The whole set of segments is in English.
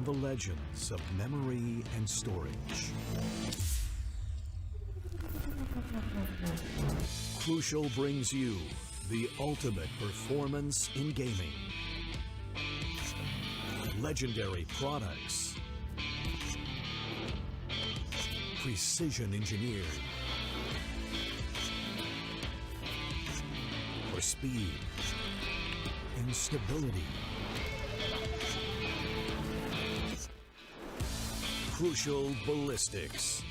from the legends of memory and storage. Crucial brings you the ultimate performance in gaming. Legendary products. Precision engineered. For speed and stability. Crucial ballistics.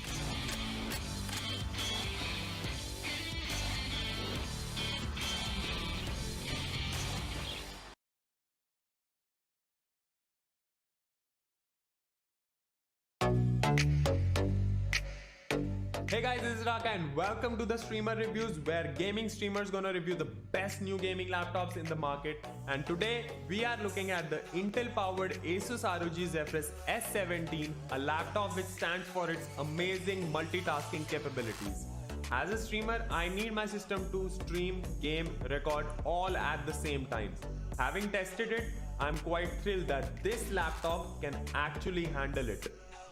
Hey guys, this is Raka and welcome to the Streamer Reviews, where gaming streamers gonna review the best new gaming laptops in the market. And today we are looking at the Intel powered Asus ROG Zephyrus S17, a laptop which stands for its amazing multitasking capabilities. As a streamer, I need my system to stream, game, record all at the same time. Having tested it, I'm quite thrilled that this laptop can actually handle it.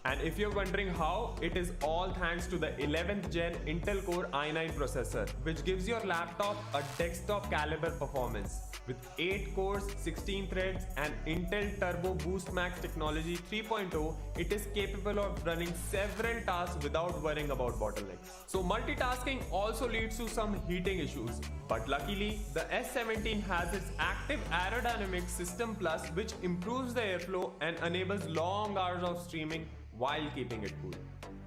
And if you're wondering how, it is all thanks to the 11th gen Intel Core i9 processor, which gives your laptop a desktop caliber performance. With 8 cores, 16 threads and Intel Turbo Boost Max technology 3.0, it is capable of running several tasks without worrying about bottlenecks. So multitasking also leads to some heating issues, but luckily the S17 has its active aerodynamic system plus, which improves the airflow and enables long hours of streaming while keeping it cool.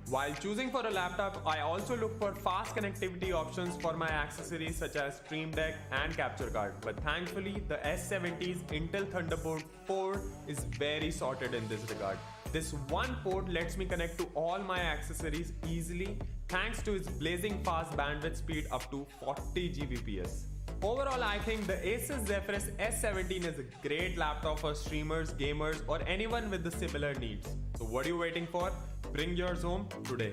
While choosing for a laptop, I also look for fast connectivity options for my accessories such as Stream Deck and capture card. But thankfully, the S70's Intel Thunderbolt 4 is very sorted in this regard. This one port lets me connect to all my accessories easily thanks to its blazing fast bandwidth speed up to 40 Gbps. Overall, I think the Asus Zephyrus S17 is a great laptop for streamers, gamers, or anyone with the similar needs. So what are you waiting for? Bring yours home today.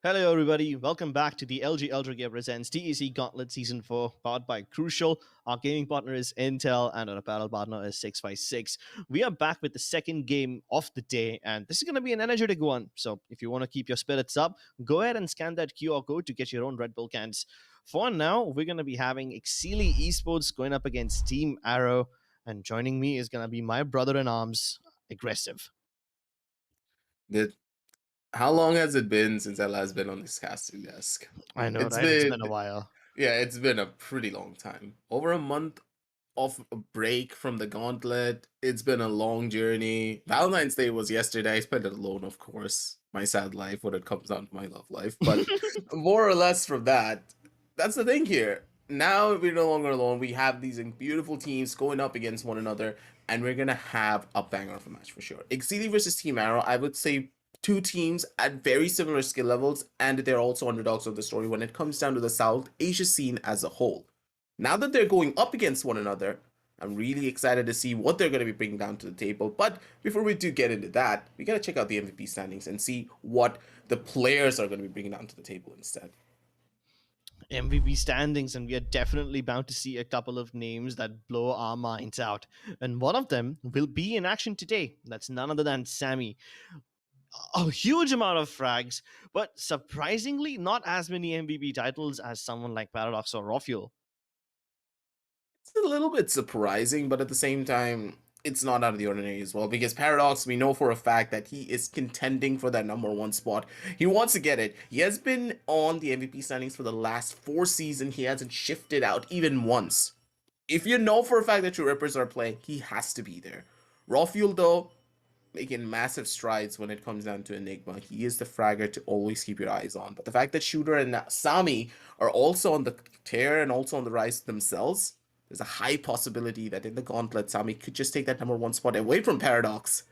Hello everybody, welcome back to the LG Ultragear presents Tec Gauntlet Season 4, powered by Crucial. Our gaming partner is Intel and our apparel partner is 656. We are back with the second game of the day, and this is going to be an energetic one. So if you want to keep your spirits up, go ahead and scan that QR code to get your own Red Bull cans. For now, we're going to be having Exeli Esports going up against Team Arrow, and joining me is going to be my brother-in-arms, Aggressive. Did How long has it been since I last been on this casting desk? I know, It's right? It's been been a while. Yeah, it's been a pretty long time. Over a month of a break from the gauntlet. It's been a long journey. Valentine's Day was yesterday. I spent it alone, of course. My sad life when it comes down to my love life. But more or less from that, that's the thing here. Now we're no longer alone. We have these beautiful teams going up against one another, and we're gonna have a banger of a match for sure. Exeli versus Team Arrow, I would say two teams at very similar skill levels, and they're also underdogs of the story when it comes down to the South Asia scene as a whole. Now that they're going up against one another, I'm really excited to see what they're going to be bringing down to the table. But before we do get into that, we got to check out the MVP standings and see what the players are going to be bringing down to the table instead. MVP standings, and we are definitely bound to see a couple of names that blow our minds out. And one of them will be in action today. That's none other than Sammy. A huge amount of frags, but surprisingly, not as many MVP titles as someone like Paradox or Raw. It's a little bit surprising, but at the same time, it's not out of the ordinary as well, because Paradox, we know for a fact that he is contending for that #1 spot. He wants to get it. He has been on the MVP standings for the last 4 seasons. He hasn't shifted out even once. If you know for a fact that your Rippers are playing, he has to be there. Raw Fuel, though, making massive strides when it comes down to Enigma. He is the fragger to always keep your eyes on. But the fact that Shooter and Sami are also on the tear and also on the rise themselves, there's a high possibility that in the gauntlet, Sami could just take that #1 spot away from Paradox.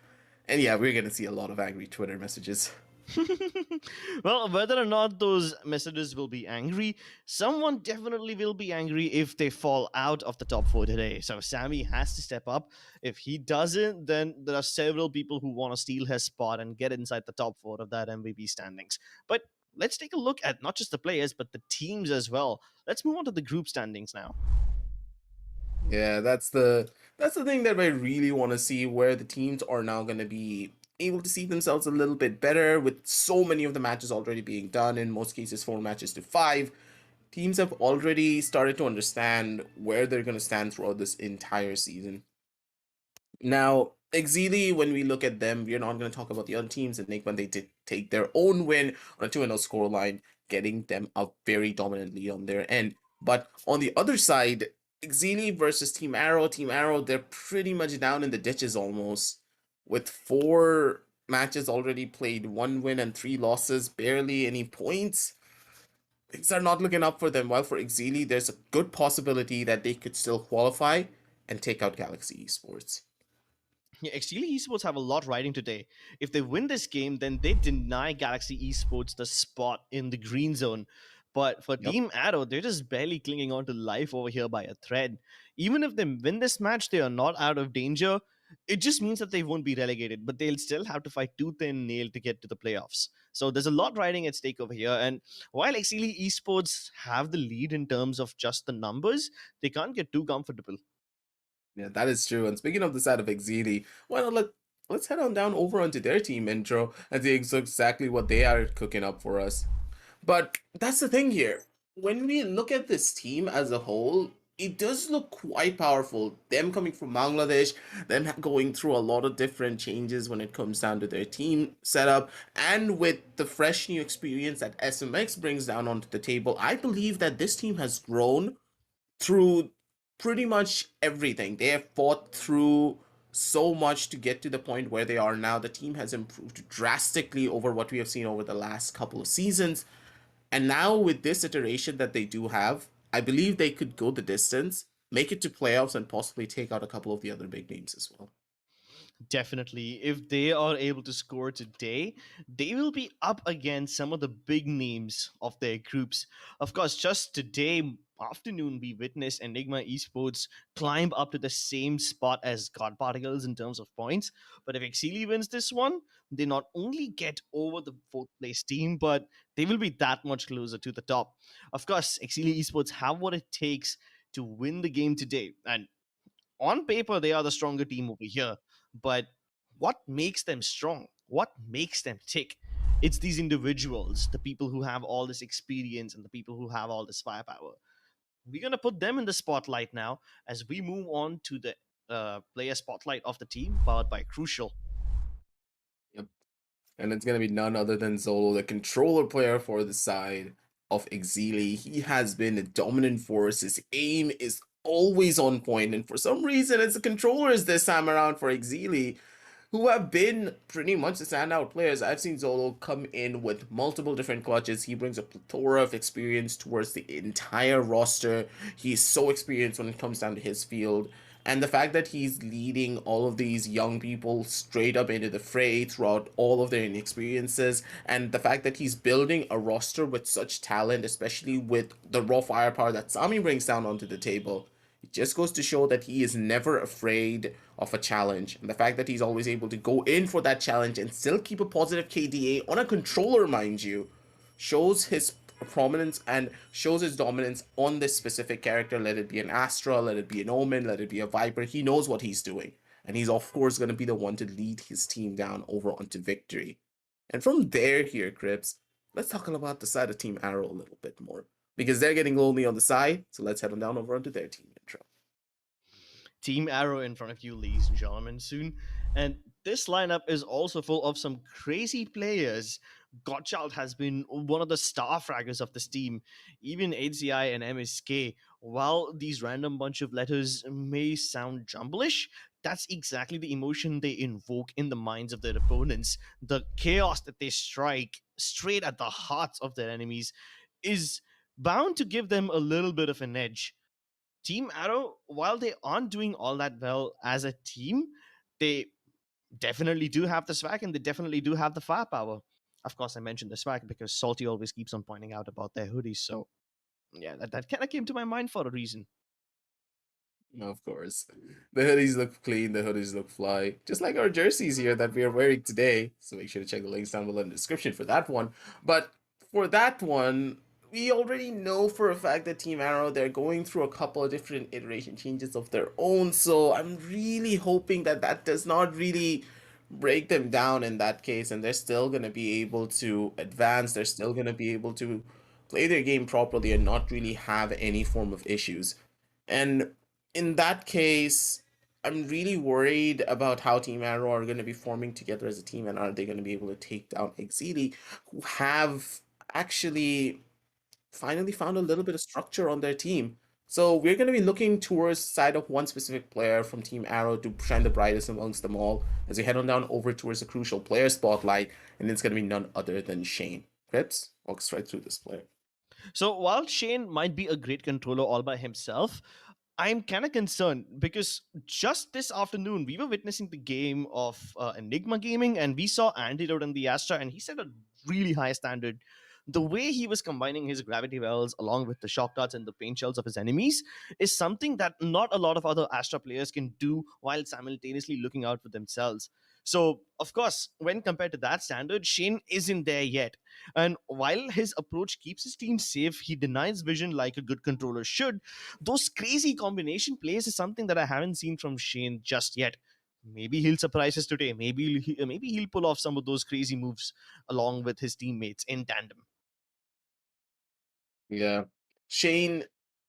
And yeah, we're going to see a lot of angry Twitter messages. Well, whether or not those messages will be angry, someone definitely will be angry if they fall out of the top 4 today. So Sammy has to step up. If he doesn't, then there are several people who want to steal his spot and get inside the top 4 of that MVP standings. But let's take a look at not just the players, but the teams as well. Let's move on to the group standings now. Yeah, that's the thing that I really want to see, where the teams are now going to be able to see themselves a little bit better with so many of the matches already being done, in most cases 4 matches to 5. Teams have already started to understand where they're going to stand throughout this entire season. Now, Exeli, when we look at them, we're not going to talk about the other teams. And when they did take their own win on a 2-0 scoreline, getting them a very dominant lead on their end. But on the other side, Exeli versus Team Arrow. Team Arrow, they're pretty much down in the ditches almost, with 4 matches already played, 1 win and 3 losses, barely any points. Things are not looking up for them. While for Exeli, there's a good possibility that they could still qualify and take out Galaxy Esports. Yeah, Exeli Esports have a lot riding today. If they win this game, then they deny Galaxy Esports the spot in the green zone. But for Yep. Team Arrow, they're just barely clinging on to life over here by a thread. Even if they win this match, they are not out of danger. It just means that they won't be relegated, but they'll still have to fight tooth and nail to get to the playoffs. So there's a lot riding at stake over here. And while Exeli Esports have the lead in terms of just the numbers, they can't get too comfortable. Yeah, that is true. And speaking of the side of Exeli, why not let's head on down over onto their team intro and see exactly what they are cooking up for us. But that's the thing here. When we look at this team as a whole, it does look quite powerful. Them coming from Bangladesh, them going through a lot of different changes when it comes down to their team setup, and with the fresh new experience that SMX brings down onto the table, I believe that this team has grown through pretty much everything. They have fought through so much to get to the point where they are now. The team has improved drastically over what we have seen over the last couple of seasons. And now with this iteration that they do have, I believe they could go the distance, make it to playoffs, and possibly take out a couple of the other big names as well. Definitely. If they are able to score today, they will be up against some of the big names of their groups. Of course, just today afternoon, we witnessed Enigma Esports climb up to the same spot as God Particles in terms of points. But if Exeli wins this one, they not only get over the 4th place team, but they will be that much closer to the top. Of course, Exeli Esports have what it takes to win the game today. And on paper they are the stronger team over here, but what makes them strong, what makes them tick, it's these individuals, the people who have all this experience and the people who have all this firepower. We're going to put them in the spotlight now as we move on to the player spotlight of the team powered by Crucial. Yep. And it's going to be none other than Zolo, the controller player for the side of Exeli. He has been a dominant force. His aim is always on point, and for some reason, it's the controllers this time around for Exeli, who have been pretty much the standout players. I've seen Zolo come in with multiple different clutches. He brings a plethora of experience towards the entire roster. He's so experienced when it comes down to his field. And the fact that he's leading all of these young people straight up into the fray throughout all of their inexperiences, and the fact that he's building a roster with such talent, especially with the raw firepower that Sami brings down onto the table, it just goes to show that he is never afraid of a challenge. And the fact that he's always able to go in for that challenge and still keep a positive KDA on a controller, mind you, shows his prominence and shows his dominance on this specific character. Let it be an Astra, let it be an Omen, let it be a Viper. He knows what he's doing. And he's, of course, going to be the one to lead his team down over onto victory. And from there here, Crips, let's talk about the side of Team Arrow a little bit more, because they're getting lonely on the side. So let's head on down over onto their team intro. Team Arrow in front of you, ladies and gentlemen, soon. And this lineup is also full of some crazy players. Godchild has been one of the star fraggers of this team. Even HCI and MSK, while these random bunch of letters may sound jumblish, that's exactly the emotion they invoke in the minds of their opponents. The chaos that they strike straight at the hearts of their enemies is bound to give them a little bit of an edge. Team Arrow, while they aren't doing all that well as a team, they definitely do have the swag and they definitely do have the firepower. Of course, I mentioned the swag because Salty always keeps on pointing out about their hoodies. So, yeah, that kind of came to my mind for a reason. Of course. The hoodies look clean, the hoodies look fly. Just like our jerseys here that we are wearing today. So make sure to check the links down below in the description for that one. But for that one, we already know for a fact that Team Arrow, they're going through a couple of different iteration changes of their own. So I'm really hoping that that does not really break them down in that case. And they're still going to be able to advance. They're still going to be able to play their game properly and not really have any form of issues. And in that case, I'm really worried about how Team Arrow are going to be forming together as a team, and are they going to be able to take down Exeli, who have actually finally found a little bit of structure on their team. So we're going to be looking towards the side of one specific player from Team Arrow to shine the brightest amongst them all as we head on down over towards the crucial player spotlight, and it's going to be none other than Shane. Crips, walk us right through this player. So, while Shane might be a great controller all by himself, I'm kind of concerned because just this afternoon we were witnessing the game of Enigma Gaming, and we saw Antidote in the Astra, and he set a really high standard. The way he was combining his gravity wells along with the shock darts and the paint shells of his enemies is something that not a lot of other Astra players can do while simultaneously looking out for themselves. So, of course, when compared to that standard, Shane isn't there yet. And while his approach keeps his team safe, he denies vision like a good controller should. Those crazy combination plays is something that I haven't seen from Shane just yet. Maybe he'll surprise us today. Maybe he'll pull off some of those crazy moves along with his teammates in tandem. Yeah. Shane,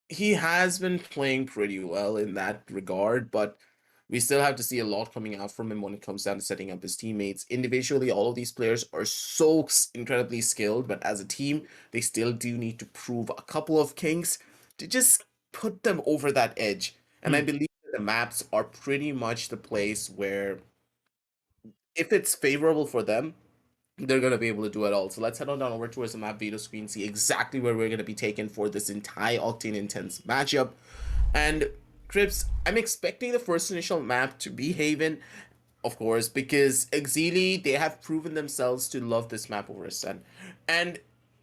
he has been playing pretty well in that regard, but we still have to see a lot coming out from him when it comes down to setting up his teammates. Individually, all of these players are so incredibly skilled, but as a team, they still do need to prove a couple of kinks to just put them over that edge. And I believe that the maps are pretty much the place where, if it's favorable for them, they're going to be able to do it all. So let's head on down over towards the map video screen, see exactly where we're going to be taken for this entire Octane Intense matchup. And Crips, I'm expecting the first initial map to be Haven, of course, because Exeli, they have proven themselves to love this map over Ascent. And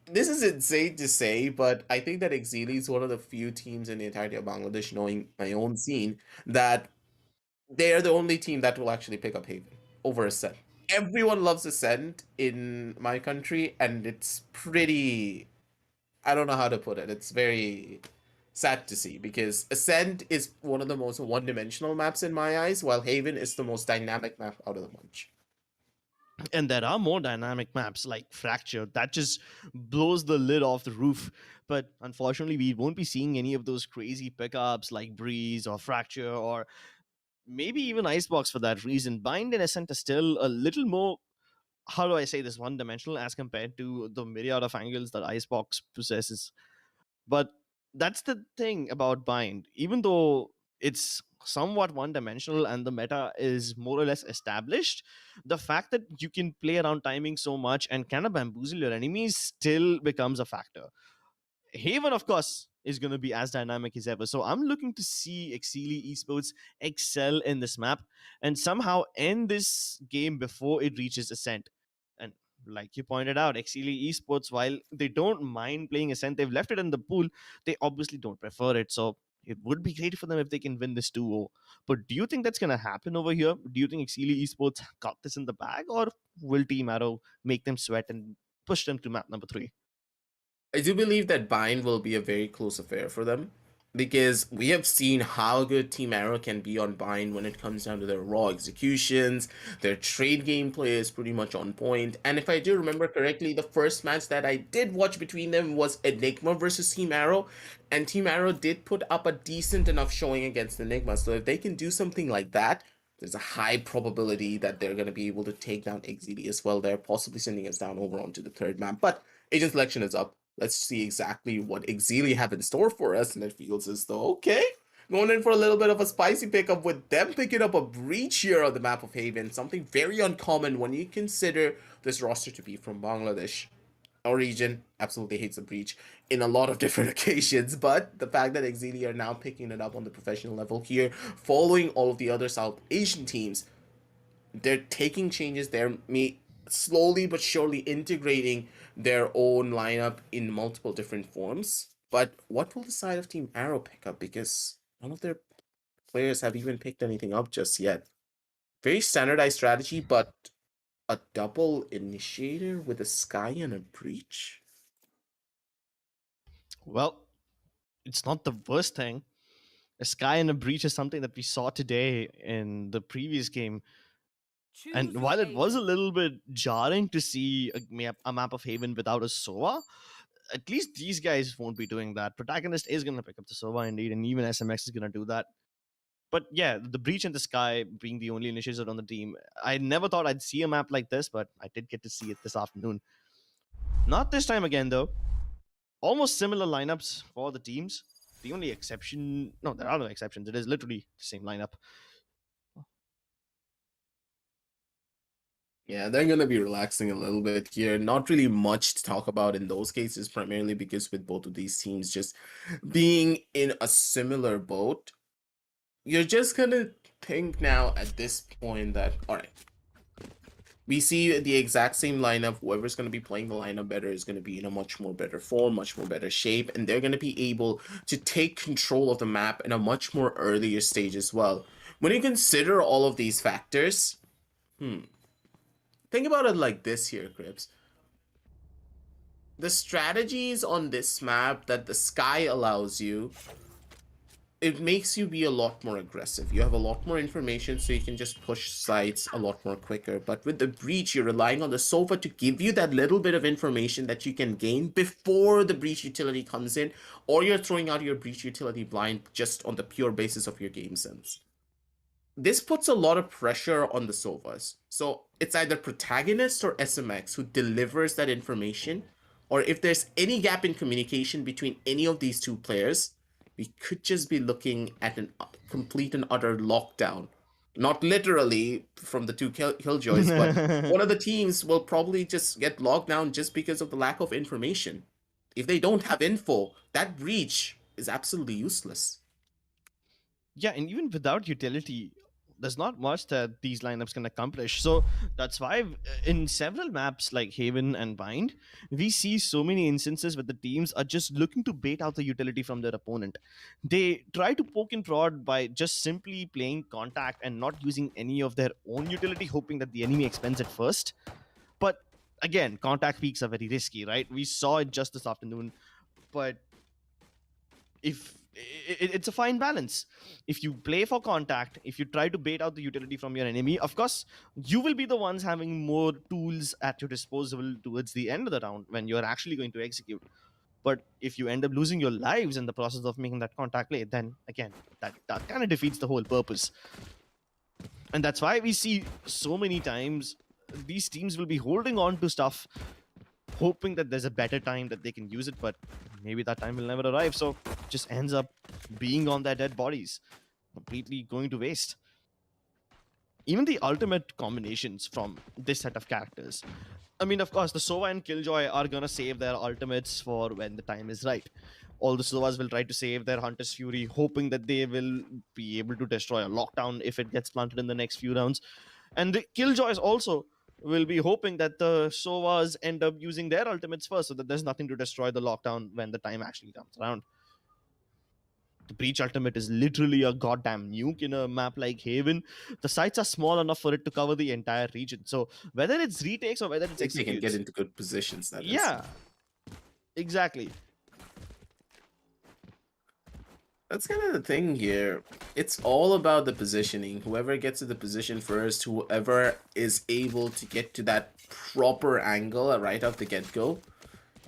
this is insane to say, but I think that Exeli is one of the few teams in the entirety of Bangladesh, knowing my own scene, that they are the only team that will actually pick up Haven over Ascent. Everyone loves Ascent in my country, and it's pretty, I don't know how to put it. It's very sad to see, because Ascent is one of the most one-dimensional maps in my eyes, while Haven is the most dynamic map out of the bunch. And there are more dynamic maps like Fracture that just blows the lid off the roof. But unfortunately, we won't be seeing any of those crazy pickups like Breeze or Fracture or maybe even Icebox for that reason. Bind and Ascent are still a little more how do I say this, one-dimensional as compared to the myriad of angles that Icebox possesses. But that's the thing about Bind. Even though it's somewhat one-dimensional and the meta is more or less established, the fact that you can play around timing so much and kind of bamboozle your enemies still becomes a factor. Haven, of course, is going to be as dynamic as ever. So I'm looking to see Exeli Esports excel in this map and somehow end this game before it reaches Ascent. And like you pointed out, Exeli Esports, while they don't mind playing Ascent, they've left it in the pool. They obviously don't prefer it. So it would be great for them if they can win this 2-0. But do you think that's going to happen over here? Do you think Exeli Esports got this in the bag, or will Team Arrow make them sweat and push them to map number 3? I do believe that Bind will be a very close affair for them, because we have seen how good Team Arrow can be on Bind when it comes down to their raw executions. Their trade gameplay is pretty much on point. And if I do remember correctly, the first match that I did watch between them was Enigma versus Team Arrow, and Team Arrow did put up a decent enough showing against Enigma. So if they can do something like that, there's a high probability that they're going to be able to take down Exeli as well. They're possibly sending us down over onto the third map. But agent selection is up. Let's see exactly what Exeli have in store for us. And it feels as though, okay, going in for a little bit of a spicy pickup with them picking up a breach here on the map of Haven. Something very uncommon when you consider this roster to be from Bangladesh. Our region absolutely hates a breach in a lot of different occasions, but the fact that Exeli are now picking it up on the professional level here, following all of the other South Asian teams, they're taking changes. They're slowly but surely integrating their own lineup in multiple different forms. But what will the side of Team Arrow pick up? Because none of their players have even picked anything up just yet. Very standardized strategy, but a double initiator with a Sky and a Breach? Well, it's not the worst thing. A Sky and a Breach is something that we saw today in the previous game. And while it was a little bit jarring to see a map of Haven without a Sova, at least these guys won't be doing that. Protagonist is going to pick up the Sova indeed, and even SMX is going to do that. But yeah, the Breach and the Sky being the only initiators on the team, I never thought I'd see a map like this, but I did get to see it this afternoon. Not this time again, though. Almost similar lineups for the teams. The only exception... No, there are no exceptions. It is literally the same lineup. Yeah, they're going to be relaxing a little bit here. Not really much to talk about in those cases, primarily because with both of these teams just being in a similar boat, you're just going to think now at this point that, all right, we see the exact same lineup. Whoever's going to be playing the lineup better is going to be in a much more better form, much more better shape, and they're going to be able to take control of the map in a much more earlier stage as well. When you consider all of these factors, think about it like this here, Crips. The strategies on this map that the Sky allows you, it makes you be a lot more aggressive. You have a lot more information, so you can just push sites a lot more quicker. But with the Breach, you're relying on the Sova to give you that little bit of information that you can gain before the Breach utility comes in, or you're throwing out your Breach utility blind just on the pure basis of your game sense. This puts a lot of pressure on the Sovas. So it's either Protagonist or SMX who delivers that information, or if there's any gap in communication between any of these two players, we could just be looking at a complete and utter lockdown. Not literally from the two Killjoys, but one of the teams will probably just get locked down just because of the lack of information. If they don't have info, that Breach is absolutely useless. Yeah, and even without utility, there's not much that these lineups can accomplish. So that's why in several maps like Haven and Bind, we see so many instances where the teams are just looking to bait out the utility from their opponent. They try to poke and prod by just simply playing contact and not using any of their own utility, hoping that the enemy expends it first. But again, contact peaks are very risky, right? We saw it just this afternoon. But if it's a fine balance. If you play for contact, if you try to bait out the utility from your enemy, of course, you will be the ones having more tools at your disposal towards the end of the round when you're actually going to execute. But if you end up losing your lives in the process of making that contact play, then again, that kind of defeats the whole purpose. And that's why we see so many times these teams will be holding on to stuff, hoping that there's a better time that they can use it, but maybe that time will never arrive. So it just ends up being on their dead bodies, completely going to waste. Even the ultimate combinations from this set of characters. I mean, of course, the Sova and Killjoy are gonna save their ultimates for when the time is right. All the Sovas will try to save their Hunter's Fury, hoping that they will be able to destroy a lockdown if it gets planted in the next few rounds. And the Killjoys also will be hoping that the Sovas end up using their ultimates first so that there's nothing to destroy the lockdown when the time actually comes around. The Breach ultimate is literally a goddamn nuke in a map like Haven. The sites are small enough for it to cover the entire region. So whether it's retakes or whether it's They can executes, get into good positions. That is. yeah, exactly. That's kind of the thing here. It's all about the positioning. Whoever gets to the position first, whoever is able to get to that proper angle right off the get-go,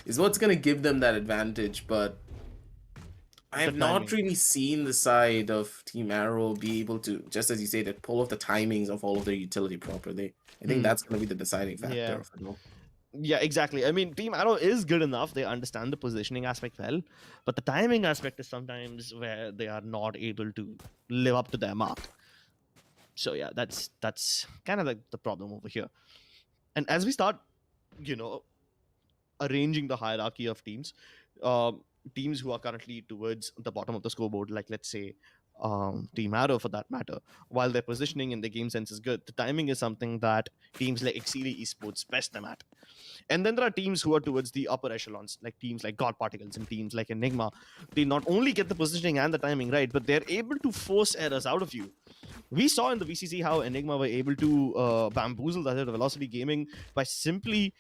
is what's going to give them that advantage. But I have not really seen the side of Team Arrow be able to, just as you say, that pull off the timings of all of their utility properly. I think that's going to be the deciding factor of it all. Yeah, exactly. I mean, Team Arrow is good enough. They understand the positioning aspect well, but the timing aspect is sometimes where they are not able to live up to their mark. So yeah, that's kind of like the problem over here. And as we start, arranging the hierarchy of teams, teams who are currently towards the bottom of the scoreboard, like let's say Team Arrow for that matter, while their positioning in the game sense is good, the timing is something that teams like Exeli Esports best them at. And then there are teams who are towards the upper echelons, like teams like God Particles and teams like Enigma. They not only get the positioning and the timing right, but they're able to force errors out of you. We saw in the VCC how Enigma were able to bamboozle the Velocity Gaming by simply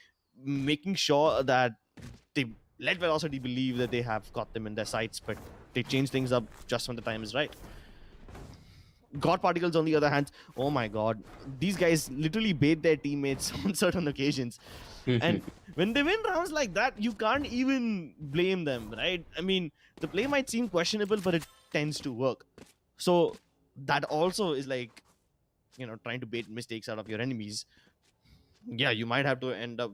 making sure that they let Velocity believe that they have got them in their sights, but they change things up just when the time is right. God Particles, on the other hand, oh my god, these guys literally bait their teammates on certain occasions. And when they win rounds like that, you can't even blame them, right? I mean, the play might seem questionable, but it tends to work. So that also is like, trying to bait mistakes out of your enemies. Yeah, you might have to end up,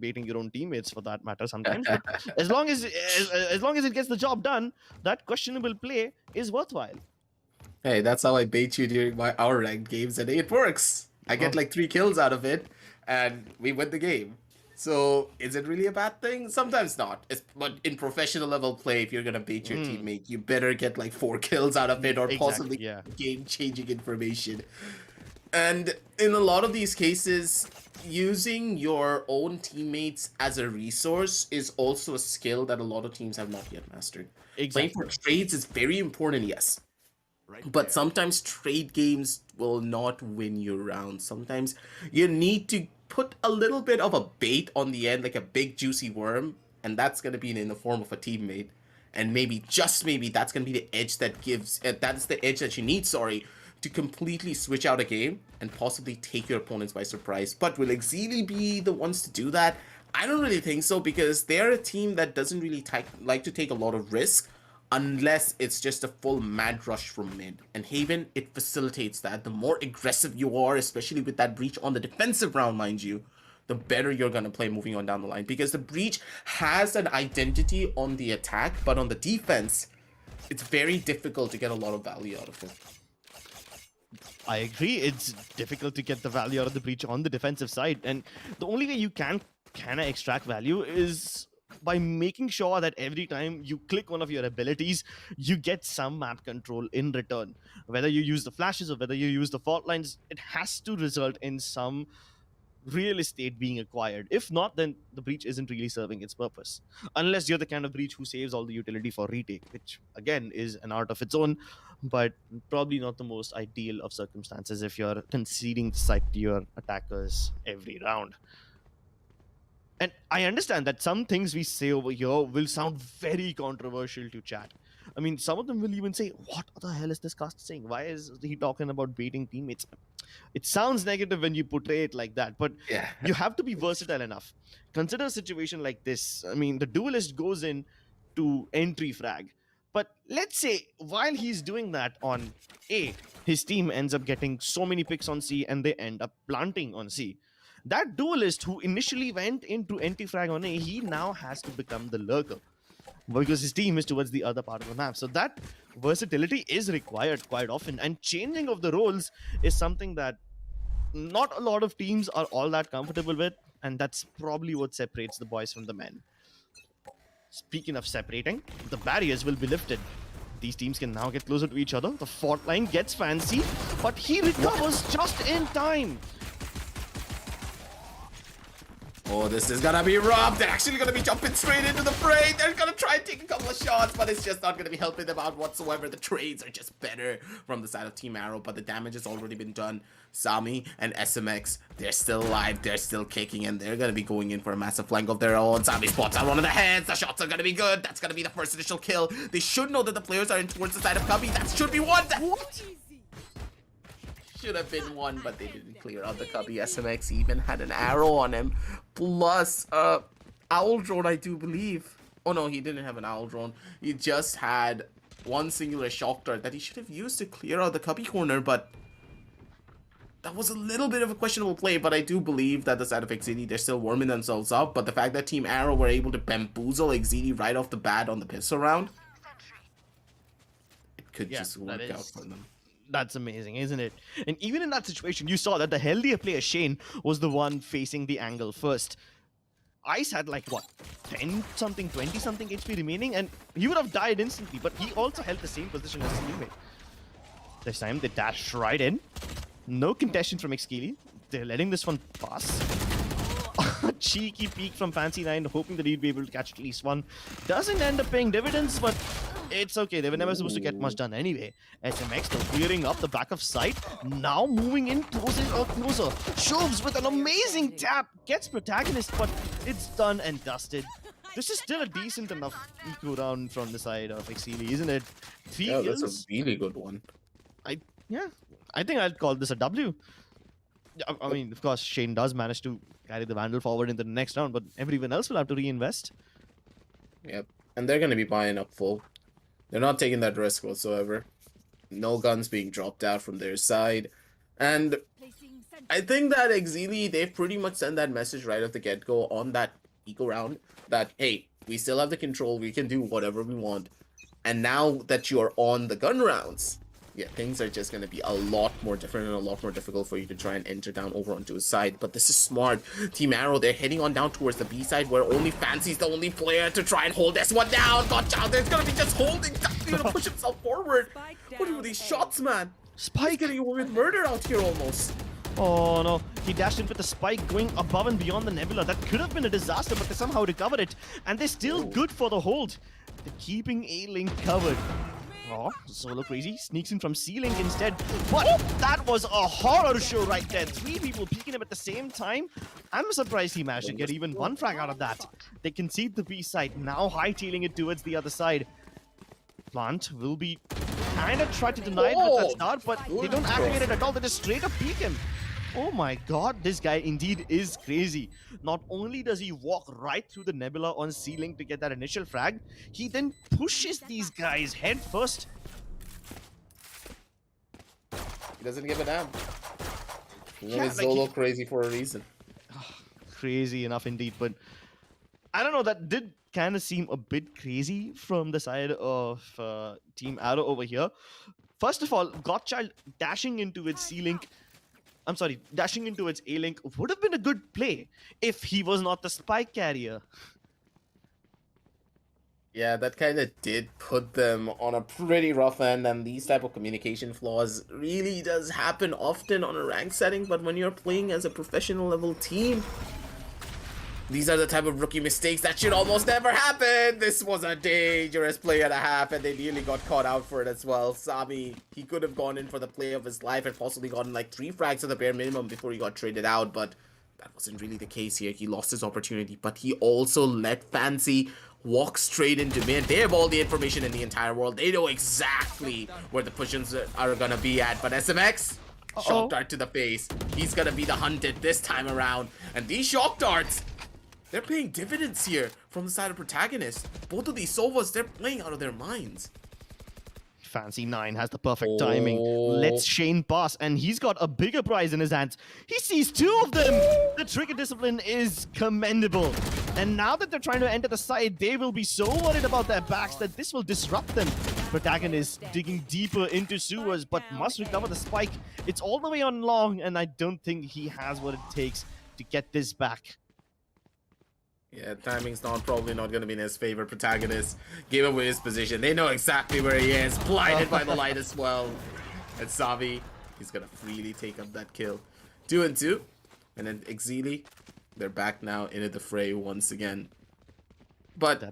baiting your own teammates for that matter sometimes. But as long as it gets the job done, that questionable play is worthwhile. Hey, that's how I bait you during our ranked games, and it works. I get like 3 kills out of it, and we win the game. So, is it really a bad thing? Sometimes not. But in professional level play, if you're gonna bait your teammate, you better get like 4 kills out of it, or possibly game-changing information. And in a lot of these cases, using your own teammates as a resource is also a skill that a lot of teams have not yet mastered. Playing for trades is very important, yes. But sometimes trade games will not win you rounds. Sometimes you need to put a little bit of a bait on the end, like a big juicy worm, and that's going to be in the form of a teammate. And maybe, just maybe, that's going to be the edge that gives, that's the edge that you need, to completely switch out a game and possibly take your opponents by surprise. But will Exeli be the ones to do that? I don't really think so, because they're a team that doesn't really like to take a lot of risk unless it's just a full mad rush from mid. And Haven, it facilitates that. The more aggressive you are, especially with that breach on the defensive round, mind you, the better you're going to play moving on down the line. Because the breach has an identity on the attack, but on the defense, it's very difficult to get a lot of value out of it. I agree. It's difficult to get the value out of the breach on the defensive side. And the only way you can kind of extract value is by making sure that every time you click one of your abilities, you get some map control in return. Whether you use the flashes or whether you use the fault lines, it has to result in some real estate being acquired. If not, then the breach isn't really serving its purpose. Unless you're the kind of breach who saves all the utility for retake, which again is an art of its own, but probably not the most ideal of circumstances if you're conceding the site to your attackers every round. And I understand that some things we say over here will sound very controversial to chat. I mean, some of them will even say, what the hell is this cast saying? Why is he talking about baiting teammates? It sounds negative when you portray it like that, but you have to be versatile enough. Consider a situation like this. I mean, the duelist goes in to entry frag. But let's say while he's doing that on A, his team ends up getting so many picks on C and they end up planting on C. That duelist who initially went into anti-frag on A, he now has to become the lurker because his team is towards the other part of the map. So that versatility is required quite often, and changing of the roles is something that not a lot of teams are all that comfortable with, and that's probably what separates the boys from the men. Speaking of separating, the barriers will be lifted. These teams can now get closer to each other. The fort line gets fancy, but he recovers just in time. Oh, this is gonna be rough. They're actually gonna be jumping straight into the fray. They're gonna try and take a couple of shots, but it's just not gonna be helping them out whatsoever. The trades are just better from the side of Team Arrow, but the damage has already been done. Sami and SMX, they're still alive, they're still kicking, and they're gonna be going in for a massive flank of their own. Sami spots out one of the heads. The shots are gonna be good. That's gonna be the first initial kill. They should know that the players are in towards the side of Cubby. That should be one. What? Should have been one, but they didn't clear out the Cubby. SMX even had an arrow on him, plus owl drone, I do believe. Oh no, he didn't have an owl drone. He just had one singular shock dart that he should have used to clear out the Cubby corner, but that was a little bit of a questionable play. But I do believe that the side of Exeli, they're still warming themselves up, but the fact that Team Arrow were able to bamboozle Exeli right off the bat on the pistol round, it could just work out for them. That's amazing, isn't it? And even in that situation, you saw that the healthier player, Shane, was the one facing the angle first. Ice had like, what, 10-something, 20-something HP remaining, and he would have died instantly, but he also held the same position as Sealy. This time, they dashed right in. No contention from Exeli. They're letting this one pass. A cheeky peek from Fancy9, hoping that he'd be able to catch at least one. Doesn't end up paying dividends, but it's okay. They were never supposed to get much done anyway. SMX still clearing up the back of sight. Now moving in closer. Shoves with an amazing tap. Gets protagonist, but it's done and dusted. This is still a decent enough eco round from the side of Exeli, isn't it? Yeah, that's a really good one. I think I'd call this a W. I mean, of course, Shane does manage to carry the Vandal forward into the next round, but everyone else will have to reinvest. Yep, and they're going to be buying up full. They're not taking that risk whatsoever. No guns being dropped out from their side. And I think that Exeli, they've pretty much sent that message right off the get-go on that eco round that, hey, we still have the control, we can do whatever we want. And now that you're on the gun rounds, yeah, things are just going to be a lot more different and a lot more difficult for you to try and enter down over onto his side. But this is smart. Team Arrow, they're heading on down towards the B side where only Fancy's the only player to try and hold this one down. Gotcha, there's going to be just holding. He's going to push himself forward. What are these shots, man? Spike getting away with murder out here almost. Oh no, he dashed in with the spike going above and beyond the nebula. That could have been a disaster, but they somehow recovered it. And they're still good for the hold. They're keeping A-Link covered. Oh, Zolo crazy sneaks in from C-Link instead. But that was a horror show right there. 3 people peeking him at the same time. I'm surprised he managed to get even one frag out of that. They concede the B side, now hightailing it towards the other side. Plant will be kind of try to deny it with that start, but they don't activate it at all. They just straight up peek him. Oh my god, this guy indeed is crazy. Not only does he walk right through the nebula on C-Link to get that initial frag, he then pushes these guys head first. He doesn't give a damn. He is Zolo crazy for a reason. Crazy enough indeed, but I don't know, that did kind of seem a bit crazy from the side of Team Arrow over here. First of all, Godchild dashing into its C-Link, dashing into its A-Link would have been a good play if he was not the spike carrier. Yeah, that kind of did put them on a pretty rough end, and these type of communication flaws really does happen often on a rank setting, but when you're playing as a professional level team, these are the type of rookie mistakes that should almost never happen. This was a dangerous play and a half, and they nearly got caught out for it as well. Sami, he could have gone in for the play of his life and possibly gotten like 3 frags at the bare minimum before he got traded out, but that wasn't really the case here. He lost his opportunity, but he also let Fancy walk straight into mid. They have all the information in the entire world. They know exactly where the push-ins are gonna be at, but SMX, shock dart to the face. He's gonna be the hunted this time around, and these shock darts, they're paying dividends here from the side of protagonists. Both of these Sovas, they're playing out of their minds. Fancy 9 has the perfect timing. Lets Shane pass, and he's got a bigger prize in his hands. He sees 2 of them! The trigger discipline is commendable. And now that they're trying to enter the side, they will be so worried about their backs that this will disrupt them. Protagonist digging deeper into sewers, but must recover the spike. It's all the way on long, and I don't think he has what it takes to get this back. Yeah, timing's probably not going to be in his favor. Protagonist gave away his position. They know exactly where he is. Blinded by the light as well. And Savi, he's going to freely take up that kill. 2 and 2. And then Exeli, they're back now into the fray once again. But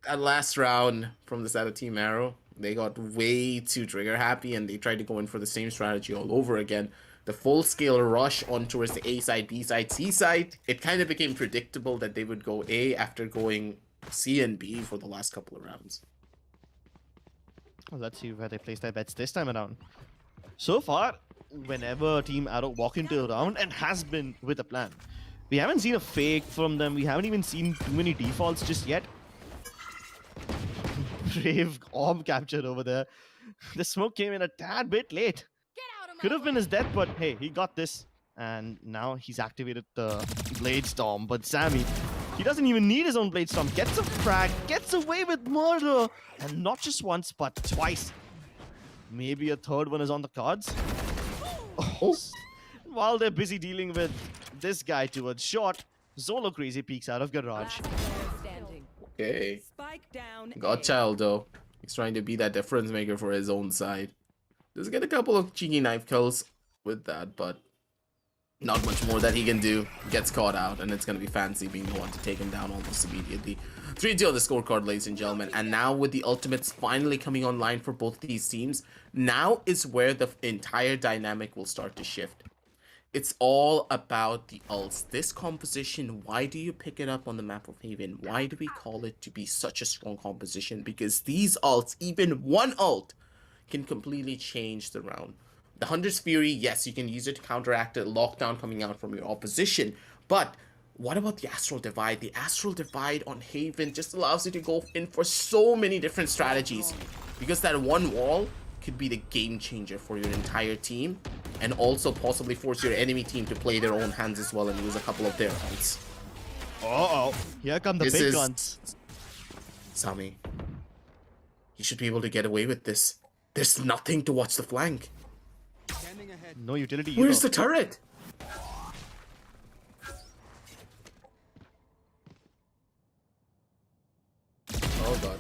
that last round from the side of Team Arrow, they got way too trigger happy and they tried to go in for the same strategy all over again. The full-scale rush on towards the A side, B side, C side, it kind of became predictable that they would go A after going C and B for the last couple of rounds. Well, let's see where they place their bets this time around. So far, whenever Team Arrow walk into a round, and has been with a plan, we haven't seen a fake from them. We haven't even seen too many defaults just yet. Brave orb captured over there. The smoke came in a tad bit late. Could have been his death, but hey, he got this. And now he's activated the Blade Storm. But Sammy, he doesn't even need his own Blade Storm. Gets a frag, gets away with murder. And not just once, but twice. Maybe a third one is on the cards. Oh. While they're busy dealing with this guy towards short, Zolo crazy peeks out of garage. Okay. Godchild though. He's trying to be that difference maker for his own side. Does get a couple of cheeky knife kills with that, but not much more that he can do. Gets caught out, and it's going to be Fancy being the one to take him down almost immediately. 3-2 on the scorecard, ladies and gentlemen. And now with the ultimates finally coming online for both these teams, now is where the entire dynamic will start to shift. It's all about the ults. This composition, why do you pick it up on the map of Haven? Why do we call it to be such a strong composition? Because these ults, even one ult, can completely change the round. The Hunter's Fury, yes, you can use it to counteract a lockdown coming out from your opposition, but what about the Astral Divide? The Astral Divide on Haven just allows you to go in for so many different strategies, because that one wall could be the game changer for your entire team, and also possibly force your enemy team to play their own hands as well and use a couple of their ults. Uh-oh, here come the big guns. Sami, you should be able to get away with this. There's nothing to watch the flank. No utility. Where's the turret? Oh god.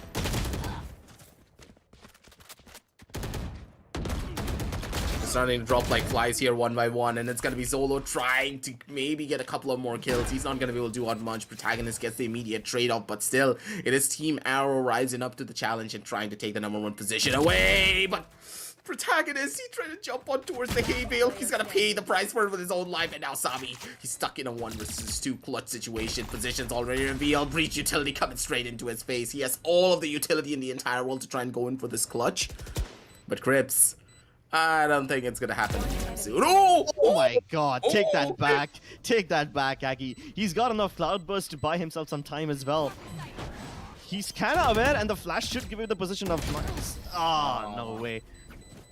They're starting to drop like flies here one by one, and it's gonna be Zolo trying to maybe get a couple of more kills. He's not gonna be able to do out much. Protagonist gets the immediate trade-off, but still, it is Team Arrow rising up to the challenge and trying to take the #1 position away, but Protagonist, he tried to jump on towards the hay bale. He's gonna pay the price for it with his own life, and now Sami, he's stuck in a 1 versus 2 clutch situation. Positions already revealed. Breach utility coming straight into his face. He has all of the utility in the entire world to try and go in for this clutch. But Crips, I don't think it's gonna happen anytime soon. Oh! Oh my god, take that back. Take that back, Aggie. He's got enough Cloudburst to buy himself some time as well. He's kinda aware, and the flash should give him the position of Lakhs. Ah, no way.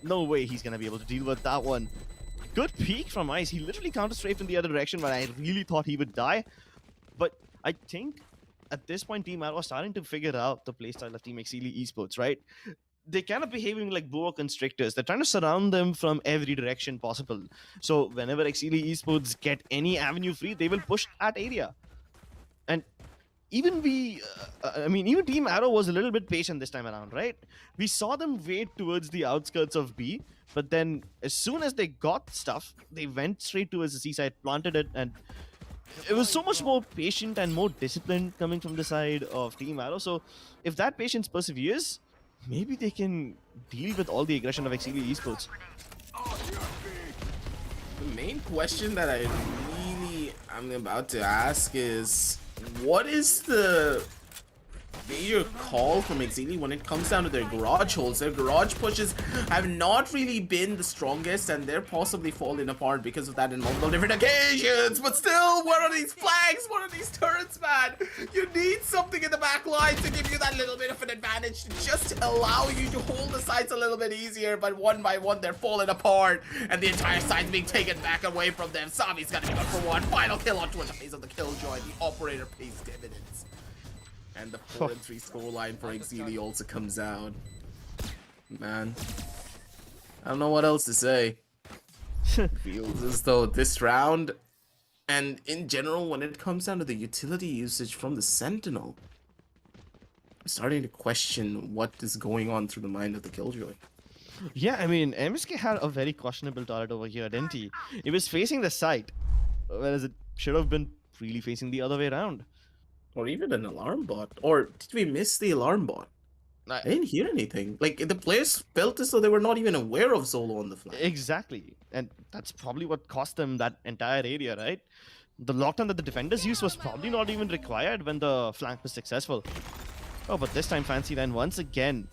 No way he's gonna be able to deal with that one. Good peek from Ice. He literally counter-strafed in the other direction when I really thought he would die. But I think at this point, Team Arrow was starting to figure out the playstyle of Team Exeli Esports, right? They're kind of behaving like boa constrictors. They're trying to surround them from every direction possible. So whenever Exeli Esports get any avenue free, they will push that area. And even even Team Arrow was a little bit patient this time around, right? We saw them wait towards the outskirts of B, but then as soon as they got stuff, they went straight towards the C side, planted it, and it was so much more patient and more disciplined coming from the side of Team Arrow. So if that patience perseveres, maybe they can deal with all the aggression of Exeli Esports. The main question that I'm about to ask is, what is the major call from Exeli when it comes down to their garage holds. Their garage pushes have not really been the strongest, and they're possibly falling apart because of that in multiple different occasions. But still, what are these flags? What are these turrets, man? You need something in the back line to give you that little bit of an advantage, to just allow you to hold the sides a little bit easier. But one by one, they're falling apart, and the entire side's being taken back away from them. Sami's gonna be good for one. Final kill onto the face of the killjoy. The operator pays dividends. And the 4-3 scoreline for Exeli also comes out. Man, I don't know what else to say. Feels as though this round, and in general, when it comes down to the utility usage from the Sentinel, I'm starting to question what is going on through the mind of the killjoy. Yeah, I mean, MSK had a very questionable turret over here, didn't he? It was facing the site, whereas it should have been really facing the other way around. Or even an alarm bot. Or did we miss the alarm bot? I didn't hear anything. Like, the players felt as though they were not even aware of Zolo on the flank. Exactly. And that's probably what cost them that entire area, right? The lockdown that the defenders used was probably not even required when the flank was successful. Oh, but this time Fancy9 once again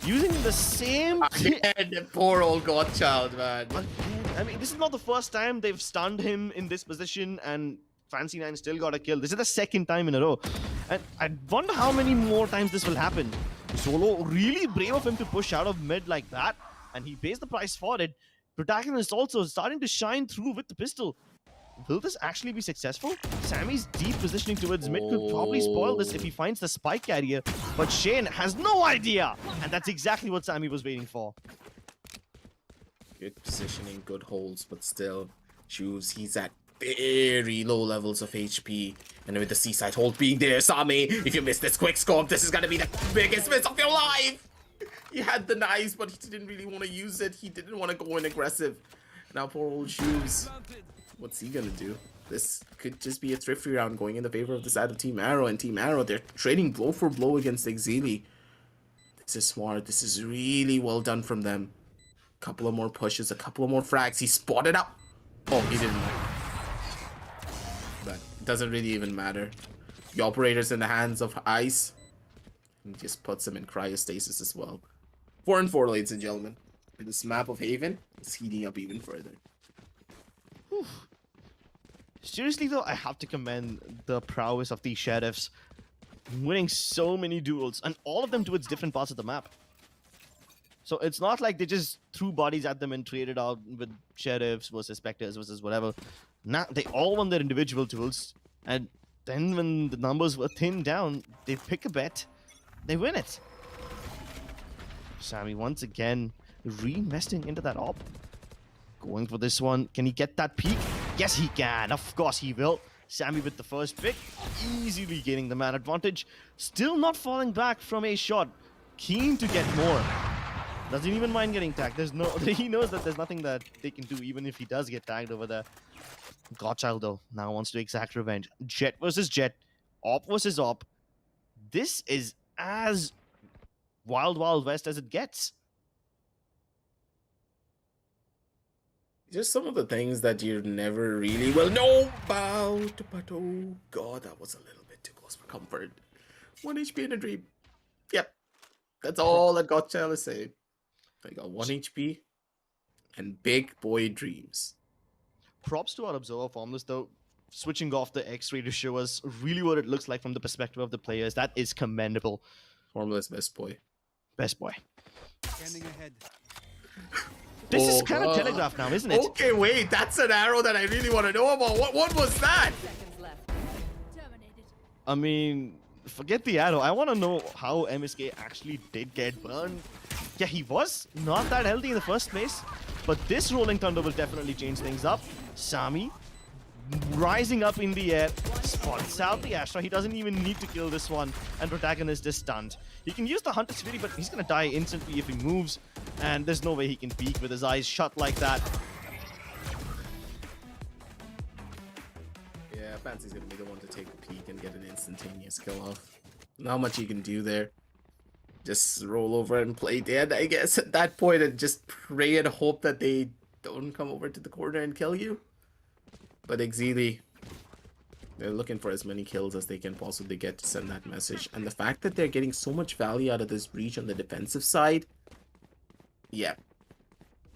using the same... Again, poor old godchild, man. I mean, this is not the first time they've stunned him in this position, and Fancy9 still got a kill. This is the second time in a row. And I wonder how many more times this will happen. Zolo, really brave of him to push out of mid like that, and he pays the price for it. Protagonist also starting to shine through with the pistol. Will this actually be successful? Sammy's deep positioning towards mid could probably spoil this if he finds the spike carrier, but Shane has no idea, and that's exactly what Sammy was waiting for. Good positioning, good holds, but still, Shoes, he's at very low levels of HP, and with the seaside hold being there, Sammy, if you miss this quick scope, this is gonna be the biggest miss of your life. He had the knives, but he didn't really want to use it. He didn't want to go in aggressive. Now poor old Shoes, what's he gonna do? This could just be a thrifty round going in the favor of the side of Team Arrow, and Team Arrow, they're trading blow for blow against Exeli. This is smart. This is really well done from them. A couple of more pushes, a couple of more frags. He spotted out. Oh, he didn't. But it doesn't really even matter. The operator's in the hands of Ice. He just puts him in cryostasis as well. 4-4, ladies and gentlemen. This map of Haven is heating up even further. Whew. Seriously though, I have to commend the prowess of these sheriffs, winning so many duels, and all of them towards different parts of the map. So it's not like they just threw bodies at them and traded out with sheriffs versus specters versus whatever. Nah, they all won their individual duels, and then when the numbers were thinned down, they pick a bet, they win it. Sammy once again reinvesting into that op. Going for this one. Can he get that peak? Yes, he can. Of course he will. Sammy with the first pick, easily gaining the man advantage. Still not falling back from a shot. Keen to get more. Doesn't even mind getting tagged. He knows that there's nothing that they can do, even if he does get tagged over there. Godchild though now wants to exact revenge. Jet versus Jet. Op versus Op. This is as wild west as it gets. Just some of the things that you never really will know about, but oh god, that was a little bit too close for comfort. 1 HP in a dream. Yep, that's all that Godchild is saying. I got 1 HP and big boy dreams. Props to our observer formless though, switching off the X-ray to show us really what it looks like from the perspective of the players. That is commendable. Formless best boy. Best boy. Standing ahead. This is kind of telegraphed now, isn't it? Okay, wait, that's an arrow that I really want to know about. What was that? I mean, forget the arrow. I want to know how MSK actually did get burned. Yeah, he was not that healthy in the first place, but this Rolling Thunder will definitely change things up. Sami rising up in the air, spots out the Astra. He doesn't even need to kill this one, and Protagonist is stunned. He can use the Hunter's Fury, but he's gonna die instantly if he moves, and there's no way he can peek with his eyes shut like that. Yeah, Fancy's gonna be the one to take the peek and get an instantaneous kill off. Not much you can do there. Just roll over and play dead, I guess, at that point, and just pray and hope that they don't come over to the corner and kill you. But Exeli, They're looking for as many kills as they can possibly get to send that message. And the fact that they're getting so much value out of this breach on the defensive side, yeah.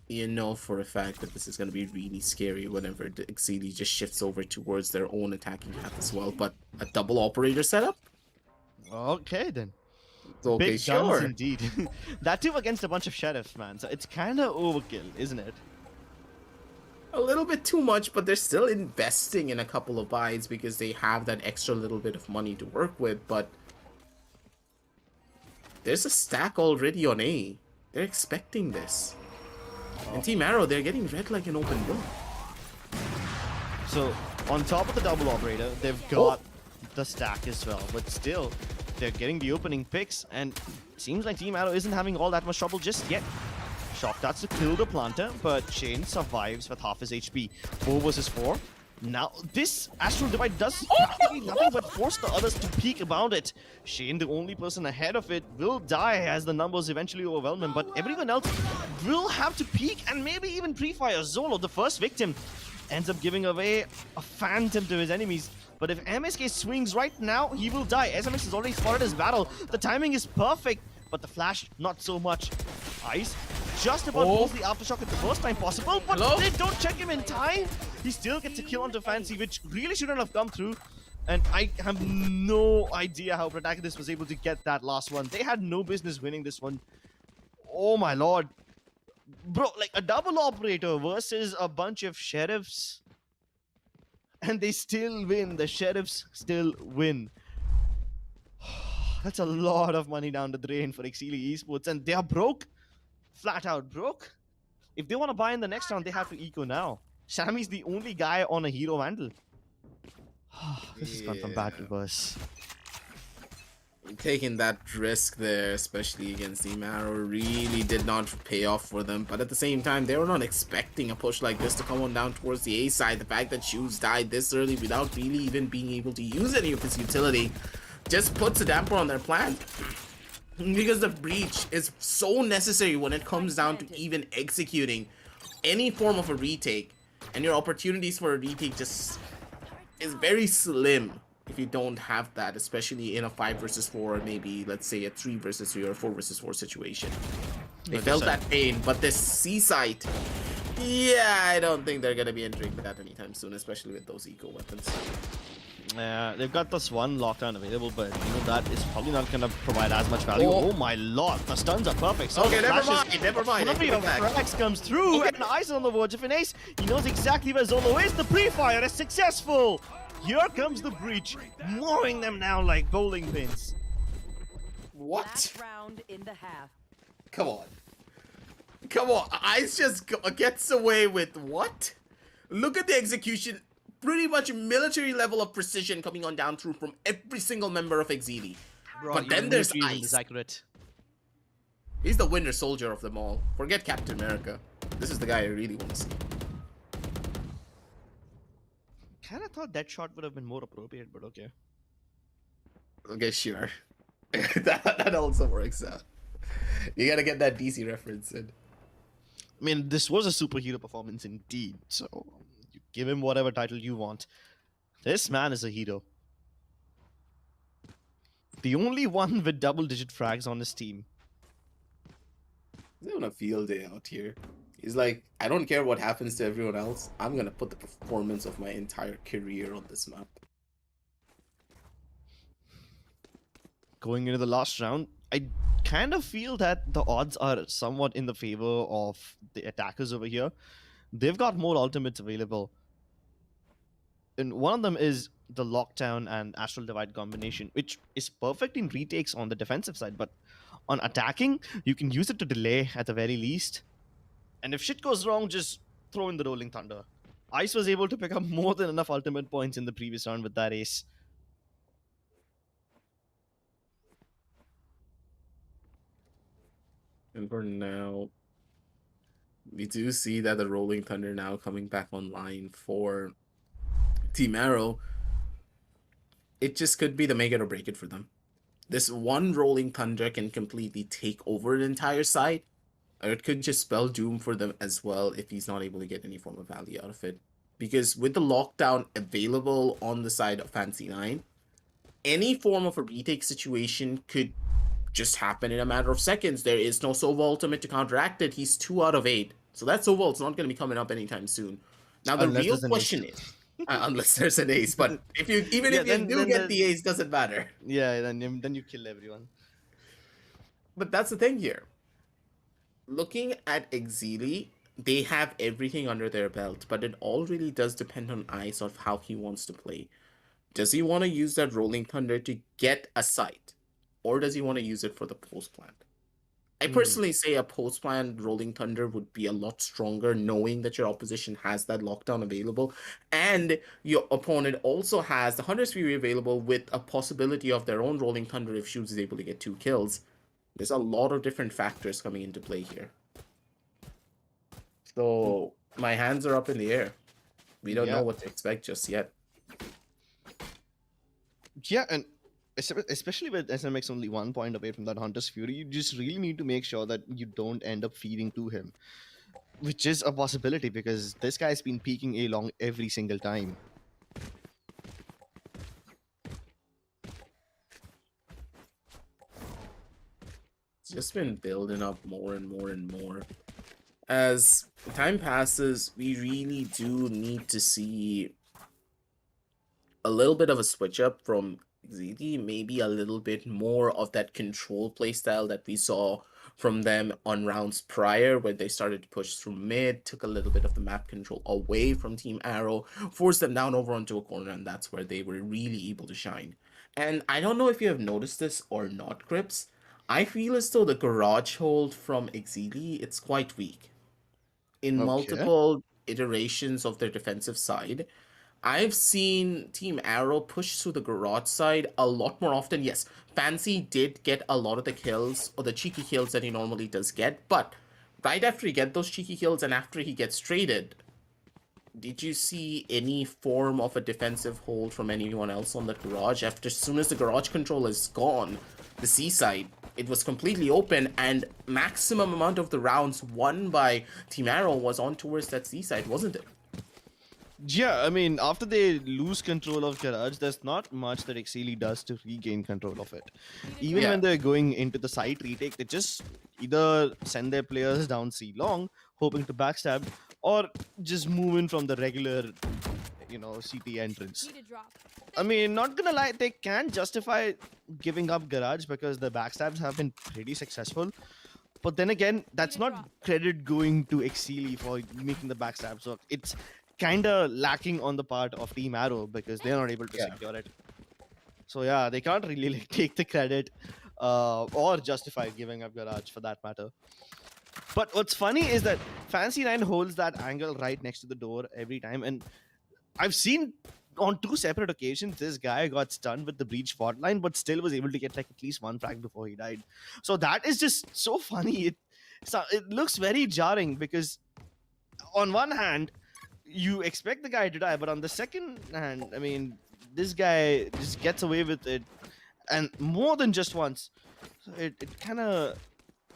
You know for a fact that this is going to be really scary whenever the Exeli just shifts over towards their own attacking path as well. But a double operator setup? Okay, then. Okay, Big guns sure. indeed. That too against a bunch of sheriffs, man. So it's kind of overkill, isn't it? A little bit too much, but they're still investing in a couple of buys because they have that extra little bit of money to work with. But there's a stack already on A. They're expecting this. And Team Arrow, they're getting read like an open book. So on top of the double operator, they've got the stack as well. But still, they're getting the opening picks, and it seems like Team Arrow isn't having all that much trouble just yet. Shock darts to kill the planter, but Shane survives with half his HP. 4 versus 4. Now, this Astral Divide does practically nothing but force the others to peek about it. Shane, the only person ahead of it, will die as the numbers eventually overwhelm him, but everyone else will have to peek and maybe even pre-fire. Zolo, the first victim, ends up giving away a phantom to his enemies. But if MSK swings right now, he will die. SMS has already spotted his battle. The timing is perfect, but the flash, not so much. Ice just about pulls the aftershock at the first time possible, but they don't check him in time. He still gets a kill onto Fancy, which really shouldn't have come through. And I have no idea how Protagonist was able to get that last one. They had no business winning this one. Oh my lord. Bro, like a double operator versus a bunch of sheriffs. And they still win. The sheriffs still win. That's a lot of money down the drain for Exeli Esports. And they are broke. Flat out broke. If they want to buy in the next round, they have to eco now. Sammy's the only guy on a hero vandal. This has gone from bad to worse. Taking that risk there, especially against Team Arrow, really did not pay off for them. But at the same time, they were not expecting a push like this to come on down towards the A side. The fact that Shoes died this early without really even being able to use any of his utility just puts a damper on their plan. Because the breach is so necessary when it comes down to even executing any form of a retake. And your opportunities for a retake just is very slim if you don't have that, especially in a 5 versus 4, or maybe let's say a 3 versus 3 or 4 versus 4 situation. They felt that pain, but this C site, yeah, I don't think they're gonna be entering that anytime soon, especially with those eco weapons. Yeah, they've got this one lockdown available, but you know that is probably not gonna provide as much value. Oh my lord, the stuns are perfect. So okay, never mind. Flurry of frags comes through, and Ice on the verge of an ace. He knows exactly where Zolo is. The pre-fire is successful. Here comes the breach, mowing them down like bowling pins. What? Last round in the half. Come on. Come on. Ice just gets away with what? Look at the execution. Pretty much military level of precision coming on down through from every single member of Exeli. But then there's Ice. Accurate. He's the winter soldier of them all. Forget Captain America. This is the guy I really want to see. Kinda thought that shot would have been more appropriate, but okay. Okay, sure. that also works out. You gotta get that DC reference in. I mean, this was a superhero performance indeed, so you give him whatever title you want. This man is a hero. The only one with double-digit frags on his team. He's having a field day out here. He's like, I don't care what happens to everyone else. I'm gonna put the performance of my entire career on this map. Going into the last round, I kind of feel that the odds are somewhat in the favor of the attackers over here. They've got more ultimates available. And one of them is the Lockdown and Astral Divide combination, which is perfect in retakes on the defensive side, but on attacking, you can use it to delay at the very least. And if shit goes wrong, just throw in the Rolling Thunder. Ice was able to pick up more than enough ultimate points in the previous round with that ace. And for now, we do see that the Rolling Thunder now coming back online for Team Arrow. It just could be the make it or break it for them. This one Rolling Thunder can completely take over an entire side, or it could just spell doom for them as well if he's not able to get any form of value out of it. because with the lockdown available on the side of Fancy 9, any form of a retake situation could just happen in a matter of seconds. There is no Sova ultimate to counteract it. He's 2 out of 8. So that Sova ult's not going to be coming up anytime soon. Now the Unless real there's an question ace. is, unless there's an ace, but if you if you then get the ace, doesn't matter. Yeah, then you kill everyone. But that's the thing here. Looking at Exeli, they have everything under their belt, but it all really does depend on Ice of how he wants to play. Does he want to use that Rolling Thunder to get a site? Or does he want to use it for the post plant? I personally say a post plant Rolling Thunder would be a lot stronger, knowing that your opposition has that lockdown available, and your opponent also has the Hunter's Fury available with a possibility of their own Rolling Thunder if Shoots is able to get 2 kills. There's a lot of different factors coming into play here. So my hands are up in the air. We don't know what to expect just yet. Yeah, and especially with SMX only 1 point away from that Hunter's Fury, you just really need to make sure that you don't end up feeding to him, which is a possibility because this guy's been peeking A long every single time. It's just been building up more and more and more. As time passes, we really do need to see a little bit of a switch up from Exeli, maybe a little bit more of that control playstyle that we saw from them on rounds prior, where they started to push through mid, took a little bit of the map control away from Team Arrow, forced them down over onto a corner, and that's where they were really able to shine. And I don't know if you have noticed this or not, Crips. I feel as though the garage hold from Exeli, it's quite weak. In multiple iterations of their defensive side, I've seen Team Arrow push through the garage side a lot more often. Yes, Fancy did get a lot of the kills, or the cheeky kills that he normally does get, but right after he gets those cheeky kills and after he gets traded, did you see any form of a defensive hold from anyone else on that garage? As soon as the garage control is gone, the C side, it was completely open, and maximum amount of the rounds won by Team Arrow was on towards that C side, wasn't it? Yeah, I mean, after they lose control of Garage, there's not much that Exeli does to regain control of it. Even when they're going into the site retake, they just either send their players down C long, hoping to backstab, or just move in from the regular, CT entrance. I mean, not gonna lie, they can justify giving up Garage because the backstabs have been pretty successful. But then again, that's not credit going to Exeli for making the backstabs work. It's kind of lacking on the part of Team Arrow because they're not able to secure it. So yeah, they can't really take the credit or justify giving up Garage for that matter. But what's funny is that Fancy 9 holds that angle right next to the door every time, and I've seen on 2 separate occasions this guy got stunned with the breach fault line but still was able to get at least 1 frag before he died. So that is just so funny. It looks very jarring because on one hand you expect the guy to die, but on the second hand, I mean, this guy just gets away with it, and more than just once. So it kind of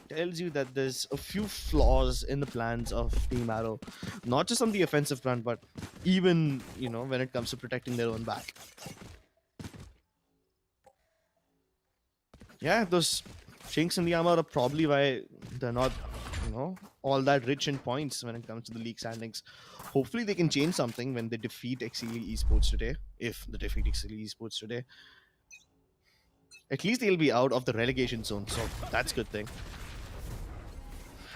tells you that there's a few flaws in the plans of Team Arrow, not just on the offensive front, but even, when it comes to protecting their own back. Yeah, those chinks in the armor are probably why they're not, all that rich in points when it comes to the league standings. Hopefully they can change something when they defeat Exeli Esports today, if they defeat Exeli Esports today. At least they'll be out of the relegation zone, so that's a good thing.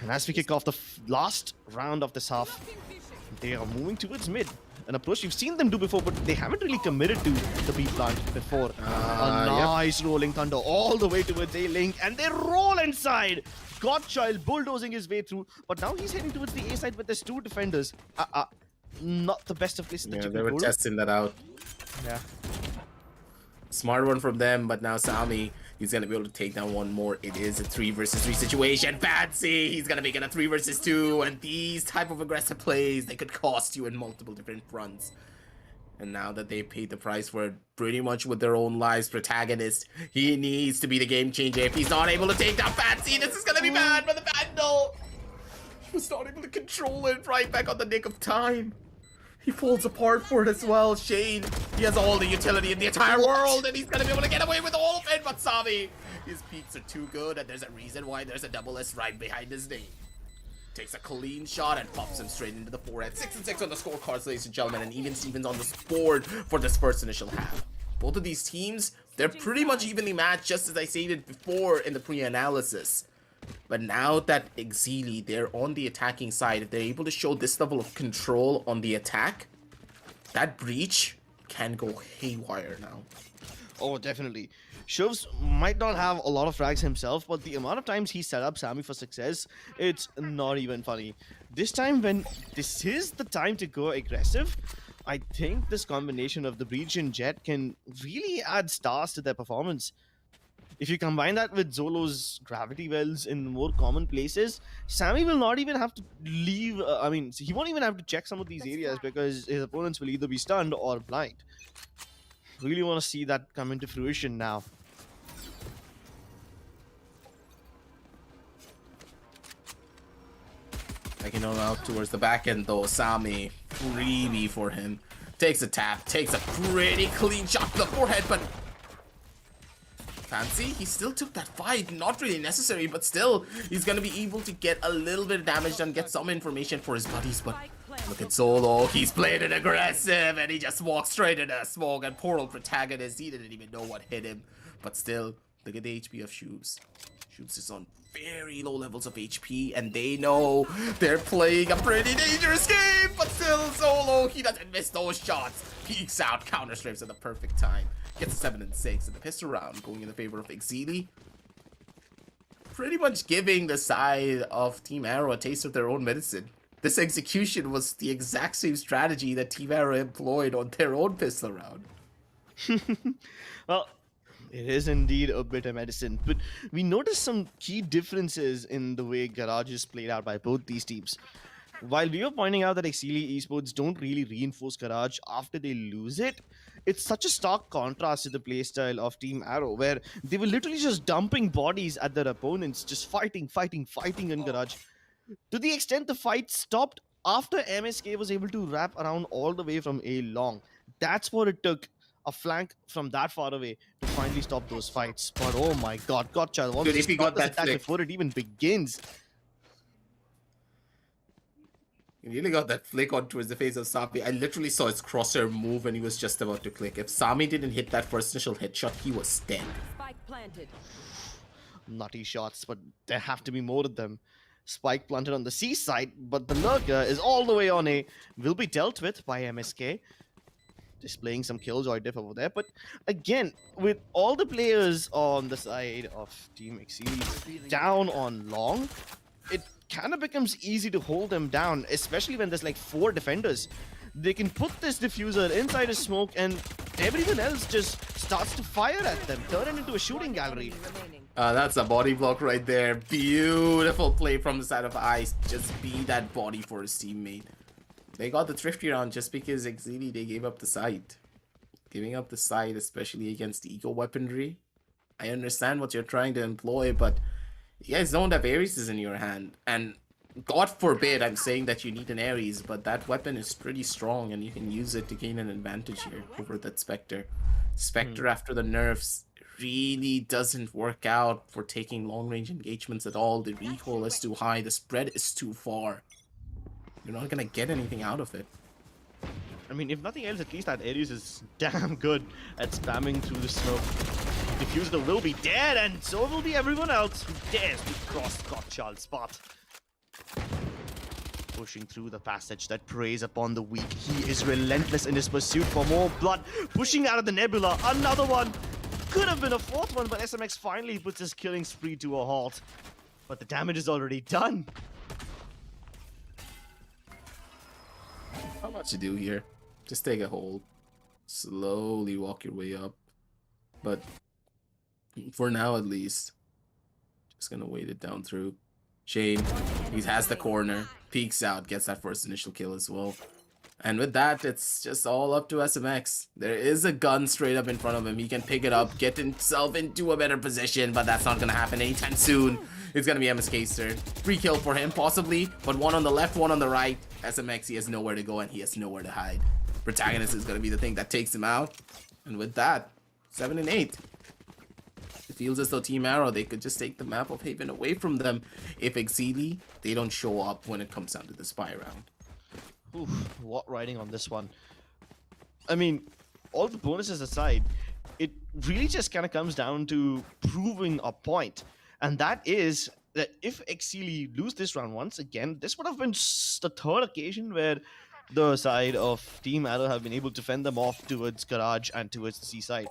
And as we kick off the last round of this half, they are moving towards mid. An approach you've seen them do before, but they haven't really committed to the B plant before. A nice rolling thunder all the way towards A-Link, and they roll inside. Godchild bulldozing his way through, but now he's heading towards the A side, but there's 2 defenders. Not the best of places that you they can were hold. testing that out. Yeah. Smart one from them, but now Sami, he's gonna be able to take down one more. It is a 3 versus 3 situation. Fancy! He's gonna make it a 3 versus 2, and these type of aggressive plays, they could cost you in multiple different fronts. And now that they paid the price for it pretty much with their own lives, protagonist, he needs to be the game changer. If he's not able to take down Fancy, this is gonna be bad for the Vandal. He was not able to control it right back on the nick of time. He falls apart for it as well. Shane, he has all the utility in the entire world, and he's gonna be able to get away with all of it. But Sami, his peaks are too good, and there's a reason why there's a double S right behind his name. Takes a clean shot and pops him straight into the forehead. 6-6 on the scorecards, ladies and gentlemen, and even Stevens on the board for this first initial half. Both of these teams, they're pretty much evenly matched, just as I stated before in the pre-analysis. But now that Exeli, they're on the attacking side, if they're able to show this level of control on the attack, that breach can go haywire now. Oh, definitely. Shuvs might not have a lot of frags himself, but the amount of times he set up Sami for success, it's not even funny. This time, when this is the time to go aggressive, I think this combination of the breach and jet can really add stars to their performance. If you combine that with Zolo's gravity wells in more common places, Sami will not even have to leave. He won't even have to check some of these areas because his opponents will either be stunned or blind. Really want to see that come into fruition now. Taking him out towards the back end though. Sami, freebie for him. Takes a tap, takes a pretty clean shot to the forehead, but fancy, he still took that fight. Not really necessary, but still, he's gonna be able to get a little bit of damage done, get some information for his buddies. But look at Zolo, he's playing it aggressive, and he just walks straight into smoke. And poor old protagonist, he didn't even know what hit him. But still, look at the HP of Shubes. Shubes is on very low levels of HP, and they know they're playing a pretty dangerous game. But still, Zolo, he doesn't miss those shots. Peeks out, counter strafes at the perfect time. Gets a 7 and 6, and the pistol round going in the favor of Exeli. Pretty much giving the side of Team Arrow a taste of their own medicine. This execution was the exact same strategy that Team Arrow employed on their own pistol round. Well, it is indeed a bit of medicine, but we noticed some key differences in the way Garage is played out by both these teams. While we were pointing out that Exeli Esports don't really reinforce Garage after they lose it, it's such a stark contrast to the playstyle of Team Arrow, where they were literally just dumping bodies at their opponents, just fighting in Garage. To the extent the fight stopped after MSK was able to wrap around all the way from A long. That's what it took, a flank from that far away, to finally stop those fights. But oh my god, Gotcha wants to stop this attack before it even begins. He really got that flick on towards the face of Sami. I literally saw his crosshair move when he was just about to click. If Sami didn't hit that first initial headshot, he was dead. Spike planted. Nutty shots, but there have to be more of them. Spike planted on the C side, but the lurker is all the way on A. Will be dealt with by MSK. Displaying some killjoy diff over there, but again, with all the players on the side of Team Exeli down on long, it kind of becomes easy to hold them down, especially when there's like 4 defenders. They can put this diffuser inside a smoke and everyone else just starts to fire at them, turn it into a shooting gallery. That's a body block right there. Beautiful play from the side of Ice. Just be that body for his teammate. They got the thrifty round just because Exeli, they gave up the site. Giving up the site, especially against eco weaponry. I understand what you're trying to employ, but you guys don't have Ares in your hand. And God forbid I'm saying that you need an Ares, but that weapon is pretty strong and you can use it to gain an advantage here over that Spectre. Spectre after the nerfs really doesn't work out for taking long-range engagements at all. The recoil is too high, the spread is too far. You're not gonna get anything out of it. I mean, if nothing else, at least that Ares is damn good at spamming through the smoke. Diffuser will be dead, and so will be everyone else who dares to cross Gottschalk's spot. Pushing through the passage that preys upon the weak. He is relentless in his pursuit for more blood. Pushing out of the nebula, another one. Could have been a 4th one, but SMX finally puts his killing spree to a halt. But the damage is already done. Not much to do here. Just take a hold. Slowly walk your way up. But for now, at least, just gonna wait it down through. Shane, he has the corner, peeks out, gets that first initial kill as well. And with that, it's just all up to SMX. There is a gun straight up in front of him. He can pick it up, get himself into a better position, but that's not going to happen anytime soon. It's going to be MSK's turn. 3 kill for him, possibly, but one on the left, one on the right. SMX, he has nowhere to go and he has nowhere to hide. Protagonist is going to be the thing that takes him out. And with that, 7 and 8. It feels as though Team Arrow, they could just take the map of Haven away from them if Exeli, they don't show up when it comes down to the spy round. Oof, what writing on this one? I mean, all the bonuses aside, it really just kind of comes down to proving a point. And that is that if Exeli lose this round once again, this would have been the third occasion where the side of Team Arrow have been able to fend them off towards Garage and towards the seaside.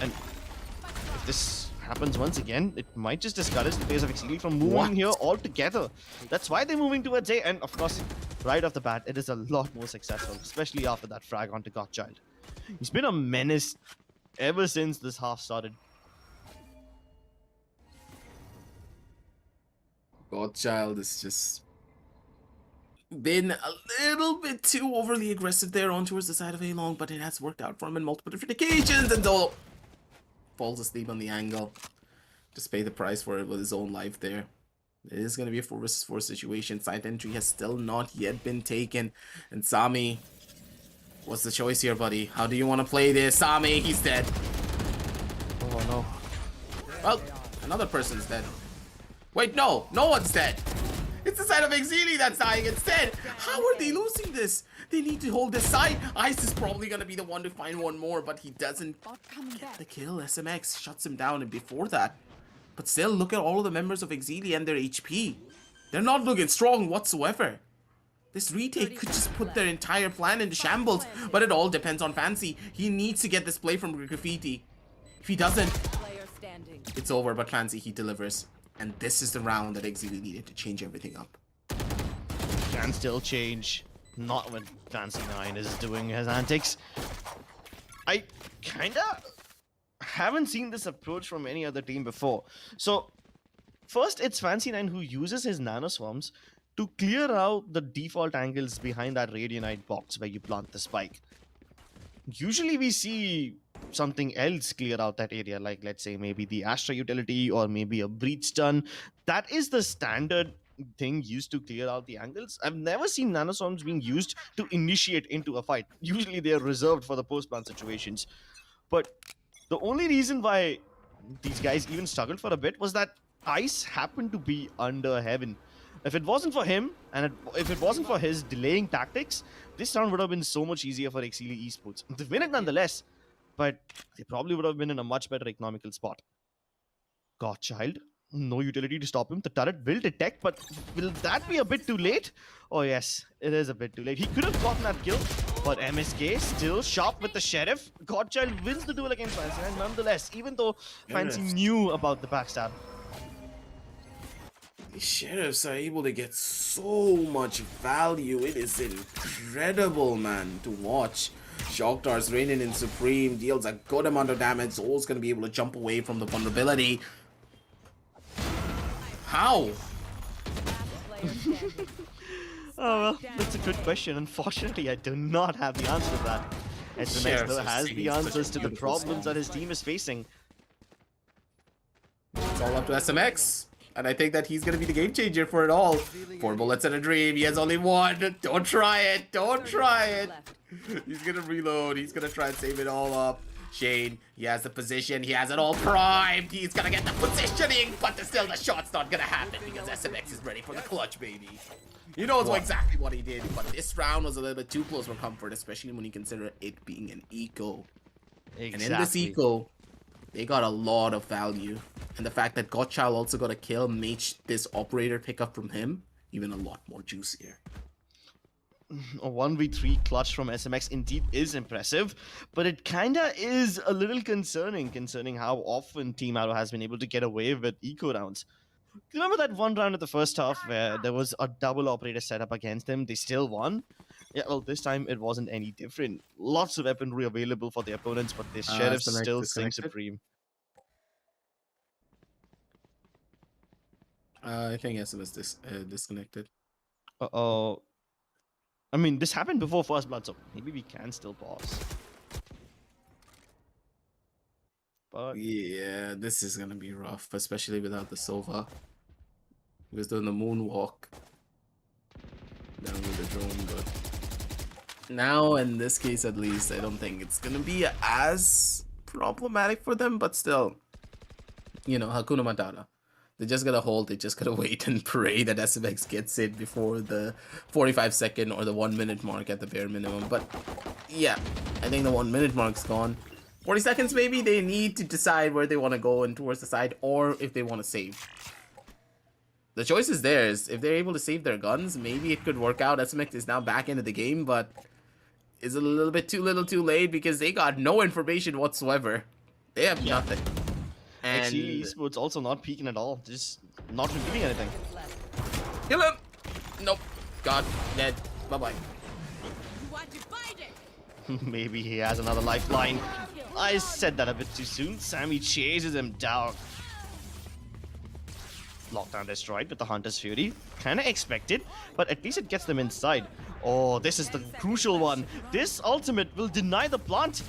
And if this happens once again, it might just discourage the players of Exeli from moving here altogether. That's why they're moving towards A, and of course, right off the bat, it is a lot more successful, especially after that frag onto Godchild. He's been a menace ever since this half started. Godchild is just been a little bit too overly aggressive there on towards the side of A-Long, but it has worked out for him on multiple different occasions, and Zolo falls asleep on the angle. Just pay the price for it with his own life there. It is going to be a 4 versus 4 situation. Side entry has still not yet been taken. And Sami, what's the choice here, buddy? How do you want to play this? Sami, he's dead. Oh no. Well, another person's dead. Wait, no. No one's dead. It's the side of Exeli that's dying instead. How are they losing this? They need to hold this side. Ice is probably going to be the one to find one more, but he doesn't get the kill. SMX shuts him down, and before that. But still, look at all of the members of Exeli and their HP. They're not looking strong whatsoever. This retake could just put their entire plan into shambles, but it all depends on Fancy. He needs to get this play from Graffiti. If he doesn't, it's over, but Fancy, he delivers. And this is the round that Exeli needed to change everything up. Can still change. Not when Fancy 9 is doing his antics. I kinda haven't seen this approach from any other team before. So, first it's Fancy 9 who uses his nano swarms to clear out the default angles behind that Radionite box where you plant the spike. Usually we see something else clear out that area, like let's say maybe the Astra utility or maybe a breach stun. That is the standard thing used to clear out the angles. I've never seen nanoswarms being used to initiate into a fight. Usually they are reserved for the post-plant situations. But the only reason why these guys even struggled for a bit was that Ice happened to be under Heaven. If it wasn't for him, and if it wasn't for his delaying tactics, this round would have been so much easier for Exeli Esports. They win it nonetheless, but they probably would have been in a much better economical spot. Godchild, no utility to stop him. The turret will detect, but will that be a bit too late? Oh yes, it is a bit too late. He could have gotten that kill, but MSK still sharp with the Sheriff. Godchild wins the duel against Fancy, and nonetheless, even though Fancy knew about the backstab, the Sheriffs are able to get so much value. It is incredible, man, to watch. Shockdar's reigning in Supreme, deals a good amount of damage. Zolo's going to be able to jump away from the vulnerability. How? oh well, that's a good question. Unfortunately, I do not have the answer to that. SMX though has the answers to the problems that his team is facing. It's all up to SMX. And I think that he's going to be the game changer for it all. 4 bullets and a dream. He has only 1. Don't try it. Don't try it. He's going to reload. He's going to try and save it all up. Shane, he has the position. He has it all primed. He's going to get the positioning. But still, the shot's not going to happen because SMX is ready for the clutch, baby. He knows exactly what he did. But this round was a little bit too close for comfort, especially when you consider it being an eco. Exactly. And in this eco, they got a lot of value. And the fact that Godchild also got a kill made this operator pickup from him even a lot more juicier. A 1v3 clutch from SMX indeed is impressive, but it kinda is a little concerning how often Team Arrow has been able to get away with eco rounds. Remember that one round at the first half where there was a double operator setup against them? They still won? Yeah, well, this time it wasn't any different. Lots of weaponry available for the opponents, but the Sheriff still sing supreme. I think SMS disconnected. Uh-oh. I mean, this happened before First Blood, so maybe we can still pause. But Yeah, this is gonna be rough, especially without the Sova. He was doing the moonwalk down with the drone, but now in this case at least, I don't think it's gonna be as problematic for them, but still, you know, Hakuna Matata. They just gotta hold, they just gotta wait and pray that SMX gets it before the 45-second or the 1 minute mark at the bare minimum. But yeah, I think the 1 minute mark's gone. 40 seconds maybe, they need to decide where they want to go and towards the side or if they want to save. The choice is theirs. If they're able to save their guns, maybe it could work out. SMX is now back into the game, but is a little bit too little too late because they got no information whatsoever. They have nothing. And Exeli Esports also not peeking at all, just not revealing anything. kill him! Nope. God, dead. Bye-bye. Maybe he has another lifeline. I said that a bit too soon. Sammy chases him down. Lockdown destroyed with the Hunter's Fury. Kinda expected, but at least it gets them inside. Oh, this is the crucial one. This ultimate will deny the plant.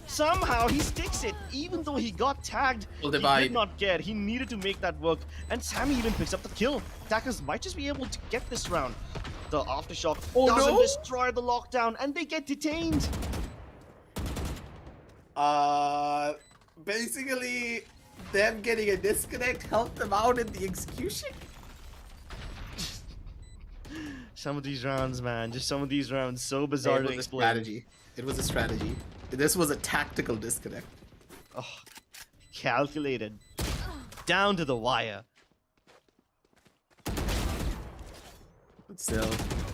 Somehow he sticks it, even though he got tagged. He did not care. He needed to make that work. And Sammy even picks up the kill. Attackers might just be able to get this round. The aftershock doesn't destroy the lockdown, and they get detained. Basically, them getting a disconnect helped them out in the execution. Some of these rounds, man, just some of these rounds, so bizarre to explain. Strategy. It was a strategy. This was a tactical disconnect. Oh, calculated. Down to the wire. But still,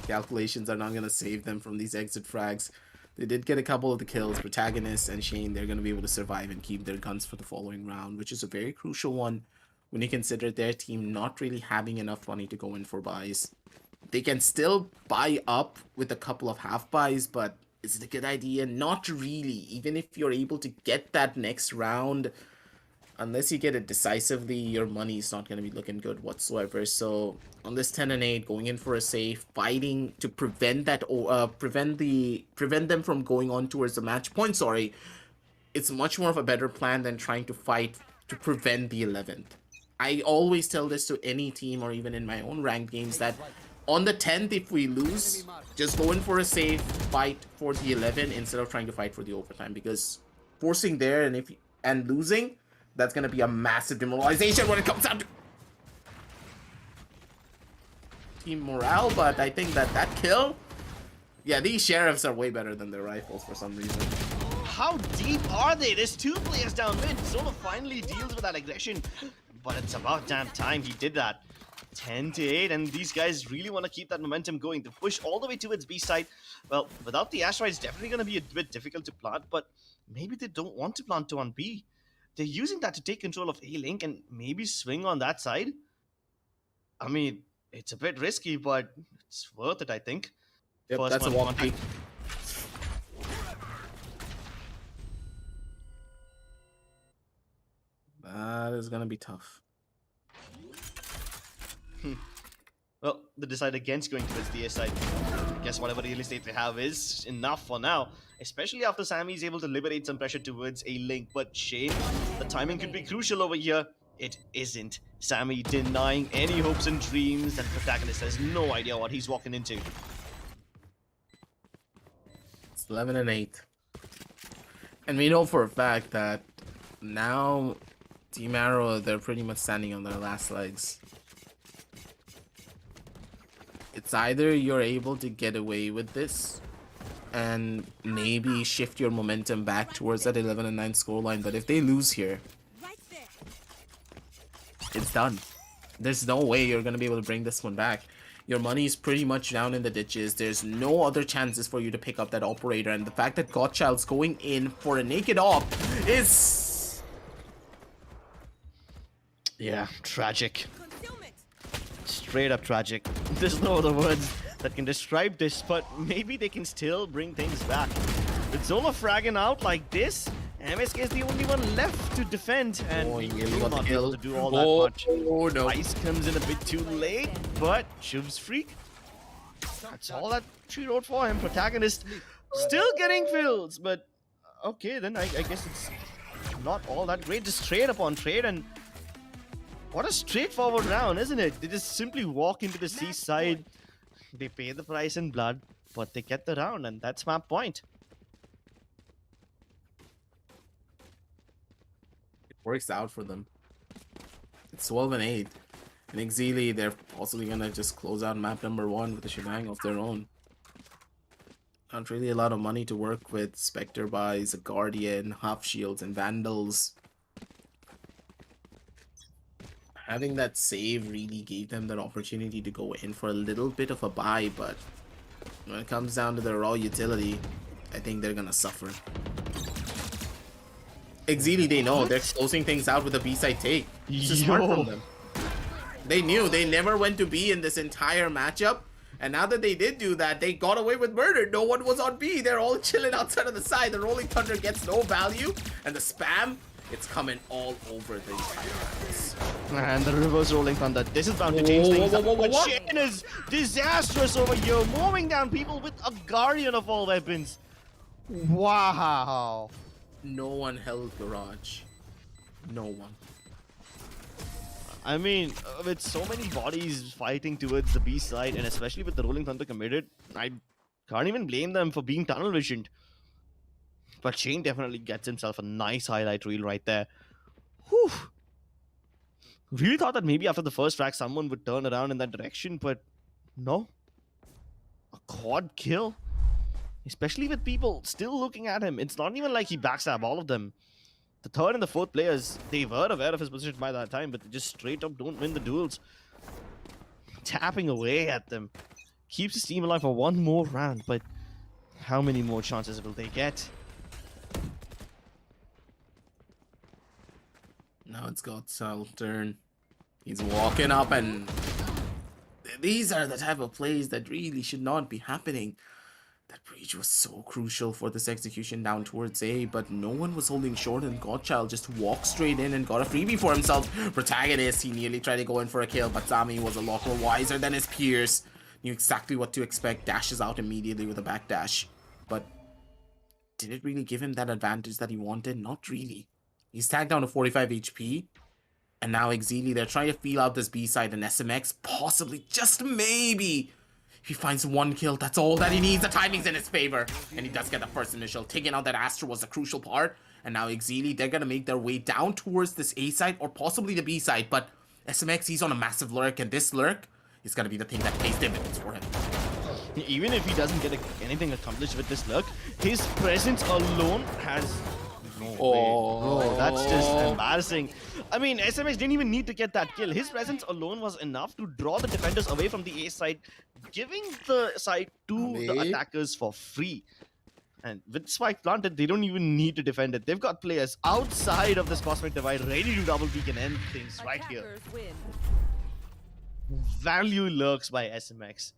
calculations are not going to save them from these exit frags. They did get a couple of the kills. Protagonist and Shane, they're going to be able to survive and keep their guns for the following round, which is a very crucial one when you consider their team not really having enough money to go in for buys. They can still buy up with a couple of half buys, but is it a good idea? Not really. Even if you're able to get that next round, unless you get it decisively, your money is not going to be looking good whatsoever. So on this 10 and 8, going in for a save, fighting to prevent that, prevent them from going on towards the match point. Sorry, it's much more of a better plan than trying to fight to prevent the 11th. I always tell this to any team or even in my own ranked games that on the 10th, if we lose, just go in for a save, fight for the 11 instead of trying to fight for the overtime, because forcing there and losing, that's going to be a massive demoralization when it comes down to team morale. But I think that kill, yeah, these sheriffs are way better than their rifles for some reason. How deep are they? There's 2 players down mid. Zolo finally deals with that aggression, but it's about damn time he did that. 10 to 8, and these guys really want to keep that momentum going to push all the way to its B side. Well, without the asteroid, it's definitely going to be a bit difficult to plant, but maybe they don't want to plant to on B. They're using that to take control of A link and maybe swing on that side. I mean, it's a bit risky, but it's worth it, I think. Yep, First that's a walk peek. That is going to be tough. Well, they decide against going towards the A side. I guess whatever real estate they have is enough for now, especially after Sammy is able to liberate some pressure towards A link. But Shane, the timing could be crucial over here. It isn't. Sammy denying any hopes and dreams, and Protagonist has no idea what he's walking into. It's 11 and 8. And we know for a fact that now Team Arrow, they're pretty much standing on their last legs. It's either you're able to get away with this and maybe shift your momentum back towards that 11 and 9 scoreline, but if they lose here, it's done. There's no way you're going to be able to bring this one back. Your money is pretty much down in the ditches. There's no other chances for you to pick up that operator, and the fact that Godchild's going in for a naked op is... yeah, tragic. Straight up tragic. There's no other words that can describe this, but maybe they can still bring things back. With Zolo fragging out like this, MSK is the only one left to defend, and he will really got not the be able kill. to do all that much. Oh no. Ice comes in a bit too late, but Shub's freak. That's all that she wrote for him. Protagonist still getting fills, but okay, then I guess it's not all that great. Just trade upon trade, and what a straightforward round, isn't it? They just simply walk into the seaside, they pay the price in blood, but they get the round, and that's map point. It works out for them. It's 12-8. And Exeli, they're possibly gonna just close out map number 1 with a shebang of their own. Not really a lot of money to work with. Spectre buys, a Guardian, half shields, and Vandals. Having that save really gave them that opportunity to go in for a little bit of a buy, but when it comes down to the raw utility, I think they're gonna suffer. Exeli, they know they're closing things out with a B-side take. This is smart from them. They knew they never went to B in this entire matchup, and now that they did do that, they got away with murder. No one was on B. They're all chilling outside of the side. The Rolling Thunder gets no value, and the spam, it's coming all over the entire house. And the reverse Rolling Thunder. This is bound to change things up. But Shane is disastrous over here, mowing down people with a Guardian of all weapons. Wow. No one held Garage. No one. I mean, with so many bodies fighting towards the B side, and especially with the Rolling Thunder committed, I can't even blame them for being tunnel visioned. But Shane definitely gets himself a nice highlight reel right there. Whew. Really thought that maybe after the first frag someone would turn around in that direction, but no. A quad kill. Especially with people still looking at him. It's not even like he backstabbed all of them. The third and the fourth players, they were aware of his position by that time, but they just straight up don't win the duels. Tapping away at them. Keeps his team alive for one more round, but how many more chances will they get? Now it's got Sal's turn. He's walking up, and these are the type of plays that really should not be happening. That breach was so crucial for this execution down towards A, but no one was holding short, and Godchild just walked straight in and got a freebie for himself. Protagonist, he nearly tried to go in for a kill, but Sami was a lot more wiser than his peers. Knew exactly what to expect, dashes out immediately with a backdash. But did it really give him that advantage that he wanted? Not really. He's tagged down to 45 HP, and now Exeli, they're trying to feel out this B side, and SMX possibly, just maybe, if he finds one kill, that's all that he needs. The timing's in his favor, and he does get the first initial. Taking out that Astra was a crucial part, and now Exeli, they're gonna make their way down towards this A side, or possibly the B side, but SMX, he's on a massive lurk, and this lurk is gonna be the thing that pays dividends for him. Even if he doesn't get anything accomplished with this lurk, his presence alone has... No, that's just embarrassing. I mean, SMX didn't even need to get that kill. His presence alone was enough to draw the defenders away from the A side, giving the side to the attackers for free. And with Spike planted, they don't even need to defend it. They've got players outside of this Cosmic Divide ready to double peek and end things right here. Win. Value lurks by SMX.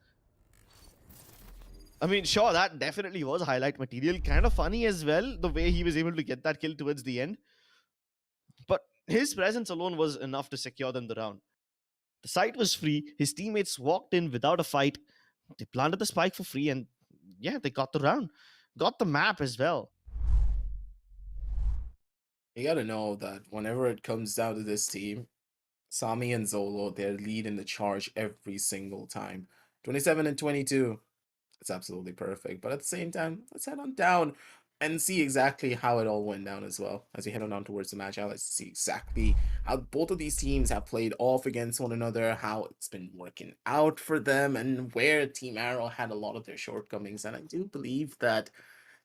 I mean, sure, that definitely was highlight material. Kind of funny as well, the way he was able to get that kill towards the end. But his presence alone was enough to secure them the round. The site was free. His teammates walked in without a fight. They planted the spike for free, and yeah, they got the round. Got the map as well. You gotta know that whenever it comes down to this team, Sami and Zolo, they're leading the charge every single time. 27 and 22. It's absolutely perfect. But at the same time, let's head on down and see exactly how it all went down as well. As we head on down towards the match, let's see exactly how both of these teams have played off against one another, how it's been working out for them, and where Team Arrow had a lot of their shortcomings. And I do believe that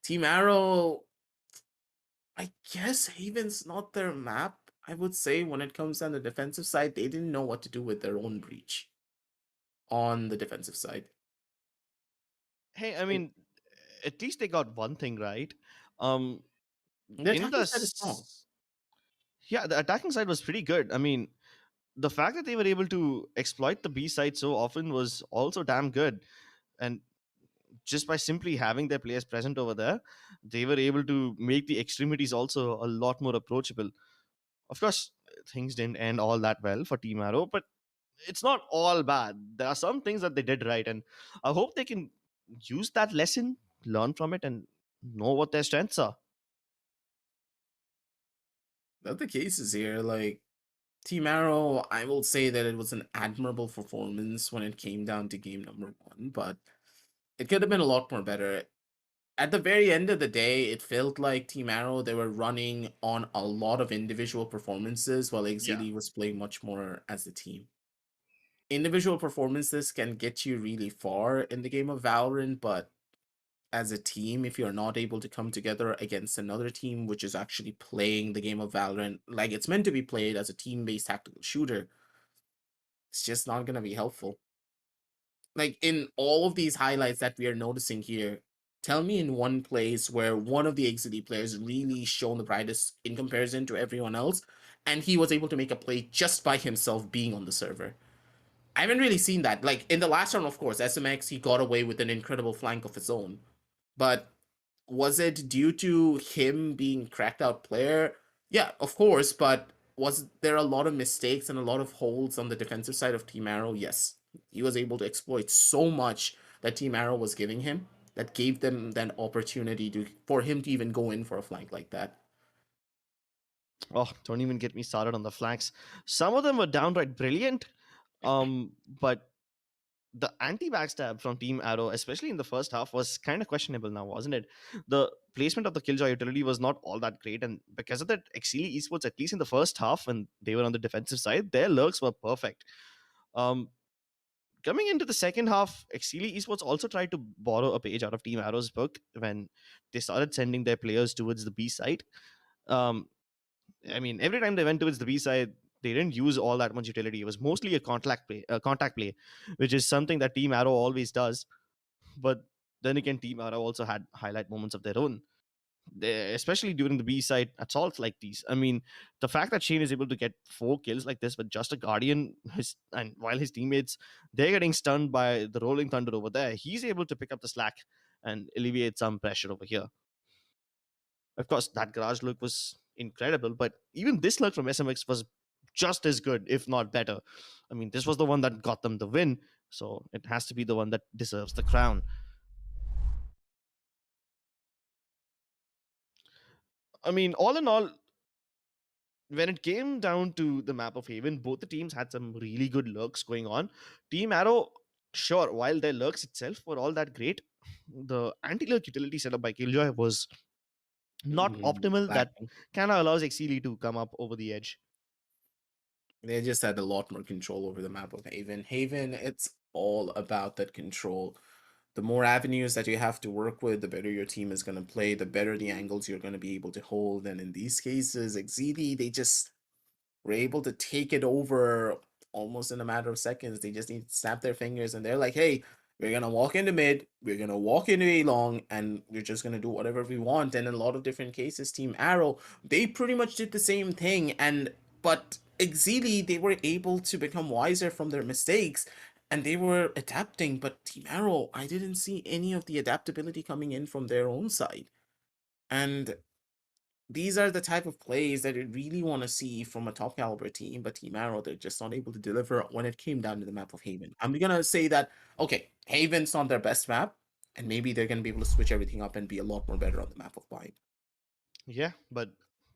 Team Arrow, I guess Haven's not their map. I would say when it comes down to the defensive side, they didn't know what to do with their own breach on the defensive side. Hey, I mean, at least they got one thing right. Their attacking side is strong. Yeah, the attacking side was pretty good. I mean, the fact that they were able to exploit the B side so often was also damn good. And just by simply having their players present over there, they were able to make the extremities also a lot more approachable. Of course, things didn't end all that well for Team Arrow, but it's not all bad. There are some things that they did right, and I hope they can use that lesson, learn from it, and know what their strengths are. Not the cases here. Like Team Arrow, I will say that it was an admirable performance when it came down to game number 1, but it could have been a lot more better. At the very end of the day, it felt like Team Arrow, they were running on a lot of individual performances while Yeah. Exeli was playing much more as a team. Individual performances can get you really far in the game of Valorant, but as a team, if you're not able to come together against another team which is actually playing the game of Valorant like it's meant to be played as a team-based tactical shooter, it's just not going to be helpful. Like in all of these highlights that we are noticing here, tell me in one place where one of the Exeli players really shone the brightest in comparison to everyone else, and he was able to make a play just by himself being on the server. I haven't really seen that. Like in the last round, of course, SMX, he got away with an incredible flank of his own. But was it due to him being cracked out player? Yeah, of course, but was there a lot of mistakes and a lot of holes on the defensive side of Team Arrow? Yes. He was able to exploit so much that Team Arrow was giving him that gave them that opportunity for him to even go in for a flank like that. Oh, don't even get me started on the flanks. Some of them were downright brilliant, but the anti-backstab from Team Arrow, especially in the first half, was kind of questionable now, wasn't it? The placement of the Killjoy utility was not all that great, and because of that, Exeli Esports, at least in the first half, when they were on the defensive side, their lurks were perfect. Coming into the second half, Exeli Esports also tried to borrow a page out of Team Arrow's book when they started sending their players towards the B side. Um, I mean, every time they went towards the B side, they didn't use all that much utility. It was mostly a contact play, which is something that Team Arrow always does. But then again, Team Arrow also had highlight moments of their own, especially during the B side assaults like these. I mean, the fact that Shane is able to get 4 kills like this with just a Guardian, and while his teammates, they're getting stunned by the Rolling Thunder over there, he's able to pick up the slack and alleviate some pressure over here. Of course, that garage look was incredible, but even this look from SMX was just as good, if not better. I mean, this was the one that got them the win, so it has to be the one that deserves the crown. I mean, all in all, when it came down to the map of Haven, both the teams had some really good lurks going on. Team Arrow, sure, while their lurks itself were all that great, the anti-lurk utility set up by Killjoy was not optimal. That Lacking. kind of allows Exeli to come up over the edge. They just had a lot more control over the map of Haven. Haven, it's all about that control. The more avenues that you have to work with, the better your team is going to play, the better the angles you're going to be able to hold. And in these cases, Exeli, they just were able to take it over almost in a matter of seconds. They just need to snap their fingers and they're like, hey, we're going to walk into mid, we're going to walk into A long, and we're just going to do whatever we want. And in a lot of different cases, Team Arrow, they pretty much did the same thing. But Exeli, they were able to become wiser from their mistakes and they were adapting. But Team Arrow, I didn't see any of the adaptability coming in from their own side. And these are the type of plays that you really want to see from a top caliber team, but Team Arrow, they're just not able to deliver when it came down to the map of Haven. I'm gonna say that, okay, Haven's not their best map, and maybe they're gonna be able to switch everything up and be a lot more better on the map of Bind. Yeah, but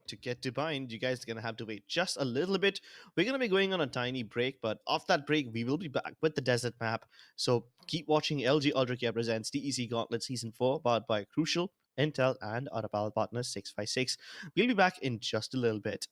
to get to Bind, you guys are going to have to wait just a little bit. We're going to be going on a tiny break, but off that break, we will be back with the desert map. So keep watching LG Ultragear presents TEC Gauntlet Season 4, powered by Crucial, Intel, and our apparel partner 656. We'll be back in just a little bit.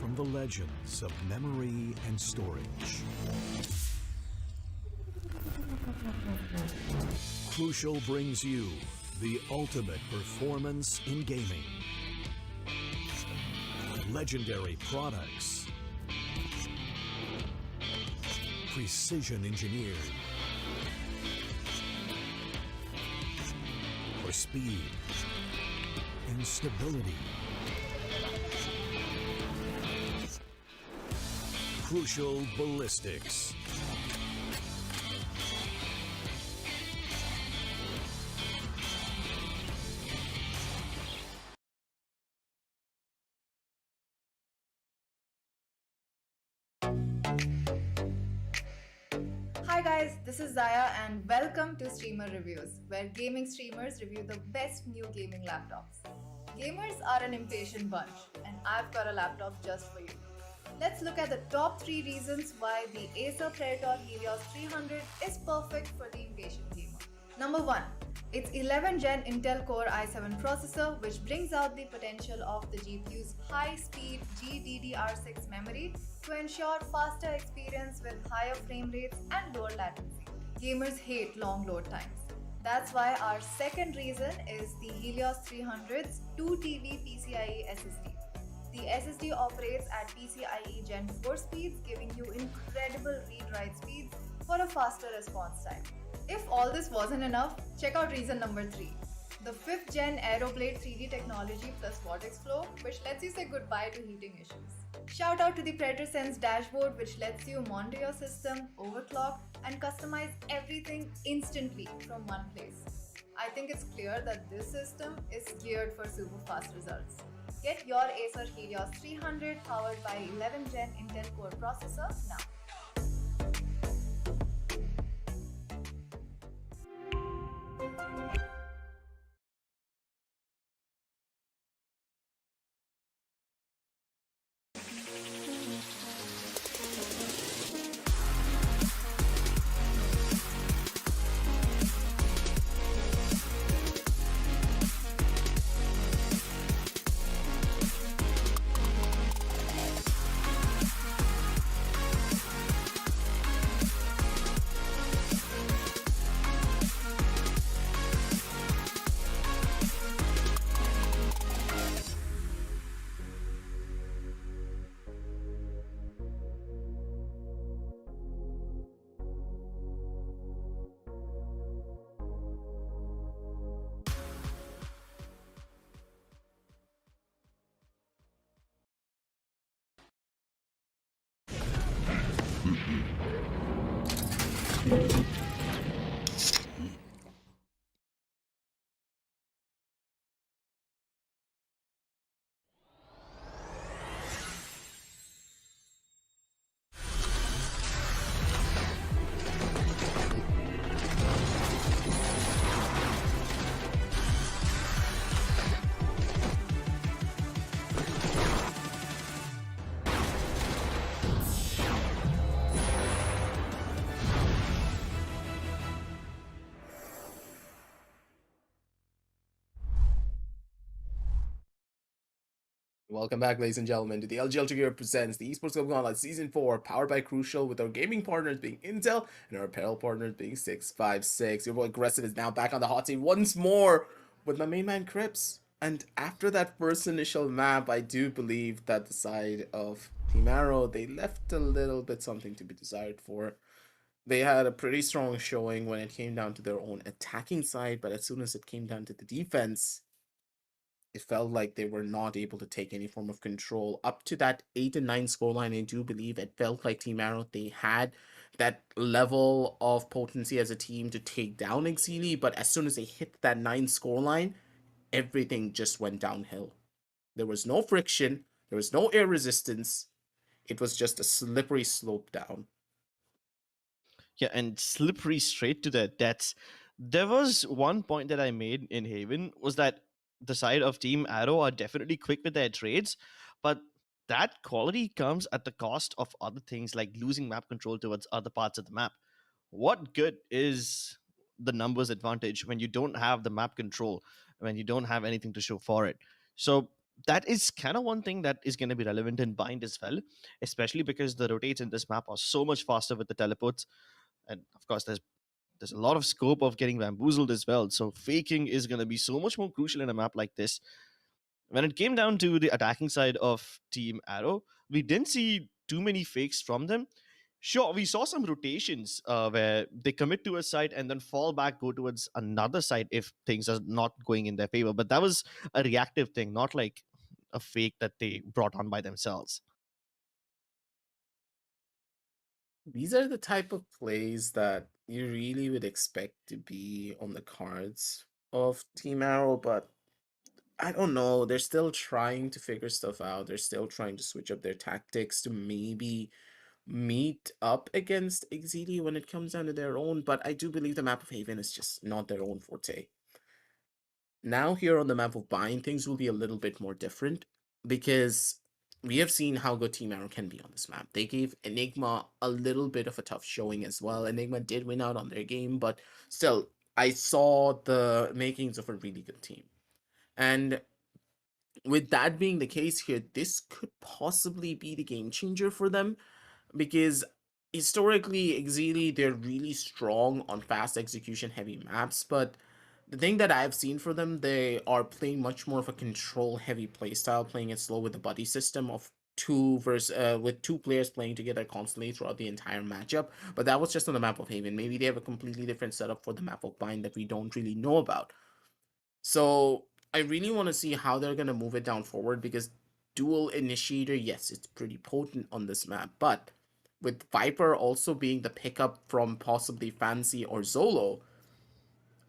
from the legends of memory and storage. Crucial brings you the ultimate performance in gaming. Legendary products. Precision engineered. For speed and stability. Crucial ballistics. Hi guys, this is Zaya and welcome to Streamer Reviews, where gaming streamers review the best new gaming laptops. Gamers are an impatient bunch, and I've got a laptop just for you. Let's look at the top 3 reasons why the Acer Helios 300 is perfect for the impatient gamer. Number 1. Its 11th Gen Intel Core i7 processor, which brings out the potential of the GPU's high-speed GDDR6 memory to ensure faster experience with higher frame rates and lower latency. Gamers hate long load times. That's why our second reason is the Helios 300's 2TB PCIe SSD. The SSD operates at PCIe Gen 4 speeds, giving you incredible read-write speeds for a faster response time. If all this wasn't enough, check out reason number 3. The 5th gen Aeroblade 3D technology plus vortex flow, which lets you say goodbye to heating issues. Shout out to the Predator Sense dashboard, which lets you monitor your system, overclock, and customize everything instantly from one place. I think it's clear that this system is geared for super fast results. Get your Acer Helios 300 powered by 11th gen Intel Core processor now. Welcome back, ladies and gentlemen, to the LG Ultragear presents the Esports Gauntlet Season 4, powered by Crucial, with our gaming partners being Intel and our apparel partners being 656. Your boy Aggressive is now back on the hot seat once more with my main man Crips. And after that first initial map, I do believe that the side of Team Arrow, they left a little bit something to be desired for. They had a pretty strong showing when it came down to their own attacking side, but as soon as it came down to the defense, it felt like they were not able to take any form of control. Up to that 8 and 9 scoreline, I do believe it felt like Team Arrow, they had that level of potency as a team to take down Exeli, but as soon as they hit that 9 scoreline, everything just went downhill. There was no friction, there was no air resistance, it was just a slippery slope down. Yeah, and slippery straight to their deaths. There was one point that I made in Haven was that the side of Team Arrow are definitely quick with their trades, but that quality comes at the cost of other things like losing map control towards other parts of the map. What good is the numbers advantage when you don't have the map control, when you don't have anything to show for it? So that is kind of one thing that is going to be relevant in Bind as well, especially because the rotates in this map are so much faster with the teleports, and of course there's a lot of scope of getting bamboozled as well. So faking is going to be so much more crucial in a map like this. When it came down to the attacking side of Team Arrow, we didn't see too many fakes from them. Sure, we saw some rotations where they commit to a side and then fall back, go towards another side if things are not going in their favor. But that was a reactive thing, not like a fake that they brought on by themselves. These are the type of plays that you really would expect to be on the cards of Team Arrow, but I don't know. They're still trying to figure stuff out. They're still trying to switch up their tactics to maybe meet up against Exeli when it comes down to their own, but I do believe the map of Haven is just not their own forte. Now here on the map of Bind, things will be a little bit more different because we have seen how good Team Arrow can be on this map. They gave Enigma a little bit of a tough showing as well. Enigma did win out on their game, but still, I saw the makings of a really good team. And with that being the case here, this could possibly be the game changer for them, because historically, Exeli, they're really strong on fast execution heavy maps, but the thing that I've seen for them, they are playing much more of a control heavy playstyle, playing it slow with the buddy system of with two players playing together constantly throughout the entire matchup. But that was just on the map of Haven. Maybe they have a completely different setup for the map of Bind that we don't really know about. So I really want to see how they're going to move it down forward, because dual initiator, yes, it's pretty potent on this map, but with Viper also being the pickup from possibly Fancy or Zolo,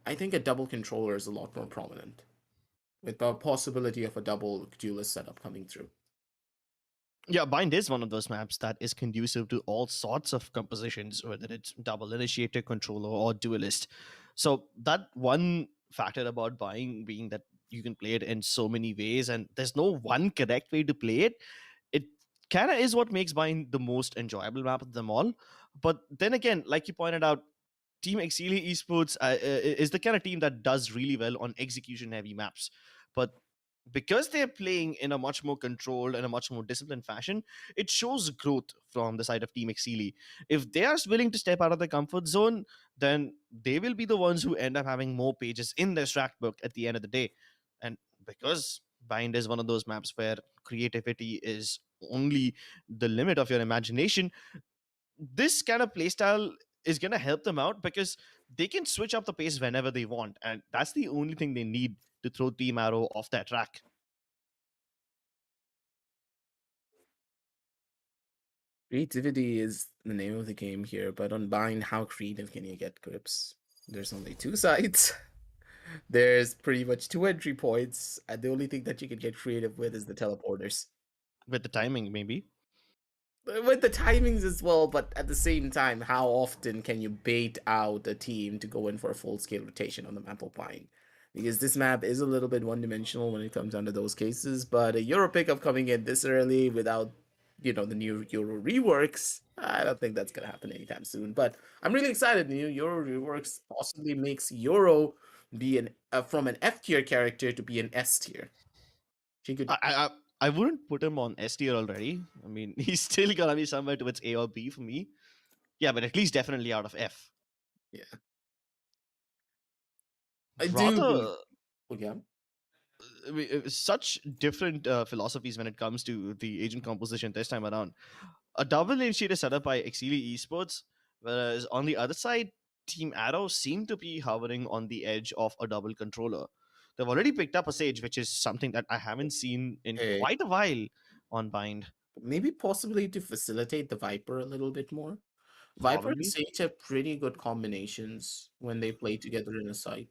I think a double controller is a lot more prominent, with the possibility of a double duelist setup coming through. Yeah, Bind is one of those maps that is conducive to all sorts of compositions, whether it's double initiator, controller, or duelist. So that one factor about Bind being that you can play it in so many ways, and there's no one correct way to play it. It kind of is what makes Bind the most enjoyable map of them all. But then again, like you pointed out, Team Exeli Esports is the kind of team that does really well on execution-heavy maps. But because they're playing in a much more controlled and a much more disciplined fashion, it shows growth from the side of Team Exeli. If they are willing to step out of their comfort zone, then they will be the ones who end up having more pages in their strat book at the end of the day. And because Bind is one of those maps where creativity is only the limit of your imagination, this kind of playstyle is going to help them out because they can switch up the pace whenever they want. And that's the only thing they need to throw Team Arrow off that track. Creativity is the name of the game here, but on Bind, how creative can you get, Grips? There's only two sides. There's pretty much two entry points, and the only thing that you can get creative with is the teleporters. With the timing, maybe. With the timings as well, but at the same time, how often can you bait out a team to go in for a full-scale rotation on the map of Bind? Because this map is a little bit one-dimensional when it comes down to those cases, but a Euro pickup coming in this early without, the new Euro reworks, I don't think that's going to happen anytime soon. But I'm really excited. The new Euro reworks possibly makes Euro be from an F tier character to be an S tier. She could. I wouldn't put him on S tier already. I mean, he's still gonna be somewhere towards A or B for me. Yeah, but at least definitely out of F. Yeah. I Rather, do. Yeah. Such different philosophies when it comes to the agent composition this time around. A double initiator set up by Exeli Esports, whereas on the other side, Team Arrow seem to be hovering on the edge of a double controller. They've already picked up a Sage, which is something that I haven't seen in quite a while on Bind. Maybe possibly to facilitate the Viper a little bit more. Viper and Probably. Sage have pretty good combinations when they play together in a site.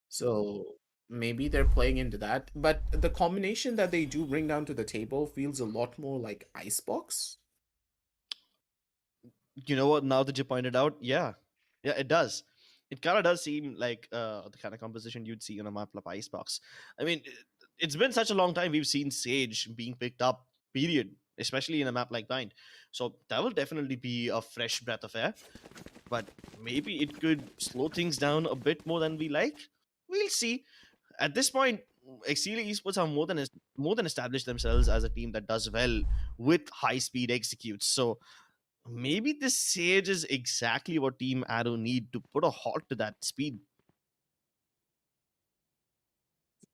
So maybe they're playing into that. But the combination that they do bring down to the table feels a lot more like Icebox. You know what? Now that you pointed out, yeah, it does. It kind of does seem like the kind of composition you'd see on a map like Icebox. I mean, it's been such a long time we've seen Sage being picked up, period, especially in a map like Bind. So that will definitely be a fresh breath of air. But maybe it could slow things down a bit more than we like. We'll see. At this point, Exeli Esports have more than established themselves as a team that does well with high speed executes. So maybe this Sage is exactly what Team Arrow need to put a halt to that speed.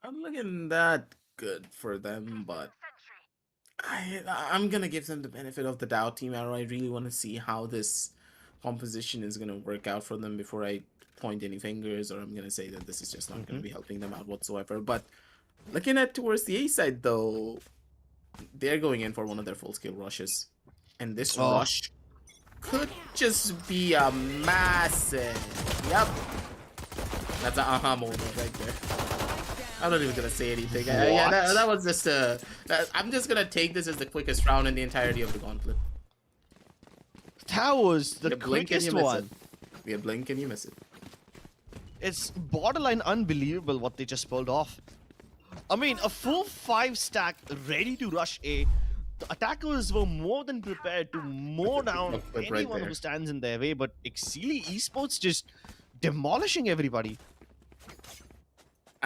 I'm looking that good for them, but I'm gonna give them the benefit of the doubt, Team Arrow. I really want to see how this composition is gonna work out for them before I point any fingers, or I'm gonna say that this is just not gonna be helping them out whatsoever. But looking at towards the A side though, they're going in for one of their full-scale rushes. And this rush could just be a massive. Yep. That's an aha moment right there. I'm not even gonna say anything. Yeah, that was just I'm just gonna take this as the quickest round in the entirety of the gauntlet. That was the quickest one. You blink and you miss it. It's borderline unbelievable what they just pulled off. I mean, a full 5 stack ready to rush A. The attackers were more than prepared to mow down anyone who stands in their way, but Exeli Esports just demolishing everybody.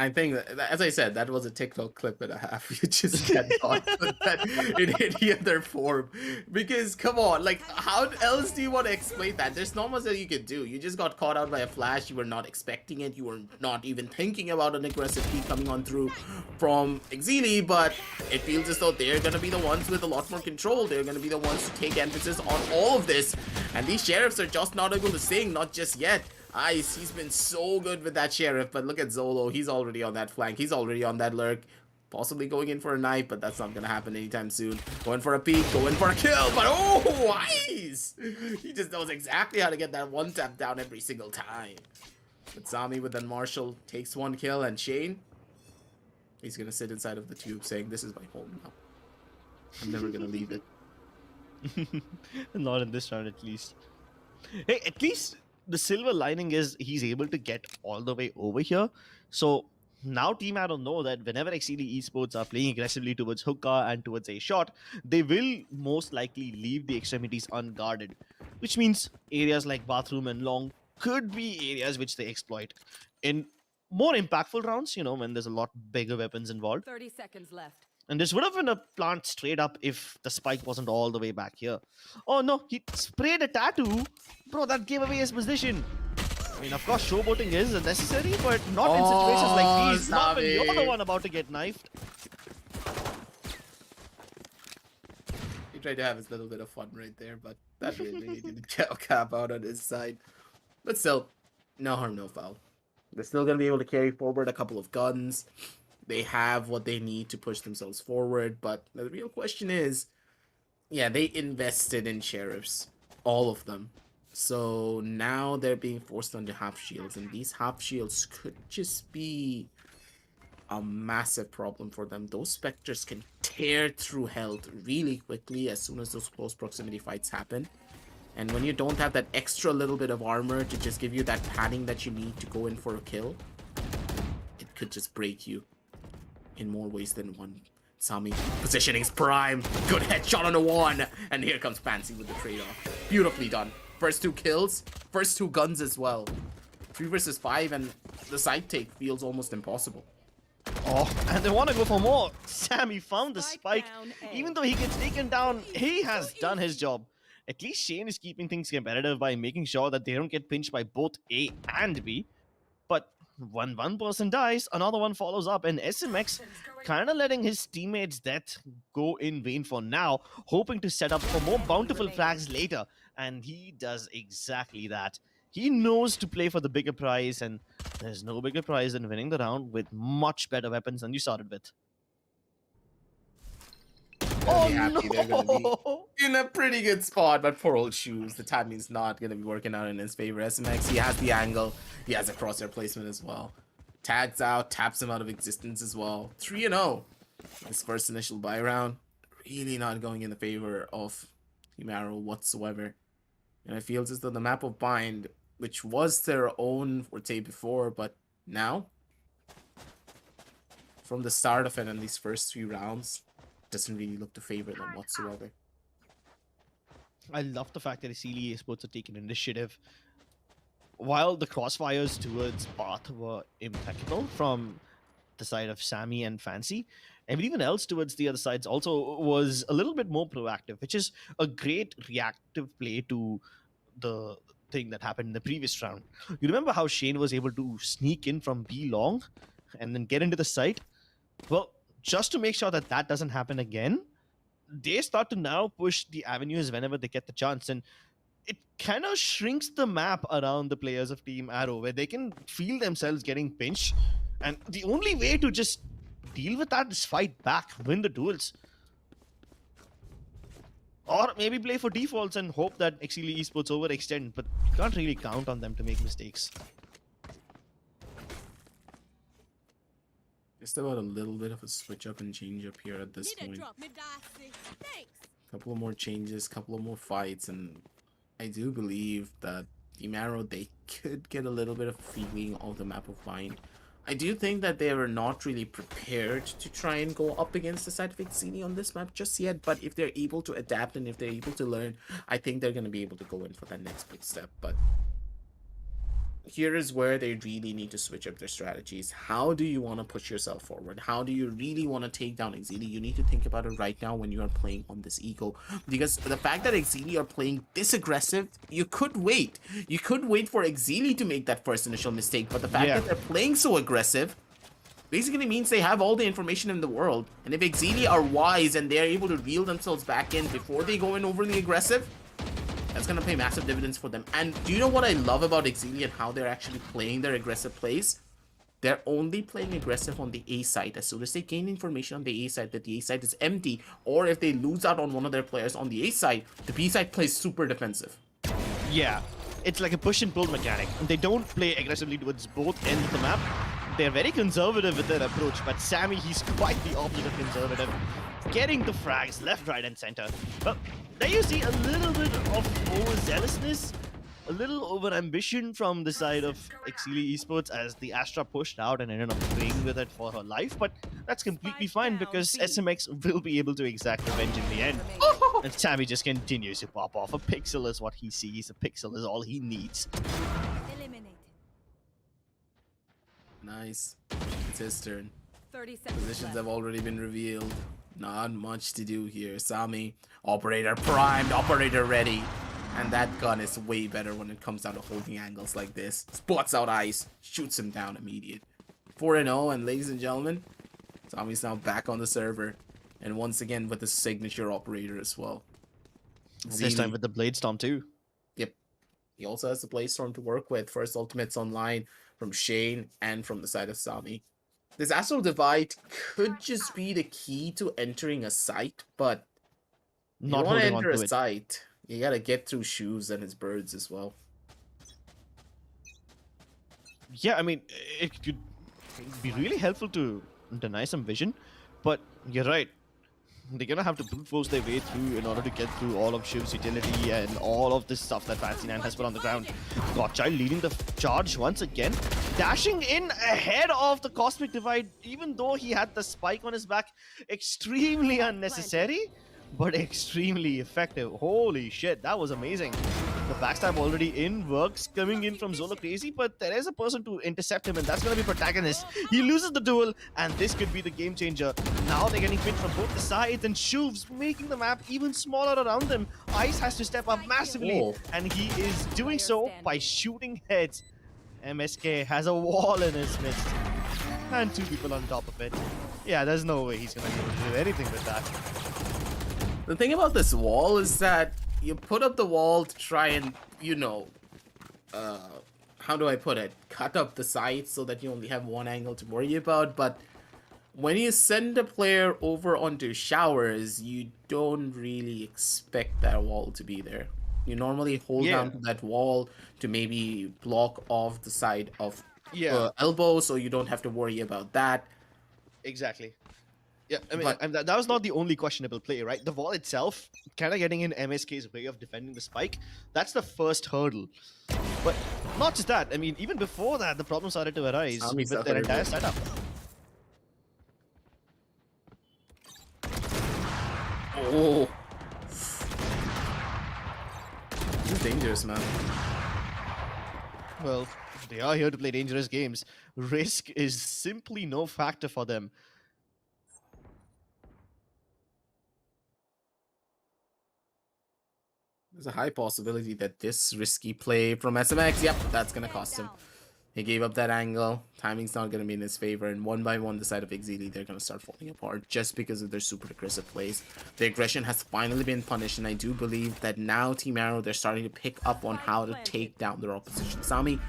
I think, as I said, that was a TikTok clip and a half. You just cannot put that in any other form. Because, come on, like, how else do you want to explain that? There's not much that you can do. You just got caught out by a flash. You were not expecting it. You were not even thinking about an aggressive peek coming on through from Exeli. But it feels as though they're going to be the ones with a lot more control. They're going to be the ones to take emphasis on all of this. And these sheriffs are just not able to sing, not just yet. Ice, he's been so good with that sheriff, but look at Zolo. He's already on that flank. He's already on that lurk. Possibly going in for a knife, but that's not going to happen anytime soon. Going for a peek, going for a kill, but oh, Ice! He just knows exactly how to get that one tap down every single time. But Sami with that Marshall takes one kill, and Shane, he's going to sit inside of the tube saying, this is my home now. I'm never going to leave it. Not in this round, at least. Hey, at least the silver lining is he's able to get all the way over here. So now Team Arrow know that whenever Exeli Esports are playing aggressively towards hookah and towards a shot, they will most likely leave the extremities unguarded, which means areas like bathroom and long could be areas which they exploit in more impactful rounds, you know, when there's a lot bigger weapons involved. 30 seconds left. And this would have been a plant straight up if the spike wasn't all the way back here. Oh no, he sprayed a tattoo. Bro, that gave away his position. I mean, of course, showboating is necessary, but not in situations like these. Not when you're the one about to get knifed. He tried to have his little bit of fun right there, but that really didn't cap out on his side. But still, no harm, no foul. They're still going to be able to carry forward a couple of guns. They have what they need to push themselves forward, but the real question is, yeah, they invested in sheriffs, all of them. So now they're being forced onto half shields, and these half shields could just be a massive problem for them. Those specters can tear through health really quickly as soon as those close proximity fights happen. And when you don't have that extra little bit of armor to just give you that padding that you need to go in for a kill, it could just break you in more ways than one. Sami, positioning's prime. Good headshot on the one. And here comes Fancy with the trade-off. Beautifully done. First two kills, first two guns as well. 3 versus 5, and the side take feels almost impossible. Oh, and they want to go for more. Sami found the spike. Even though he gets taken down, he has done his job. At least Shane is keeping things competitive by making sure that they don't get pinched by both A and B. But when one person dies, another one follows up, and SMX kind of letting his teammates' death go in vain for now, hoping to set up for more bountiful frags later. And he does exactly that. He knows to play for the bigger prize, and there's no bigger prize than winning the round with much better weapons than you started with. Oh happy. no! They're gonna be in a pretty good spot, but poor old Shoes, the timing's not gonna be working out in his favor. SMX, he has the angle, he has a crosshair placement as well. Tags out, taps him out of existence as well. 3-0. His first initial buy round, really not going in the favor of Team Arrow whatsoever. And it feels as though the map of Bind, which was their own forte before, but now, from the start of it in these first 3 rounds, doesn't really look to favor them whatsoever. I love the fact that Exeli Esports are taking initiative. While the crossfires towards Bath were impeccable from the side of Sami and Fancy, everyone else towards the other sides also was a little bit more proactive, which is a great reactive play to the thing that happened in the previous round. You remember how Shane was able to sneak in from B long and then get into the site? Well, just to make sure that that doesn't happen again, they start to now push the avenues whenever they get the chance, and it kind of shrinks the map around the players of Team Arrow, where they can feel themselves getting pinched, and the only way to just deal with that is fight back, win the duels. Or maybe play for defaults and hope that Exeli Esports overextend, but you can't really count on them to make mistakes. Just about a little bit of a switch up and change up here at this point. Couple of more changes, couple of more fights, and I do believe that Team Arrow, they could get a little bit of feeling of the map of Bind. I do think that they were not really prepared to try and go up against the side of Exeli on this map just yet, but if they're able to adapt and if they're able to learn, I think they're going to be able to go in for that next big step. But here is where they really need to switch up their strategies. How do you want to push yourself forward? How do you really want to take down Exeli? You need to think about it right now when you are playing on this ego. Because the fact that Exeli are playing this aggressive, you could wait. You could wait for Exeli to make that first initial mistake. But the fact that they're playing so aggressive basically means they have all the information in the world. And if Exeli are wise and they're able to reel themselves back in before they go in overly aggressive, that's going to pay massive dividends for them. And do you know what I love about Exeli and how they're actually playing their aggressive plays? They're only playing aggressive on the A side. As soon as they gain information on the A side that the A side is empty, or if they lose out on one of their players on the A side, the B side plays super defensive. Yeah, it's like a push and pull mechanic. They don't play aggressively towards both ends of the map. They're very conservative with their approach, but Sammy, he's quite the opposite of conservative. Getting the frags left, right, and center. But there you see a little bit of overzealousness, a little over-ambition from the side of Exeli Esports as the Astra pushed out and ended up playing with it for her life. But that's completely fine because SMX will be able to exact revenge in the end. And Sammy just continues to pop off. A pixel is what he sees. A pixel is all he needs. Eliminated. Nice. It's his turn. 30 seconds Positions left. have already been revealed. Not much to do here. Sami, operator primed, operator ready. And that gun is way better when it comes down to holding angles like this. Spots out ice, shoots him down immediate. 4-0, and ladies and gentlemen, Sami's now back on the server. And once again with the signature operator as well. This time with the Blade Storm too. Yep. He also has the Blade Storm to work with. First ultimates online from Shane and from the side of Sami. This Astral Divide could just be the key to entering a site, but you Not want to holding on enter to a it. site, you gotta get through Shoes and his birds as well. Yeah, I mean, it could be really helpful to deny some vision, but you're right. They're gonna have to brute force their way through in order to get through all of Shiv's utility and all of this stuff that Fancy9 has put on the ground. Godchild leading the charge once again, dashing in ahead of the Cosmic Divide, even though he had the spike on his back. Extremely unnecessary, but extremely effective. Holy shit, that was amazing. The backstab already in, works coming in from Zolo crazy, but there is a person to intercept him, and that's going to be Protagonist. He loses the duel, and this could be the game changer. Now they're getting pinned from both the sides, and Shuv's making the map even smaller around them. Ice has to step up massively, and he is doing so by shooting heads. MSK has a wall in his midst, and two people on top of it. Yeah, there's no way he's going to be able to do anything with that. The thing about this wall is that you put up the wall to try and, you know, how do I put it? Cut up the sides so that you only have one angle to worry about, but when you send a player over onto showers, you don't really expect that wall to be there. You normally hold down to that wall to maybe block off the side of elbow, so you don't have to worry about that. Exactly. Yeah, I mean, that was not the only questionable play, right? The wall itself, kind of getting in MSK's way of defending the spike, that's the first hurdle. But not just that, I mean, even before that, the problem started to arise with their entire setup. Oh. This is dangerous, man. Well, they are here to play dangerous games. Risk is simply no factor for them. There's a high possibility that this risky play from SMX, yep, that's going to cost him. He gave up that angle. Timing's not going to be in his favor. And one by one, the side of Exeli, they're going to start falling apart just because of their super aggressive plays. The aggression has finally been punished. And I do believe that now Team Arrow, they're starting to pick up on how to take down their opposition. Sami,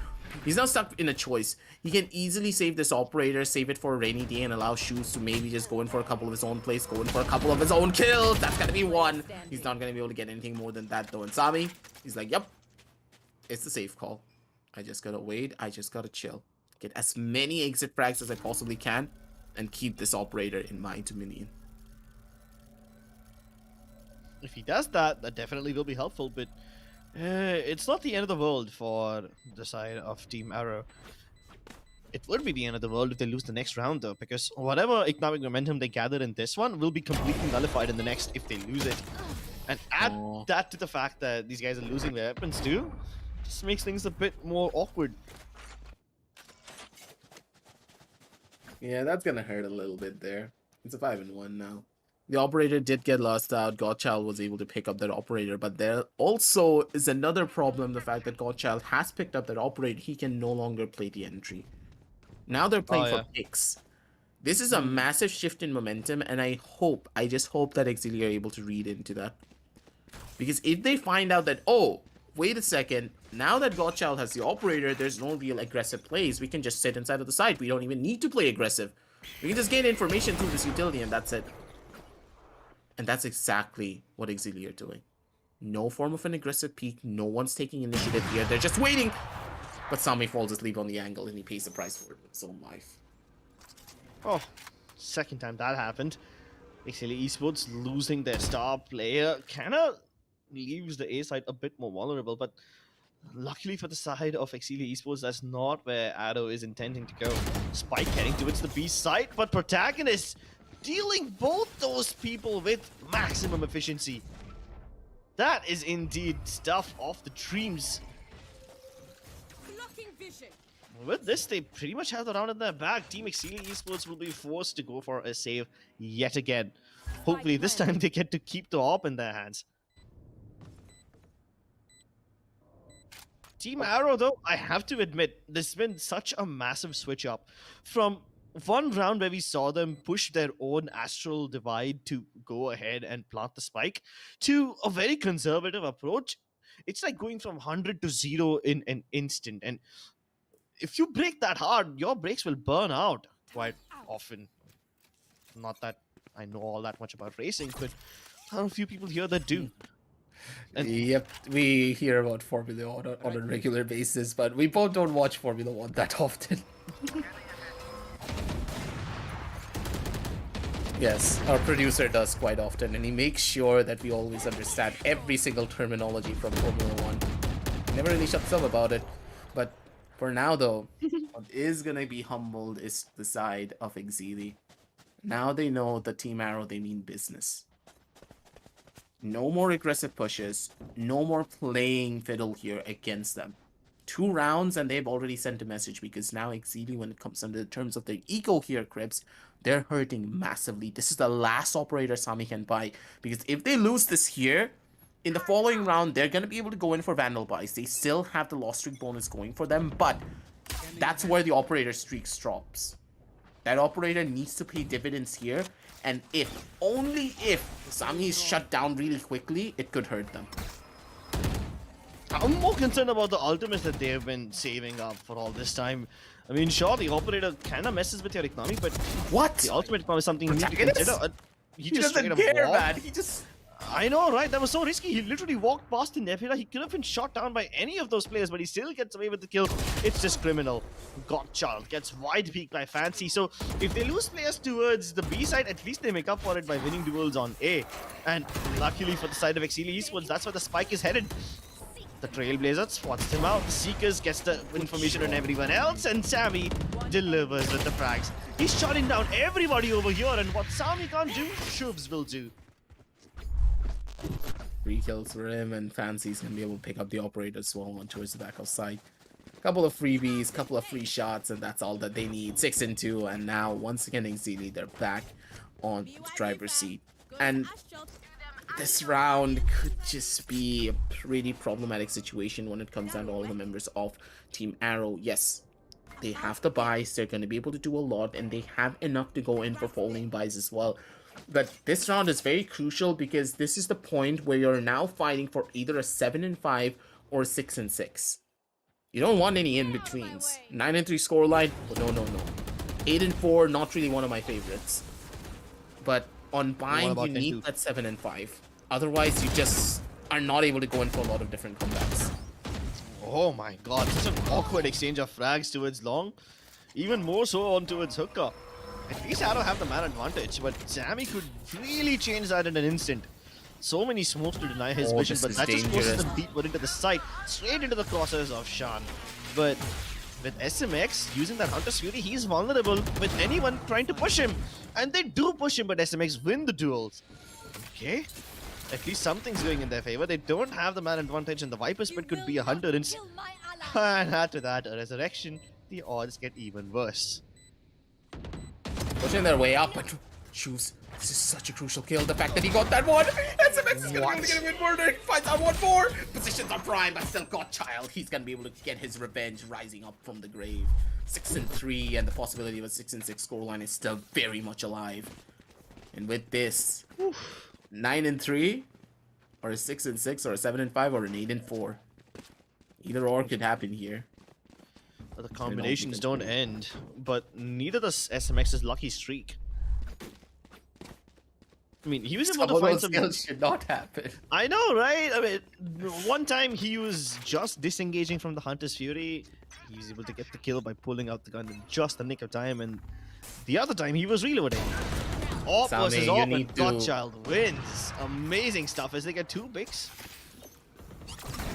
he's now stuck in a choice. He can easily save this operator, save it for a rainy day, and allow Shoes to maybe just go in for a couple of his own plays, go in for a couple of his own kills. That's going to be one. He's not going to be able to get anything more than that, though. And Sami, he's like, yep, it's the safe call. I just gotta wait. I just gotta chill. Get as many exit frags as I possibly can and keep this operator in my dominion. If he does that, that definitely will be helpful, but it's not the end of the world for the side of Team Arrow. It would be the end of the world if they lose the next round, though, because whatever economic momentum they gathered in this one will be completely nullified in the next if they lose it. And add that to the fact that these guys are losing their weapons too. Just makes things a bit more awkward. Yeah, that's gonna hurt a little bit there. It's a 5-1 now. The operator did get lost out. Godchild was able to pick up that operator, but there also is another problem, the fact that Godchild has picked up that operator, he can no longer play the entry. Now they're playing for picks. This is a massive shift in momentum, and I just hope that Exeli are able to read into that. Because if they find out that, oh, wait a second, now that Godchild has the operator, there's no real aggressive plays. We can just sit inside of the site. We don't even need to play aggressive. We can just gain information through this utility, and that's it. And that's exactly what Exeli are doing. No form of an aggressive peek. No one's taking initiative here. They're just waiting. But Sami falls asleep on the angle, and he pays the price for it with his own life. Oh, second time that happened. Exeli Esports losing their star player kind of leaves the A side a bit more vulnerable, but luckily for the side of Exeli Esports, that's not where Ado is intending to go. Spike heading towards the B side, but Protagonist dealing both those people with maximum efficiency. That is indeed stuff of the dreams. Blocking vision. With this, they pretty much have the round in their bag. Team Exeli Esports will be forced to go for a save yet again. Hopefully this time they get to keep the AWP in their hands. Team Arrow, though, I have to admit, there's been such a massive switch up. From one round where we saw them push their own astral divide to go ahead and plant the spike, to a very conservative approach. It's like going from 100 to 0 in an instant. And if you break that hard, your brakes will burn out quite often. Not that I know all that much about racing, but there are a few people here that do. And yep, we hear about Formula 1 on a regular basis, but we both don't watch Formula 1 that often. Yes, our producer does quite often, and he makes sure that we always understand every single terminology from Formula 1. Never really shuts up about it, but for now though, what is gonna be humbled is the side of Exeli. Now they know the Team Arrow, they mean business. No more aggressive pushes, no more playing fiddle here against them. 2 rounds and they've already sent a message, because now Exeli, when it comes under the terms of their eco here, Crips, they're hurting massively. This is the last operator Sami can buy, because if they lose this here, in the following round, they're going to be able to go in for Vandal buys. They still have the loss streak bonus going for them, but that's where the operator streak drops. That operator needs to pay dividends here, and if, only if, Sami is shut down really quickly, it could hurt them. I'm more concerned about the ultimates that they've been saving up for all this time. I mean, sure, the operator kind of messes with your economy, but what? The ultimate economy is something you need to consider. He just doesn't care, man. He just... I know, right? That was so risky. He literally walked past the Nebula. He could have been shot down by any of those players, but he still gets away with the kill. It's just criminal. Godchild gets wide peaked by Fancy. So if they lose players towards the B side, at least they make up for it by winning duels on A. And luckily for the side of Exeli Esports, that's where the spike is headed. The Trailblazer spots him out. The Seekers gets the information on everyone else, and Sami delivers with the frags. He's shutting down everybody over here, and what Sami can't do, Shubs will do. 3 kills for him, and Fancy's gonna be able to pick up the operator as well on towards the back of site. Couple of freebies, couple of free shots, and that's all that they need. 6 and 2, and now once again Exeli, they're back on the driver's seat. And this round could just be a pretty problematic situation when it comes down to all the members of Team Arrow. Yes, they have the buys, they're going to be able to do a lot, and they have enough to go in for falling buys as well. But this round is very crucial, because this is the point where you're now fighting for either a 7 and 5 or a 6 and 6. You don't want any in-betweens. 9 and 3 scoreline? Oh, no. 8 and 4, not really one of my favorites. But on buying, you need that 7 and 5. Otherwise, you just are not able to go in for a lot of different comebacks. Oh my god, such an awkward exchange of frags towards Long. Even more so on towards Hookah. At least Arrow have the man advantage, but Sami could really change that in an instant. So many smokes to deny his vision, but that just forces them deeper into the site, straight into the crosshairs of Shan. But with SMX using that Hunter's Fury, he's vulnerable with anyone trying to push him. And they do push him, but SMX win the duels. Okay. At least something's going in their favor. They don't have the man advantage, and the Viper Spit could be 100. And after that, a resurrection, the odds get even worse. Pushing their way up, but Shoes, this is such a crucial kill. The fact that he got that one, SMX is gonna be able to get a win murder. He finds out one more. Positions on prime, but still Godchild. He's gonna be able to get his revenge, rising up from the grave. 6-3, and the possibility of a 6-6 scoreline is still very much alive. And with this, 9-3, or a 6-6, or a 7-5, or an 8-4. Either or could happen here. The combinations don't end, but neither does SMX's lucky streak. I mean, he was able to find some skills should not happen. I know, right? I mean, one time he was just disengaging from the Hunter's Fury. He was able to get the kill by pulling out the gun in just the nick of time, and the other time he was reloading. Op versus Op, and Godchild wins. Amazing stuff as they get 2 picks.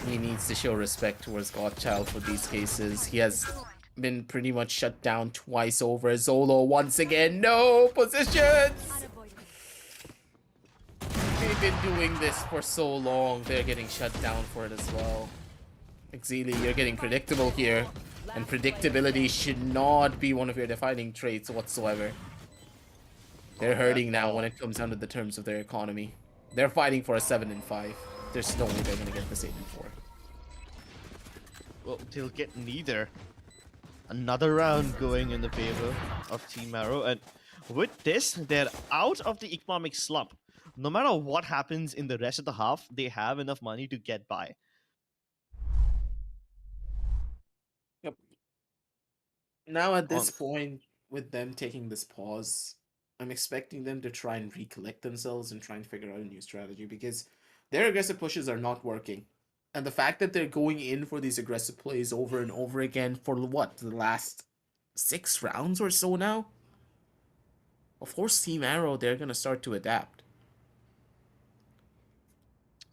He needs to show respect towards Godchild for these cases. He has been pretty much shut down twice over. Zolo once again, no positions! They've been doing this for so long, they're getting shut down for it as well. Exeli, you're getting predictable here, and predictability should not be one of your defining traits whatsoever. They're hurting now when it comes down to the terms of their economy. They're fighting for a 7-5. There's no way they're gonna get this 8-4. Well, they'll get neither. Another round going in the favor of Team Arrow, and with this, they're out of the economic slump. No matter what happens in the rest of the half, they have enough money to get by. Yep. Now at this point, with them taking this pause, I'm expecting them to try and recollect themselves and try and figure out a new strategy, because their aggressive pushes are not working. And the fact that they're going in for these aggressive plays over and over again for what, the last 6 rounds or so now? Of course, Team Arrow, they're going to start to adapt.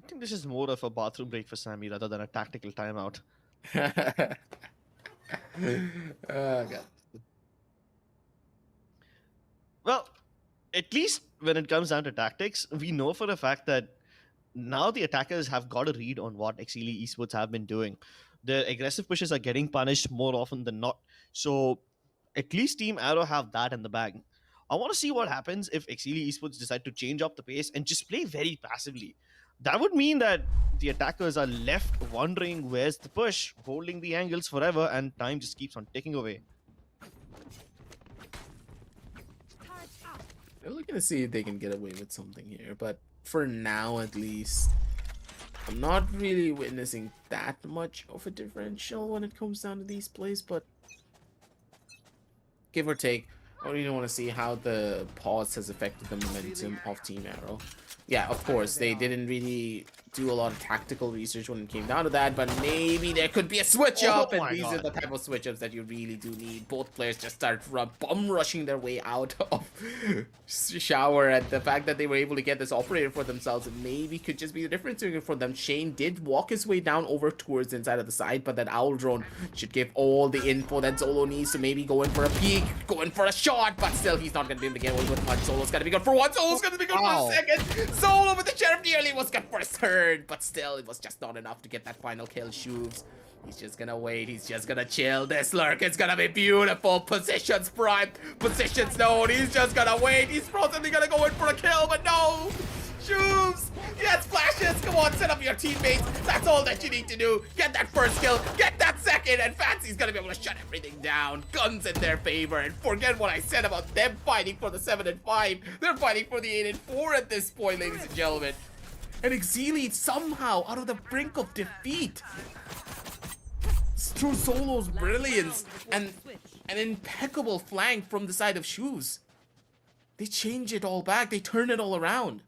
I think this is more of a bathroom break for Sammy rather than a tactical timeout. God. Well, at least when it comes down to tactics, we know for a fact that now the attackers have got a read on what Exeli Esports have been doing. Their aggressive pushes are getting punished more often than not. So at least Team Arrow have that in the bag. I want to see what happens if Exeli Esports decide to change up the pace and just play very passively. That would mean that the attackers are left wondering where's the push, holding the angles forever, and time just keeps on ticking away. They're looking to see if they can get away with something here, but for now at least, I'm not really witnessing that much of a differential when it comes down to these plays, but give or take, I really want to see how the pause has affected the momentum of Team Arrow. Yeah, of course, they didn't really do a lot of tactical research when it came down to that, but maybe there could be a switch up, and these are the type of switch ups that you really do need. Both players just start bum rushing their way out of shower, and the fact that they were able to get this operator for themselves maybe could just be the difference for them. Shane did walk his way down over towards the inside of the side, but that owl drone should give all the info that Zolo needs to maybe go in for a peek, go in for a shot, but still he's not going to be able to get away with much. Zolo's going to be good for one, Zolo's going to be good for a second, Zolo with the sheriff nearly was good for a third, but still it was just not enough to get that final kill. Shoes, he's just gonna wait, he's just gonna chill. This lurk is gonna be beautiful. Positions prime, positions known, he's just gonna wait. He's probably gonna go in for a kill, but no! Shoes! He has flashes! Come on, set up your teammates. That's all that you need to do. Get that first kill, get that second, and Fancy's gonna be able to shut everything down. Guns in their favor, and forget what I said about them fighting for the 7-5. They're fighting for the 8-4 at this point, ladies and gentlemen. And Exeli somehow out of the brink of defeat through Zolo's brilliance and an impeccable flank from the side of Shoes. They change it all back. They turn it all around.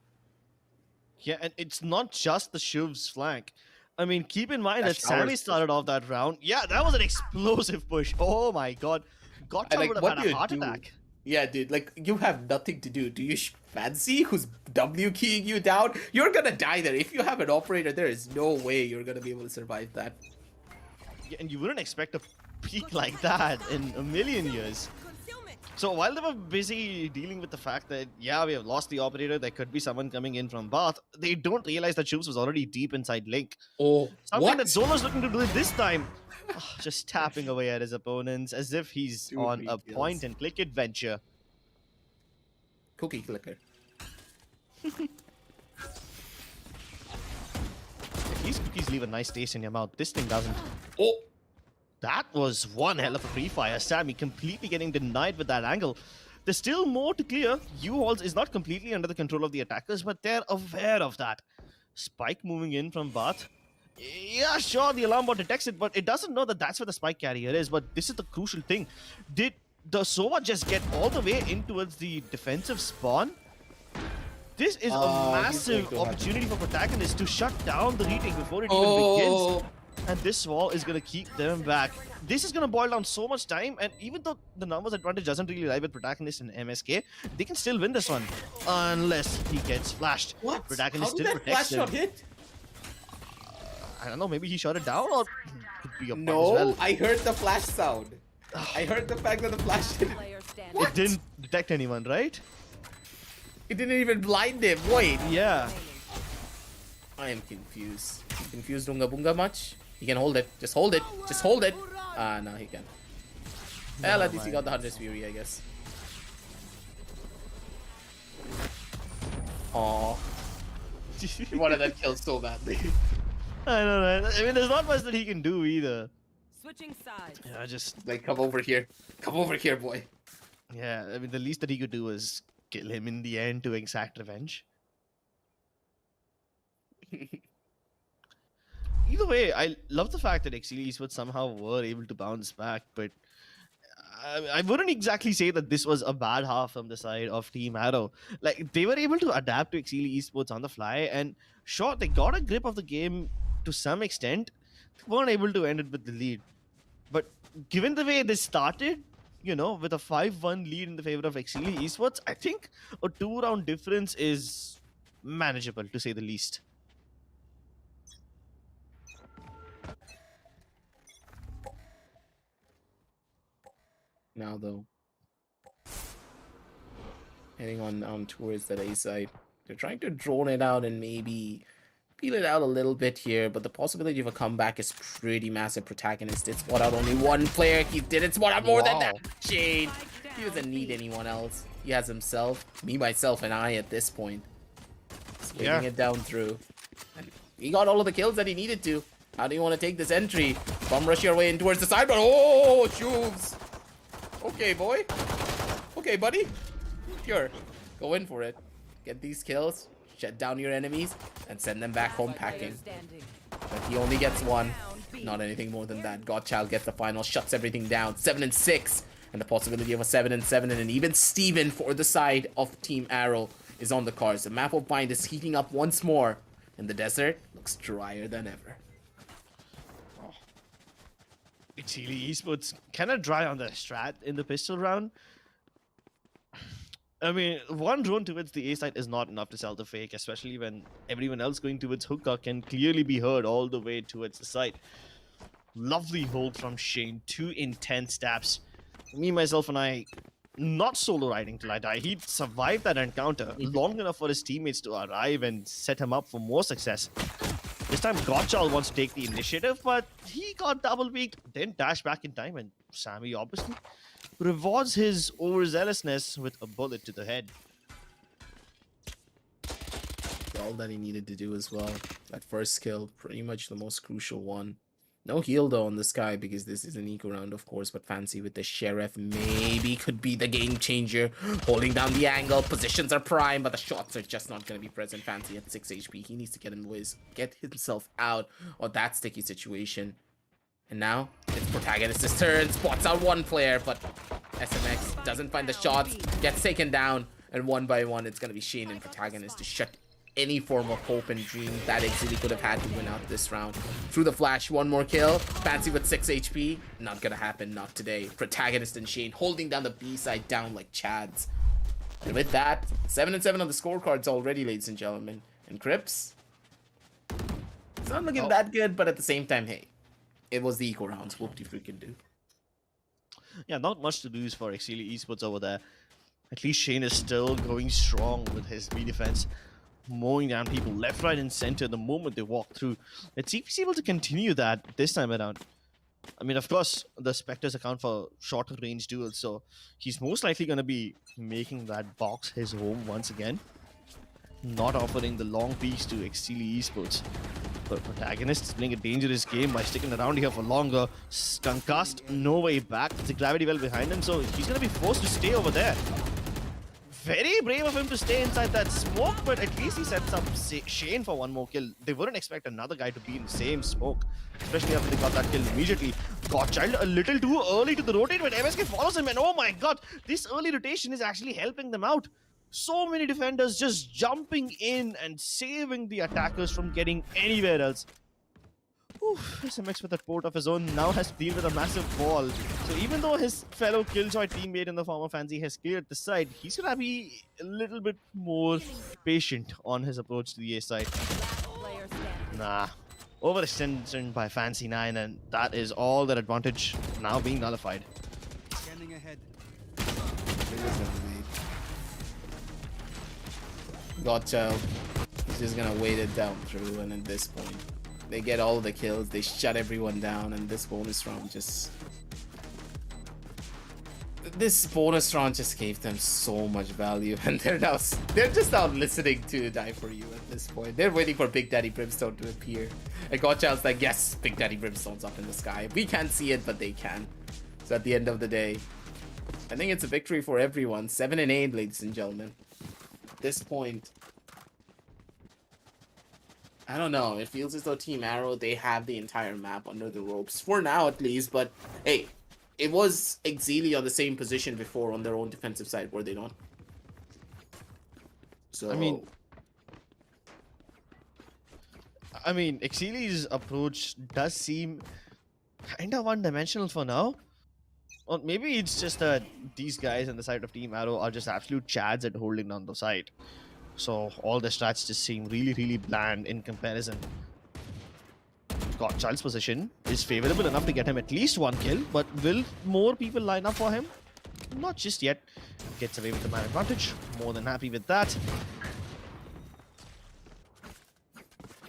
Yeah, and it's not just the Shuv's flank. I mean, keep in mind that Sammy started off that round. Yeah, that was an explosive push. Oh my god. Gotcha would have had a heart attack. Yeah, dude, like, you have nothing to do. Do you fancy who's W keying you down? You're gonna die there. If you have an operator, there is no way you're gonna be able to survive that. Yeah, and you wouldn't expect a peak like that in a million years. So while they were busy dealing with the fact that, yeah, we have lost the operator, there could be someone coming in from Bath, they don't realize that Shoes was already deep inside Link. Oh, Something what? that Zolo's looking to do this time. Just tapping away at his opponents as if he's Two on free a kills. point-and-click adventure. Cookie clicker. At least cookies leave a nice taste in your mouth. This thing doesn't. Oh, That was one hell of a free fire. Sammy completely getting denied with that angle. There's still more to clear. U-Halls is not completely under the control of the attackers, but they're aware of that. Spike moving in from Bath. Yeah, sure, the alarm bot detects it, but it doesn't know that that's where the spike carrier is. But this is the crucial thing. Did the Sova just get all the way in towards the defensive spawn? This is a massive opportunity for protagonists to shut down the retake before it even begins. And this wall is going to keep them back. This is going to boil down so much time, and even though the numbers advantage doesn't really lie with Protagonist and MSK, they can still win this one. Unless he gets flashed. what? Protagonist How did still that protects flash shot him. hit? I don't know, maybe he shot it down, or could be a part No, as well. I heard the flash sound. I heard the fact that the flash hit. Player standing. It didn't detect anyone, right? It didn't even blind him. Wait. Yeah. I am confused. Confused Unga Bunga much? He can hold it. Just hold it. Just hold it. Ah, no, he can. Well, at least he got the Hunter's Fury, I guess. Aww. He wanted that kill so badly. I don't know. I mean, there's not much that he can do either. Switching sides. Yeah, just Like, come over here. Come over here, boy. yeah. I mean, the least that he could do was kill him in the end to exact revenge. Either way, I love the fact that Exeli Esports somehow were able to bounce back, but I wouldn't exactly say that this was a bad half from the side of Team Arrow. Like, they were able to adapt to Exeli Esports on the fly, and sure, they got a grip of the game to some extent. They weren't able to end it with the lead. But given the way they started, you know, with a 5-1 lead in the favor of Exeli Esports, I think a 2-round difference is manageable, to say the least. Now, though, heading on towards that A side, they're trying to drone it out and maybe peel it out a little bit here, but the possibility of a comeback is pretty massive. Protagonist did spot out only one player. He didn't spot out more than that. Shade. He doesn't need anyone else. He has himself, me, myself, and I at this point. Waving it down through. And he got all of the kills that he needed to. How do you want to take this entry? Bum rush your way in towards the side, but oh, Shoes. Okay, boy. Okay, buddy. Sure. Go in for it. Get these kills, shut down your enemies, and send them back home packing. Standing. But he only gets one. Not anything more than that. Godchild gets the final, shuts everything down. 7-6. And the possibility of a 7-7 and an even Steven for the side of Team Arrow is on the cards. The map of Bind is heating up once more. And the desert looks drier than ever. Exeli Esports kind of dry on the strat in the pistol round. I mean, one drone towards the A side is not enough to sell the fake, especially when everyone else going towards hookah can clearly be heard all the way towards the side. Lovely hold from Shane. 2 intense stabs. Me, myself, and I, not solo riding till I die. He survived that encounter long enough for his teammates to arrive and set him up for more success. This time, Godchild wants to take the initiative, but he got double peaked, then dashed back in time, and Sammy obviously rewards his overzealousness with a bullet to the head. All that he needed to do as well. That first kill, pretty much the most crucial one. No heal though on this guy because this is an eco round, of course, but Fancy with the Sheriff maybe could be the game changer. Holding down the angle, positions are prime, but the shots are just not going to be present. Fancy at 6 HP. He needs to get himself out of that sticky situation. And now it's Protagonist's turn. Spots out one player, but SMX doesn't find the shots, gets taken down, and one by one it's going to be Shane and Protagonist to shut any form of hope and dream that Exeli could have had to win out this round. Through the flash, one more kill. Fancy with 6 HP. Not gonna happen, not today. Protagonist and Shane holding down the B side down like Chads. And with that, 7-7 on the scorecards already, ladies and gentlemen. And Crips, it's not looking that good, but at the same time, hey, it was the eco rounds. Whoop-de freaking do. yeah, not much to lose for Exeli Esports over there. At least Shane is still going strong with his B defense, mowing down people left, right, and center the moment they walk through. Let's see if he's able to continue that this time around. I mean, of course, the Spectres account for shorter range duels, so he's most likely going to be making that box his home once again. Not offering the long peaks to Exeli Esports. But Protagonist is playing a dangerous game by sticking around here for longer. Concussed, no way back. There's a gravity well behind him, so he's going to be forced to stay over there. Very brave of him to stay inside that smoke, but at least he sets up Shane for one more kill. They wouldn't expect another guy to be in the same smoke, especially after they got that kill immediately. Godchild a little too early to the rotate, but MSK follows him, and oh my god, this early rotation is actually helping them out. So many defenders just jumping in and saving the attackers from getting anywhere else. Oof, SMX with a port of his own now has to deal with a massive wall. So even though his fellow Killjoy teammate in the form of Fancy has cleared the side, he's gonna be a little bit more patient on his approach to the A side. Player standing. Nah, overextension by Fancy 9, and that is all their advantage now being nullified. Scanning ahead. Godchild. He's just gonna wait it down through, and at this point, they get all the kills, they shut everyone down, and this bonus round just gave them so much value, and they're just now listening to Die For You at this point. They're waiting for Big Daddy Brimstone to appear. And Godchild's like, yes, Big Daddy Brimstone's up in the sky. We can't see it, but they can. So at the end of the day, I think it's a victory for everyone. 7 and 8, ladies and gentlemen. At this point, I don't know. It feels as though Team Arrow, they have the entire map under the ropes. For now, at least. But, hey, it was Exeli on the same position before on their own defensive side, were they not? So, I mean, Exeli's approach does seem kind of one-dimensional for now. Or maybe it's just that these guys on the side of Team Arrow are just absolute chads at holding down the side. So all the strats just seem really, really bland in comparison. Godchild's position is favorable enough to get him at least one kill, but will more people line up for him? Not just yet. Gets away with the man advantage. More than happy with that.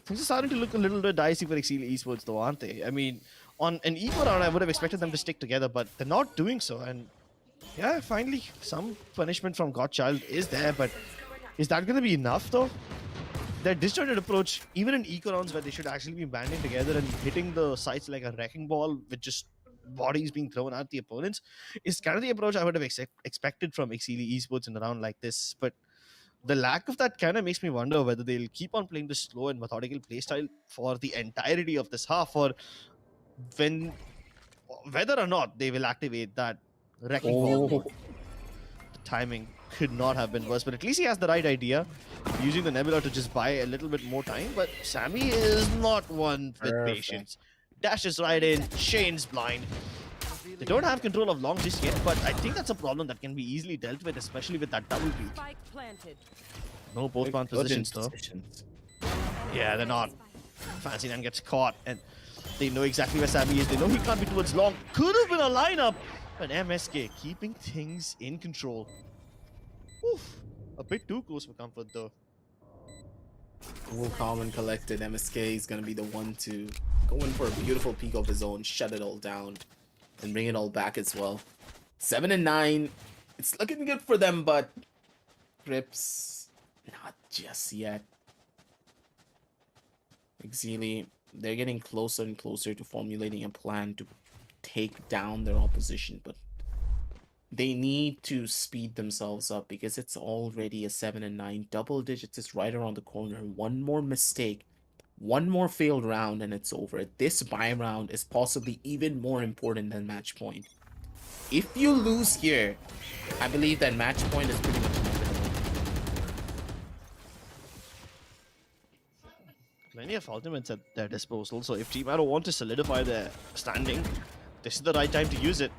Things are starting to look a little bit dicey for Exeli Esports though, aren't they? I mean, on an equal round, I would have expected them to stick together, but they're not doing so. And yeah, finally, some punishment from Godchild is there, but is that going to be enough though? Their disjointed approach, even in eco rounds where they should actually be banding together and hitting the sites like a wrecking ball with just bodies being thrown at the opponents, is kind of the approach I would have expected from Exeli Esports in a round like this. But the lack of that kind of makes me wonder whether they'll keep on playing this slow and methodical playstyle for the entirety of this half, or whether or not they will activate that wrecking ball. The timing could not have been worse, but at least he has the right idea, using the Nebula to just buy a little bit more time. But Sammy is not one with patience. Dashes right in, Shane's blind. They don't have control of long just yet, but I think that's a problem that can be easily dealt with, especially with that double peak. Spike planted. No both bound positions though. Yeah, they're not. Fancy Nan gets caught, and they know exactly where Sammy is. They know he can't be towards long. Could have been a lineup, but MSK keeping things in control. Oof, a bit too close for comfort though. Cool, calm, and collected. MSK is gonna be the one to go in for a beautiful peak of his own, shut it all down, and bring it all back as well. 7 and 9. It's looking good for them, but Crips, not just yet. Exeli, they're getting closer and closer to formulating a plan to take down their opposition, but they need to speed themselves up because it's already a 7 and 9. Double digits is right around the corner. One more mistake, one more failed round, and it's over. This buy round is possibly even more important than match point. If you lose here, I believe that match point is pretty much inevitable. Plenty of ultimates at their disposal, so if Team Arrow want to solidify their standing, this is the right time to use it.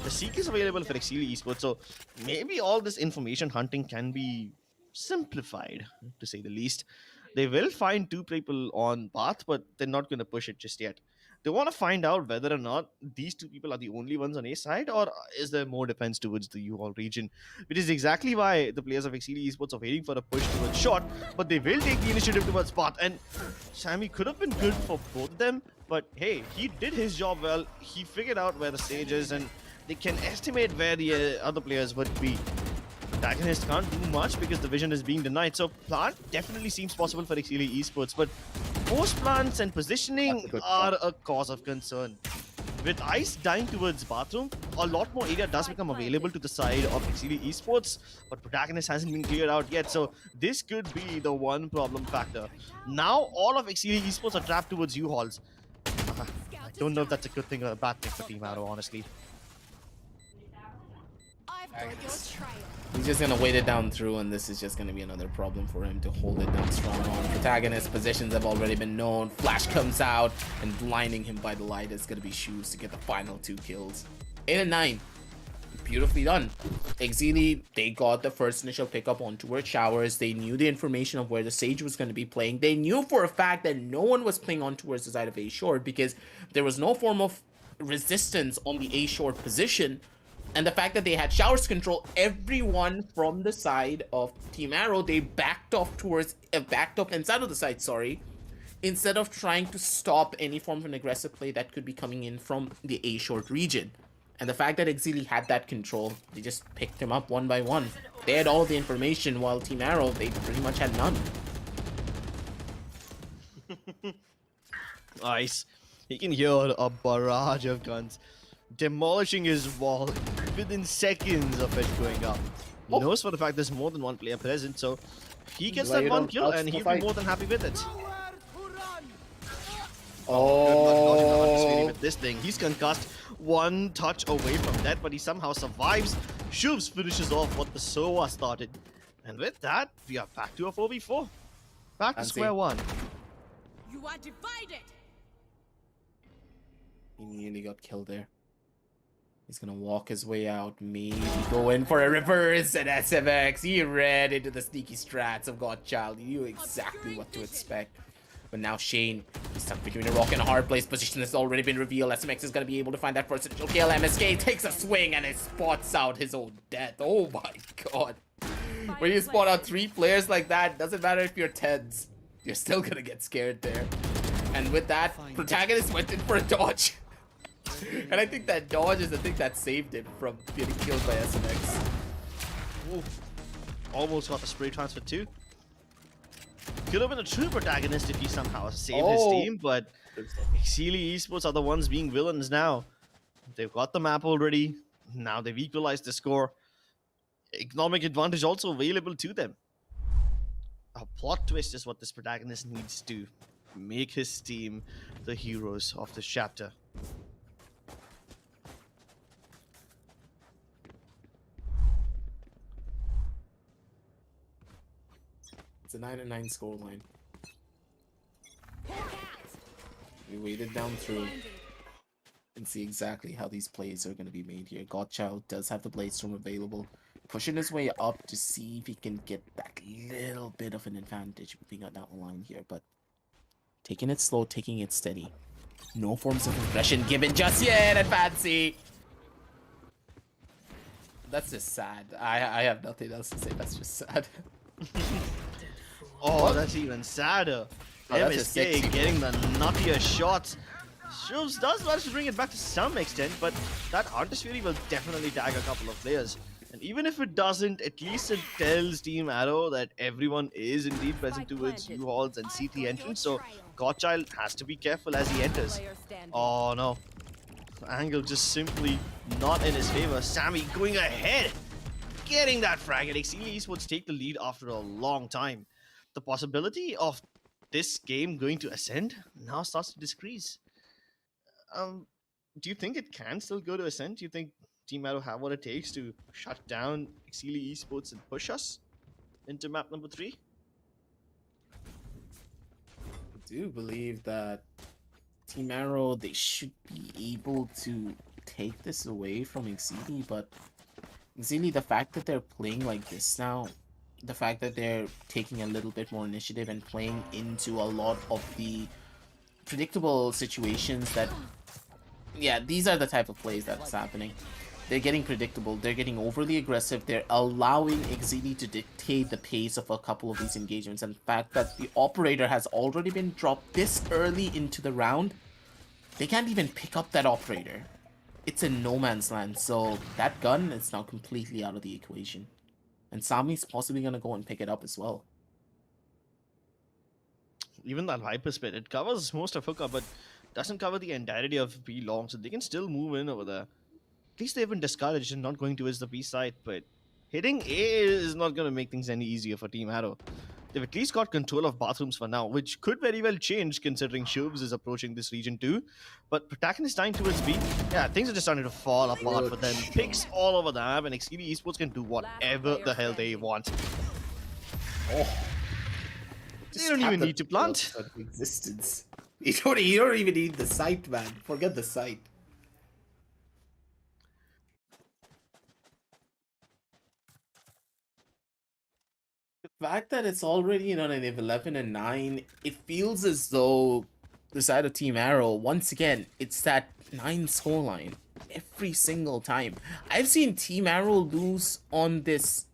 The Seek is available for Exeli Esports, so maybe all this information hunting can be simplified, to say the least. They will find two people on path, but they're not going to push it just yet. they want to find out whether or not these two people are the only ones on A side, or is there more defense towards the U-Haul region, which is exactly why the players of Exeli Esports are waiting for a push towards short, but they will take the initiative towards spot. And Sammy could have been good for both of them, but hey, he did his job well. He figured out where the stage is, and they can estimate where the other players would be. Protagonist can't do much because the vision is being denied. So plant definitely seems possible for Exeli Esports, but post plants and positioning are a cause of concern. With Ice dying towards bathroom, a lot more area does become available to the side of Exeli Esports, but Protagonist hasn't been cleared out yet, so this could be the one problem factor. Now all of Exeli Esports are trapped towards U-Hauls. I don't know if that's a good thing or a bad thing for Team Arrow, honestly. He's just gonna wait it down through, and this is just gonna be another problem for him to hold it down strong on. Protagonist positions have already been known. Flash comes out, and blinding him by the light is gonna be Shoes to get the final 2 kills. 8 and 9. Beautifully done. Exeli, they got the first initial pickup on towards showers. They knew the information of where the Sage was going to be playing. They knew for a fact that no one was playing on towards the side of A short because there was no form of resistance on the A short position. And the fact that they had showers control everyone from the side of Team Arrow, they backed off inside of the side, sorry, instead of trying to stop any form of an aggressive play that could be coming in from the A short region. And the fact that Exeli had that control, they just picked him up one by one. They had all the information, while Team Arrow, they pretty much had none. Nice. He can hear a barrage of guns demolishing his wall within seconds of it going up. He knows for the fact there's more than one player present, so he gets that one kill and he'll be more than happy with it. Oh, with this thing, he's concussed, one touch away from death, but he somehow survives. Shubs finishes off what the Soa started, and with that, we are back to a 4v4, back to square one. You are divided. He nearly got killed there. He's gonna walk his way out, maybe go in for a reverse, and SMX, he read into the sneaky strats of Godchild. He knew exactly what to expect. But now Shane, he's stuck between a rock and a hard place. Position has already been revealed. SMX is going to be able to find that first initial kill. MSK takes a swing and it spots out his own death. Oh my god. When you spot out 3 players like that, doesn't matter if you're 10s. You're still going to get scared there. And with that, Protagonist went in for a dodge. And I think that dodge is the thing that saved him from getting killed by SMX. Ooh. Almost got the spray transfer too. Could have been a true protagonist if he somehow saved his team, but Exeli Esports are the ones being villains now. They've got the map already. Now they've equalized the score. Economic advantage also available to them. A plot twist is what this protagonist needs to make his team the heroes of this chapter. It's a 9 and 9 scoreline. We waited down through and see exactly how these plays are going to be made here. Godchild does have the Blade Storm available, pushing his way up to see if he can get that little bit of an advantage moving down the line here, but taking it slow, taking it steady. No forms of aggression given just yet at Fancy. That's just sad. I have nothing else to say. That's just sad. Oh, that's even sadder. MSK getting the nuttier shots. Shubs does manage to bring it back to some extent, but that Hunter's Fury will definitely tag a couple of players. And even if it doesn't, at least it tells Team Arrow that everyone is indeed present towards U-Hauls and CT entrance, so Godchild has to be careful as he enters. Oh no. Angle just simply not in his favor. Sammy going ahead, getting that frag, and Exeli Esports take the lead after a long time. The possibility of this game going to Ascend now starts to decrease. Do you think it can still go to Ascend? Do you think Team Arrow have what it takes to shut down Exeli Esports and push us into map number 3? I do believe that Team Arrow, they should be able to take this away from Exeli, but Exeli, the fact that they're playing like this now, the fact that they're taking a little bit more initiative and playing into a lot of the predictable situations that, yeah, these are the type of plays that's happening. They're getting predictable, they're getting overly aggressive, they're allowing Exeli to dictate the pace of a couple of these engagements. And the fact that the operator has already been dropped this early into the round, they can't even pick up that operator. It's in no man's land, so that gun is now completely out of the equation. And Sami's possibly gonna go and pick it up as well. Even that Viper split, it covers most of Hookah, but doesn't cover the entirety of B long, so they can still move in over there. At least they've been discouraged and not going towards the B side, but hitting A is not going to make things any easier for Team Arrow. They've at least got control of bathrooms for now, which could very well change considering Shubs is approaching this region too. But Protagonist dying towards B, yeah, things are just starting to fall apart for them. Picks all over the map, and Exeli Esports can do whatever the hell they want. Oh. They don't even need to plant. Existence. You don't even need the sight, man. Forget the sight. The fact that it's already on an 11 and 9, it feels as though the side of Team Arrow, once again, it's that 9 scoreline every single time. I've seen Team Arrow lose on this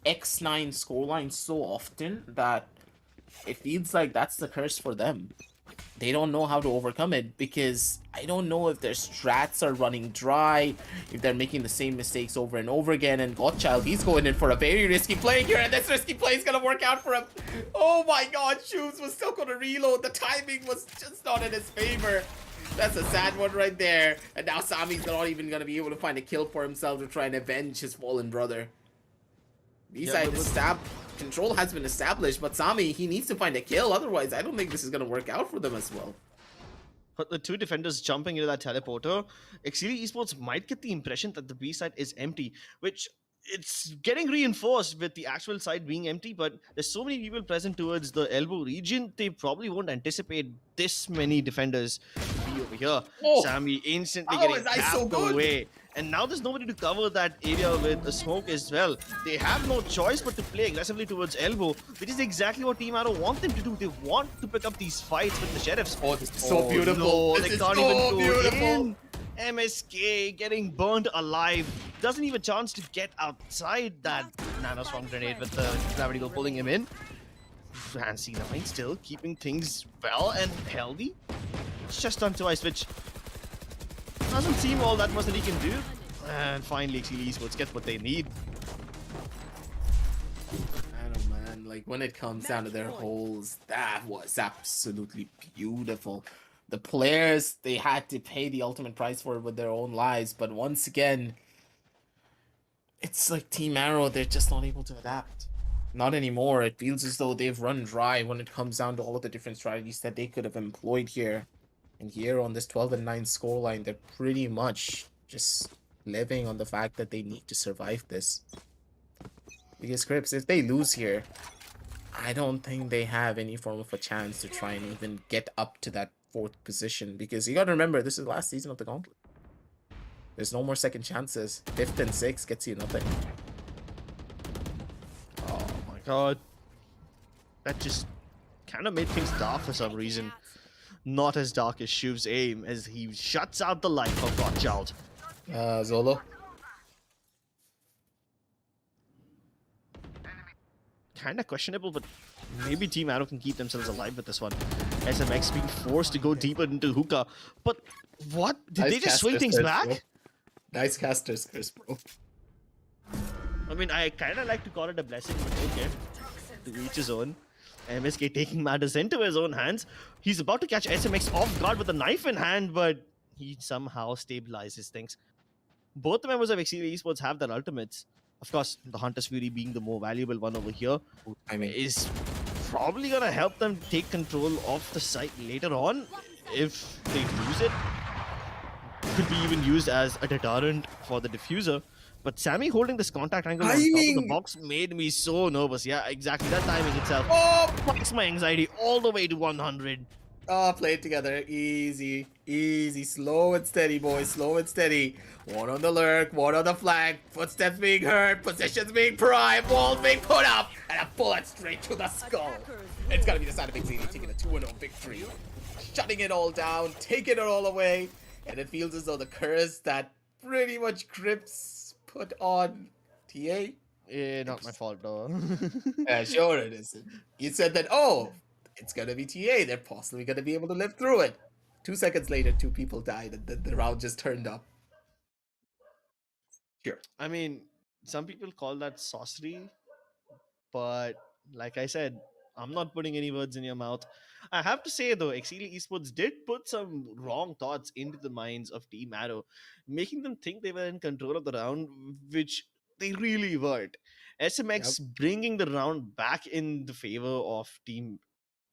X9 scoreline so often that it feels like that's the curse for them. They don't know how to overcome it because I don't know if their strats are running dry, if they're making the same mistakes over and over again. And Godchild, he's going in for a very risky play here, and this risky play is going to work out for him. Oh my god, Shoes was still going to reload. The timing was just not in his favor. That's a sad one right there. And now Sami's not even going to be able to find a kill for himself to try and avenge his fallen brother. Control has been established, but Sami, he needs to find a kill. Otherwise, I don't think this is going to work out for them as well. But the two defenders jumping into that teleporter, Exeli Esports might get the impression that the B side is empty, which it's getting reinforced with the actual side being empty, but there's so many people present towards the elbow region, they probably won't anticipate this many defenders to be over here. Oh. Sami instantly getting tapped away. And now there's nobody to cover that area with a smoke as well. They have no choice but to play aggressively towards elbow, which is exactly what Team Arrow want them to do. They want to pick up these fights with the Sheriffs. Oh, this is so beautiful. No, they can't even go in. MSK getting burned alive. Doesn't even chance to get outside that nanoswarm grenade with the gravity goal pulling him in. And C9 still keeping things well and healthy. It's just on twice, which doesn't seem all that much that he can do. And finally, Exeli Esports gets what they need. I don't know, man. Like, when it comes down to their holes, that was absolutely beautiful. The players, they had to pay the ultimate price for it with their own lives. But once again, it's like Team Arrow, they're just not able to adapt. Not anymore. It feels as though they've run dry when it comes down to all of the different strategies that they could have employed here. And here on this 12 and 9 scoreline, they're pretty much just living on the fact that they need to survive this. Because Crips, if they lose here, I don't think they have any form of a chance to try and even get up to that 4th position. Because you gotta remember, this is the last season of the Gauntlet. There's no more second chances. 5th and 6th gets you nothing. Oh my god. That just kind of made things dark for some reason. Not as dark as Shuv's aim as he shuts out the light for Godchild. Zolo. Kind of questionable, but maybe Team Arrow can keep themselves alive with this one. SMX being forced to go deeper into Hookah. But what? Did they just swing things back? Bro. Nice caster's curse, bro. I mean, I kind of like to call it a blessing, but okay. To each his own. MSK taking matters into his own hands. He's about to catch SMX off guard with a knife in hand, but he somehow stabilizes things. Both the members of Exeli Esports have their ultimates. Of course, the Hunter's Fury being the more valuable one over here is probably going to help them take control of the site later on if they lose it. Could be even used as a deterrent for the diffuser. But Sami holding this contact angle on top of the box made me so nervous. Yeah, exactly. That timing itself spikes my anxiety all the way to 100. Oh, play it together. Easy. Easy. Slow and steady, boys. Slow and steady. One on the lurk, one on the flank. Footsteps being heard. Positions being primed. Walls being put up. And a bullet straight to the skull. It's going to be the side of Exeli taking a 2-0 victory. shutting it all down, taking it all away, and it feels as though the curse that pretty much Grips put on TA. Not my fault though. Sure it isn't. You said that, oh, it's gonna be TA, they're possibly gonna be able to live through it. 2 seconds later, 2 people died, and then the round just turned up. Sure. I mean, some people call that sorcery, but like I said, I'm not putting any words in your mouth. I have to say though, Exeli Esports did put some wrong thoughts into the minds of Team Arrow, making them think they were in control of the round, which they really weren't. SMX bringing the round back in the favor of Team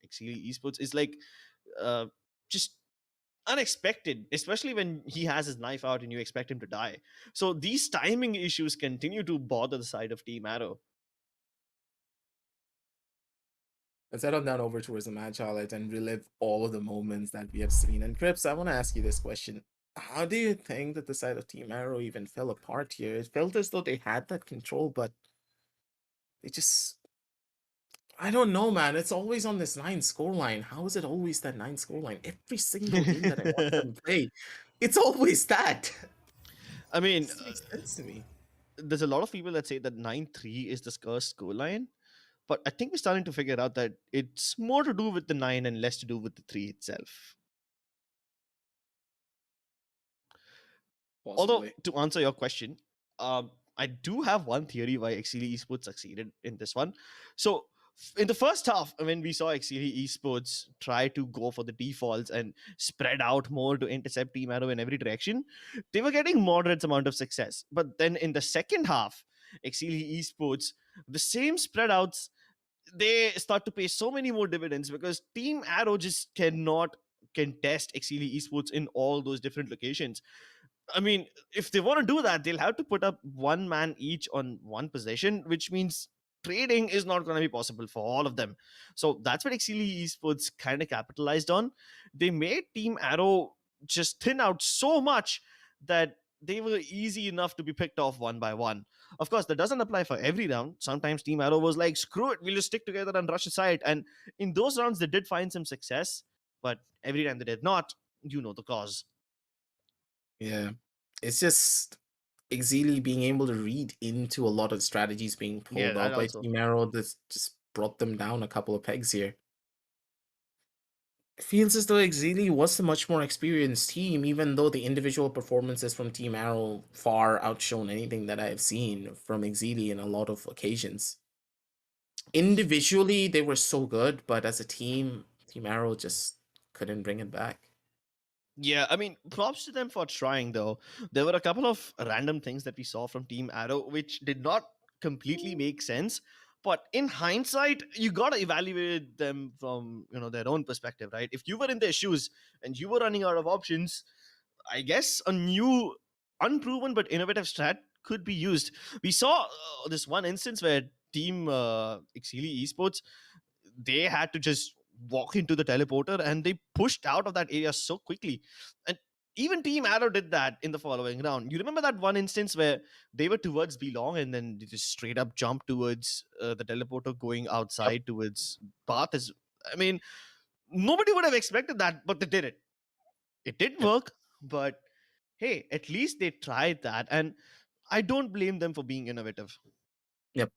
Exeli Esports is like just unexpected, especially when he has his knife out and you expect him to die. So these timing issues continue to bother the side of Team Arrow. Let's head on down over towards the match highlight and relive all of the moments that we have seen. And Crips, I want to ask you this question. How do you think that the side of Team Arrow even fell apart here? It felt as though they had that control, but they just... I don't know, man. It's always on this 9 scoreline. How is it always that 9 scoreline? Every single game that I watch them play, it's always that. I mean, It doesn't make sense to me. there's a lot of people that say that 9-3 is the cursed scoreline, but I think we're starting to figure out that it's more to do with the 9 and less to do with the 3 itself. Although, Possibly. to answer your question, I do have one theory why Exeli Esports succeeded in this one. So, in the first half, when we saw Exeli Esports try to go for the defaults and spread out more to intercept Team Arrow in every direction, they were getting moderate amount of success. But then in the second half, Exeli Esports, the same spread outs, they start to pay so many more dividends because Team Arrow just cannot contest Exeli Esports in all those different locations. I mean, if they want to do that, they'll have to put up one man each on one possession, which means trading is not going to be possible for all of them. So that's what Exeli Esports kind of capitalized on. They made Team Arrow just thin out so much that they were easy enough to be picked off one by one. Of course, that doesn't apply for every round. Sometimes Team Arrow was like, screw it, we'll just stick together and rush aside. And in those rounds, they did find some success, but every time they did not, you know the cause. Yeah. It's just Exeli being able to read into a lot of strategies being pulled Yeah, that out by also. Team Arrow that just brought them down a couple of pegs here. It feels as though Exeli was a much more experienced team, even though the individual performances from Team Arrow far outshone anything that I have seen from Exeli in a lot of occasions. Individually, they were so good, but as a team, Team Arrow just couldn't bring it back. Yeah, I mean, props to them for trying, though. There were a couple of random things that we saw from Team Arrow which did not completely make sense. But in hindsight, you gotta evaluate them from their own perspective, right? If you were in their shoes and you were running out of options, I guess a new, unproven but innovative strat could be used. We saw this one instance where Team Exeli Esports, they had to just walk into the teleporter and they pushed out of that area so quickly. And even Team Arrow did that in the following round. You remember that one instance where they were towards B-Long and then they just straight up jumped towards the teleporter going outside towards Bath? I mean, nobody would have expected that, but they did it. It didn't work, but hey, at least they tried that. And I don't blame them for being innovative. Yep.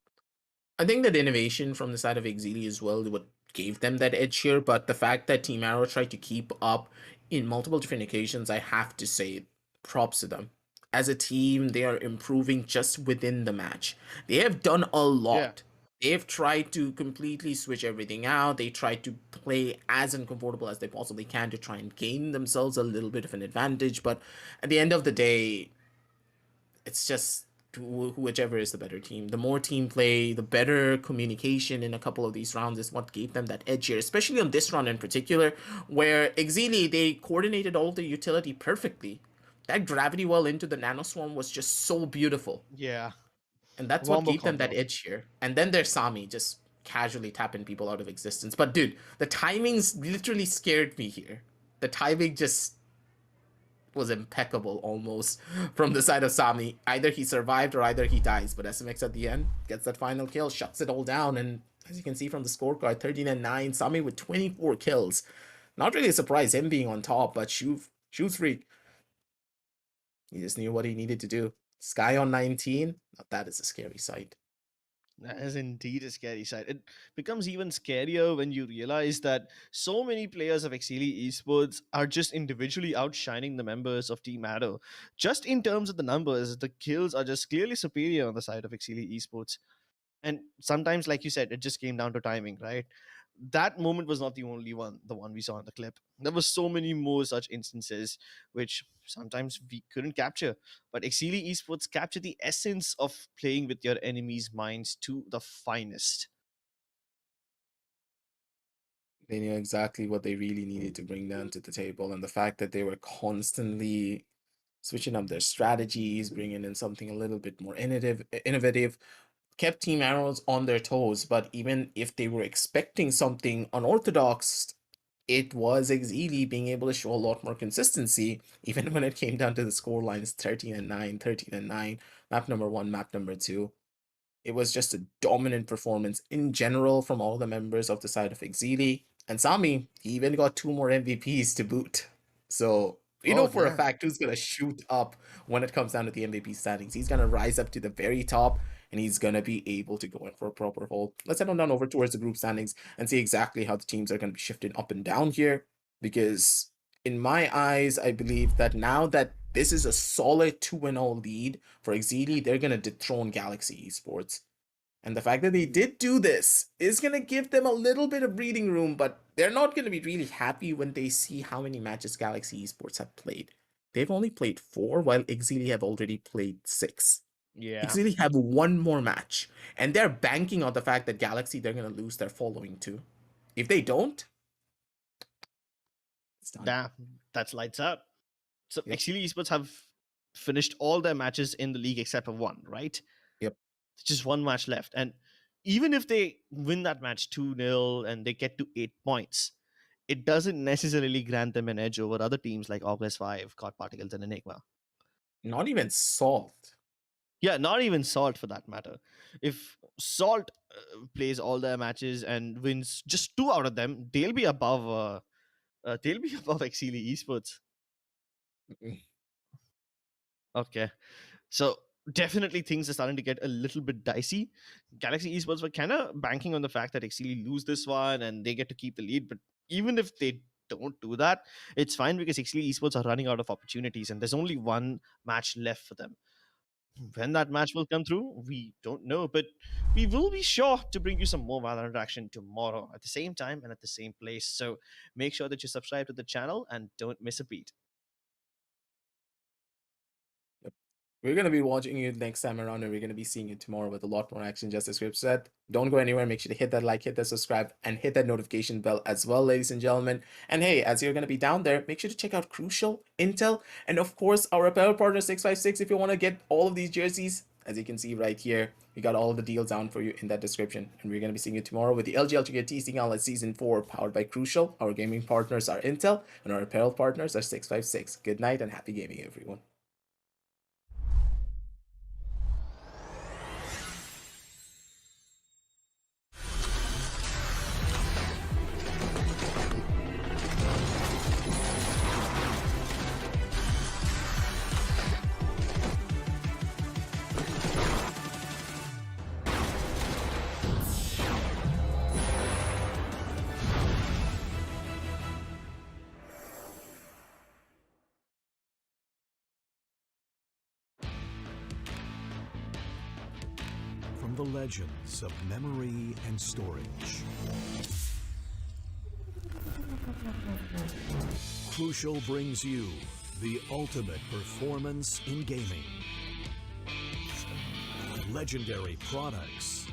I think that innovation from the side of Exeli as well what gave them that edge here, but the fact that Team Arrow tried to keep up in multiple different occasions, I have to say props to them. As a team, they are improving just within the match. They have done a lot. Yeah. They've tried to completely switch everything out. They tried to play as uncomfortable as they possibly can to try and gain themselves a little bit of an advantage, but at the end of the day, it's just whichever is the better team. The more team play, the better communication in a couple of these rounds is what gave them that edge here, especially on this round in particular, where Exeli, they coordinated all the utility perfectly. That gravity well into the nanoswarm was just so beautiful. Yeah. And that's what Wombo gave them that combo. edge here. And then there's Sami just casually tapping people out of existence. But dude, the timings literally scared me here. The timing just was impeccable almost from the side of Sami. Either he survived or either he dies. But SMX at the end gets that final kill, shuts it all down. And as you can see from the scorecard, 13-9, Sami with 24 kills. Not really a surprise him being on top, but shoot freak. He just knew what he needed to do. Sky on 19, now that is a scary sight. That is indeed a scary sight. It becomes even scarier when you realize that so many players of Exeli Esports are just individually outshining the members of Team Addo. Just in terms of the numbers, the kills are just clearly superior on the side of Exeli Esports. And sometimes, like you said, it just came down to timing, right? That moment was not the only one, the one we saw in the clip. There were so many more such instances which sometimes we couldn't capture. But Exeli Esports captured the essence of playing with your enemies' minds to the finest. They knew exactly what they really needed to bring down to the table, and the fact that they were constantly switching up their strategies, bringing in something a little bit more innovative, kept Team Arrows on their toes. But even if they were expecting something unorthodox, it was Exeli being able to show a lot more consistency, even when it came down to the score lines 13-9, 13-9, map number 1, map number 2. It was just a dominant performance in general from all the members of the side of Exeli. And Sami, he even got 2 more MVPs to boot. So we know Oh, for a yeah. fact who's going to shoot up when it comes down to the MVP standings. He's going to rise up to the very top, and he's going to be able to go in for a proper hold. Let's head on down over towards the group standings and see exactly how the teams are going to be shifting up and down here. Because in my eyes, I believe that now that this is a solid 2-0 lead for Exeli, they're going to dethrone Galaxy Esports. And the fact that they did do this is going to give them a little bit of breathing room, but they're not going to be really happy when they see how many matches Galaxy Esports have played. They've only played 4, while Exeli have already played 6. Yeah. Exeli have 1 more match, and they're banking on the fact that Galaxy, they're going to lose their following 2. If they don't, it's done. That's lights out. So Yep. Exeli Esports have finished all their matches in the league except for one, right? Yep. Just one match left. And even if they win that match 2-0 and they get to 8 points, it doesn't necessarily grant them an edge over other teams like Oculus 5, Caught Particles, and Enigma. Not even Salt. Yeah, not even Salt for that matter. If Salt plays all their matches and wins just 2 out of them, they'll be above Exeli Esports. Okay. So definitely things are starting to get a little bit dicey. Galaxy Esports were kind of banking on the fact that Exeli lose this one and they get to keep the lead. But even if they don't do that, it's fine because Exeli Esports are running out of opportunities and there's only one match left for them. When that match will come through, we don't know, but we will be sure to bring you some more Valorant action tomorrow at the same time and at the same place. So make sure that you subscribe to the channel and don't miss a beat. We're going to be watching you next time around, and we're going to be seeing you tomorrow with a lot more action, just as script said. Don't go anywhere. Make sure to hit that like, hit that subscribe, and hit that notification bell as well, ladies and gentlemen. And hey, as you're going to be down there, make sure to check out Crucial, Intel, and of course, our apparel partner 656 if you want to get all of these jerseys. As you can see right here, we got all the deals down for you in that description. And we're going to be seeing you tomorrow with the LG Ultragear Tec Gauntlet Season 4 powered by Crucial. Our gaming partners are Intel, and our apparel partners are 656. Good night and happy gaming, everyone. From the legends of memory and storage. Crucial brings you the ultimate performance in gaming. Legendary products.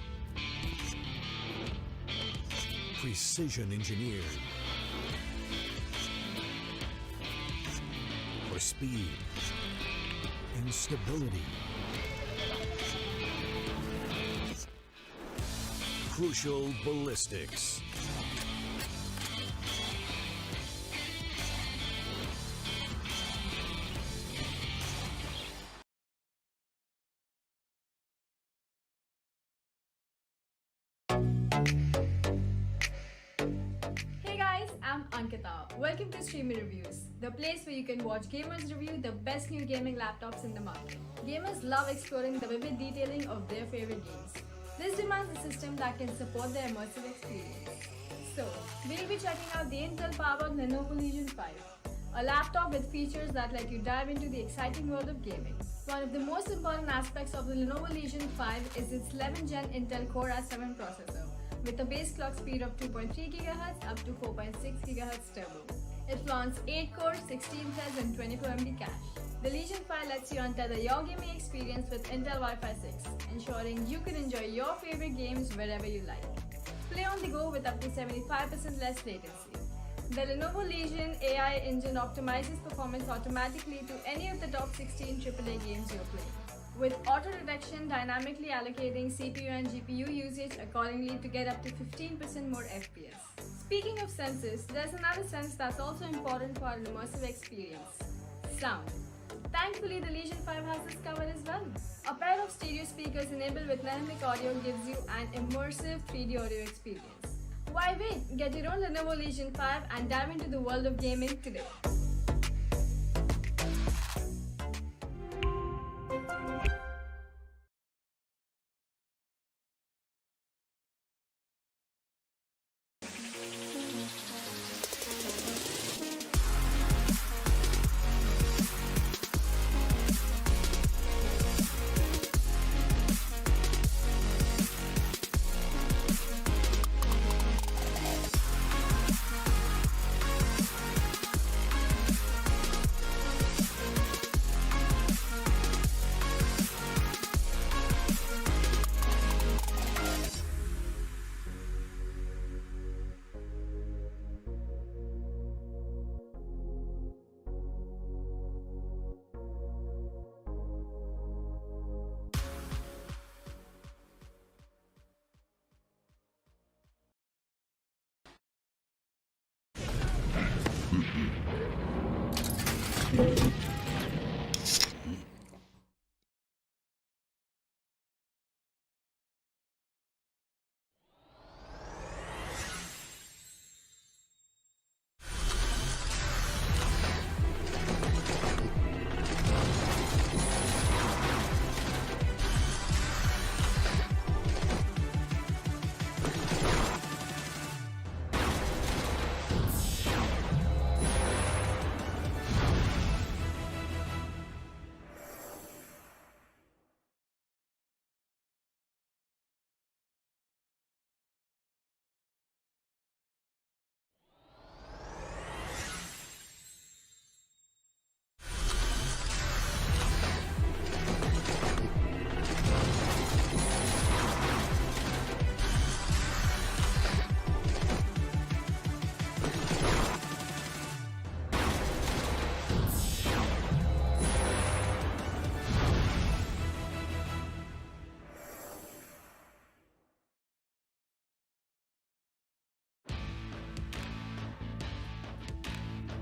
Precision engineered. For speed and stability. Crucial Ballistics. Hey guys, I'm Ankita. Welcome to Streamer Reviews, the place where you can watch gamers review the best new gaming laptops in the market. Gamers love exploring the vivid detailing of their favorite games. This demands a system that can support their immersive experience. So, we'll be checking out the Intel-powered Lenovo Legion 5, a laptop with features that let you dive into the exciting world of gaming. One of the most important aspects of the Lenovo Legion 5 is its 11th Gen Intel Core i7 processor, with a base clock speed of 2.3 GHz up to 4.6 GHz turbo. It flaunts 8 cores, 16 threads and 24 MB cache. The Legion 5 lets you untether your gaming experience with Intel Wi-Fi 6, ensuring you can enjoy your favorite games wherever you like. Play on the go with up to 75% less latency. The Lenovo Legion AI engine optimizes performance automatically to any of the top 16 AAA games you're playing, with auto detection dynamically allocating CPU and GPU usage accordingly to get up to 15% more FPS. Speaking of senses, there's another sense that's also important for an immersive experience: sound. Thankfully, the Legion 5 has this covered as well. A pair of stereo speakers enabled with dynamic audio gives you an immersive 3D audio experience. Why wait? Get your own Lenovo Legion 5 and dive into the world of gaming today.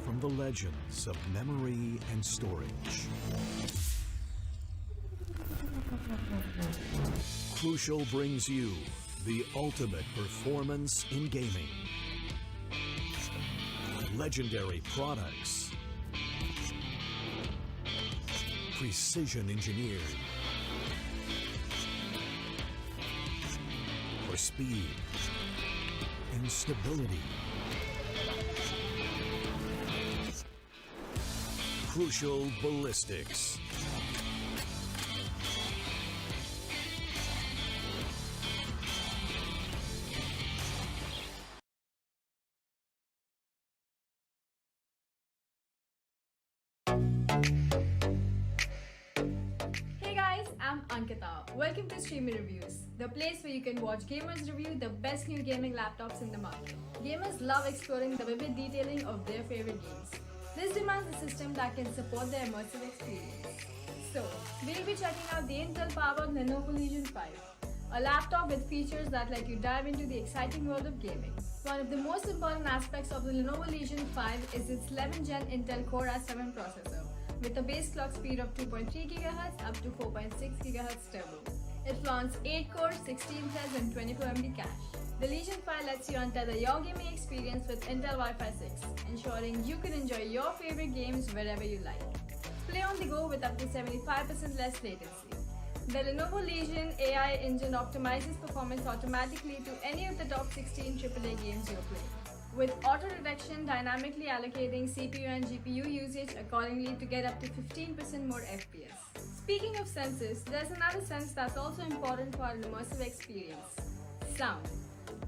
From the legends of memory and storage, Crucial brings you the ultimate performance in gaming. Legendary products, precision engineered for speed and stability. Crucial Ballistics. Hey guys, I'm Ankita. Welcome to Streamer Reviews, the place where you can watch gamers review the best new gaming laptops in the market. Gamers love exploring the vivid detailing of their favorite games. This demands a system that can support their immersive experience. So, we'll be checking out the Intel-powered Lenovo Legion 5, a laptop with features that let you dive into the exciting world of gaming. One of the most important aspects of the Lenovo Legion 5 is its 11th Gen Intel Core i7 processor, with a base clock speed of 2.3 GHz up to 4.6 GHz turbo. It flaunts 8-core, 16 threads and 24 MB cache. The Legion 5 lets you untether your gaming experience with Intel Wi-Fi 6, ensuring you can enjoy your favorite games wherever you like. Play on the go with up to 75% less latency. The Lenovo Legion AI engine optimizes performance automatically to any of the top 16 AAA games you're playing, with auto-detection dynamically allocating CPU and GPU usage accordingly to get up to 15% more FPS. Speaking of senses, there's another sense that's also important for an immersive experience: sound.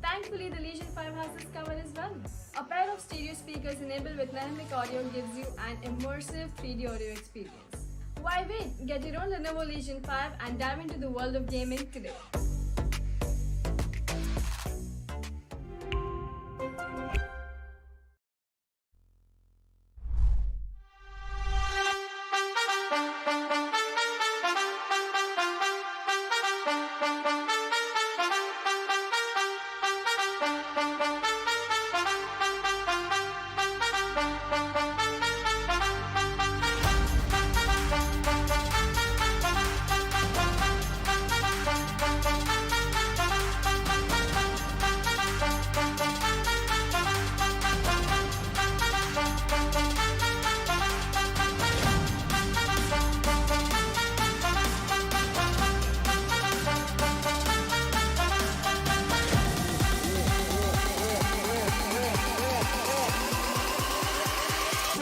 Thankfully, the Legion 5 has this covered as well. A pair of stereo speakers enabled with dynamic audio gives you an immersive 3D audio experience. Why wait? Get your own Lenovo Legion 5 and dive into the world of gaming today.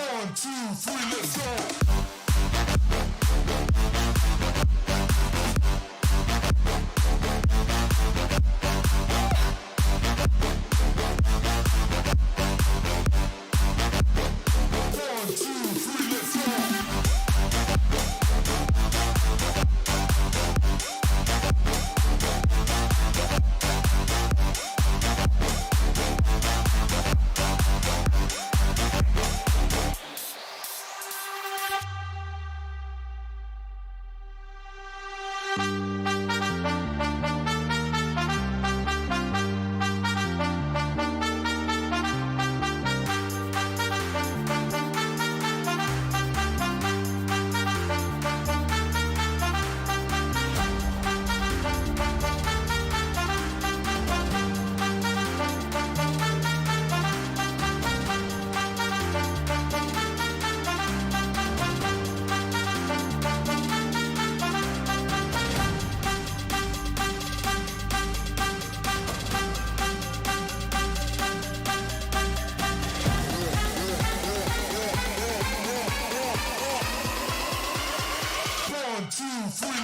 One, two, three,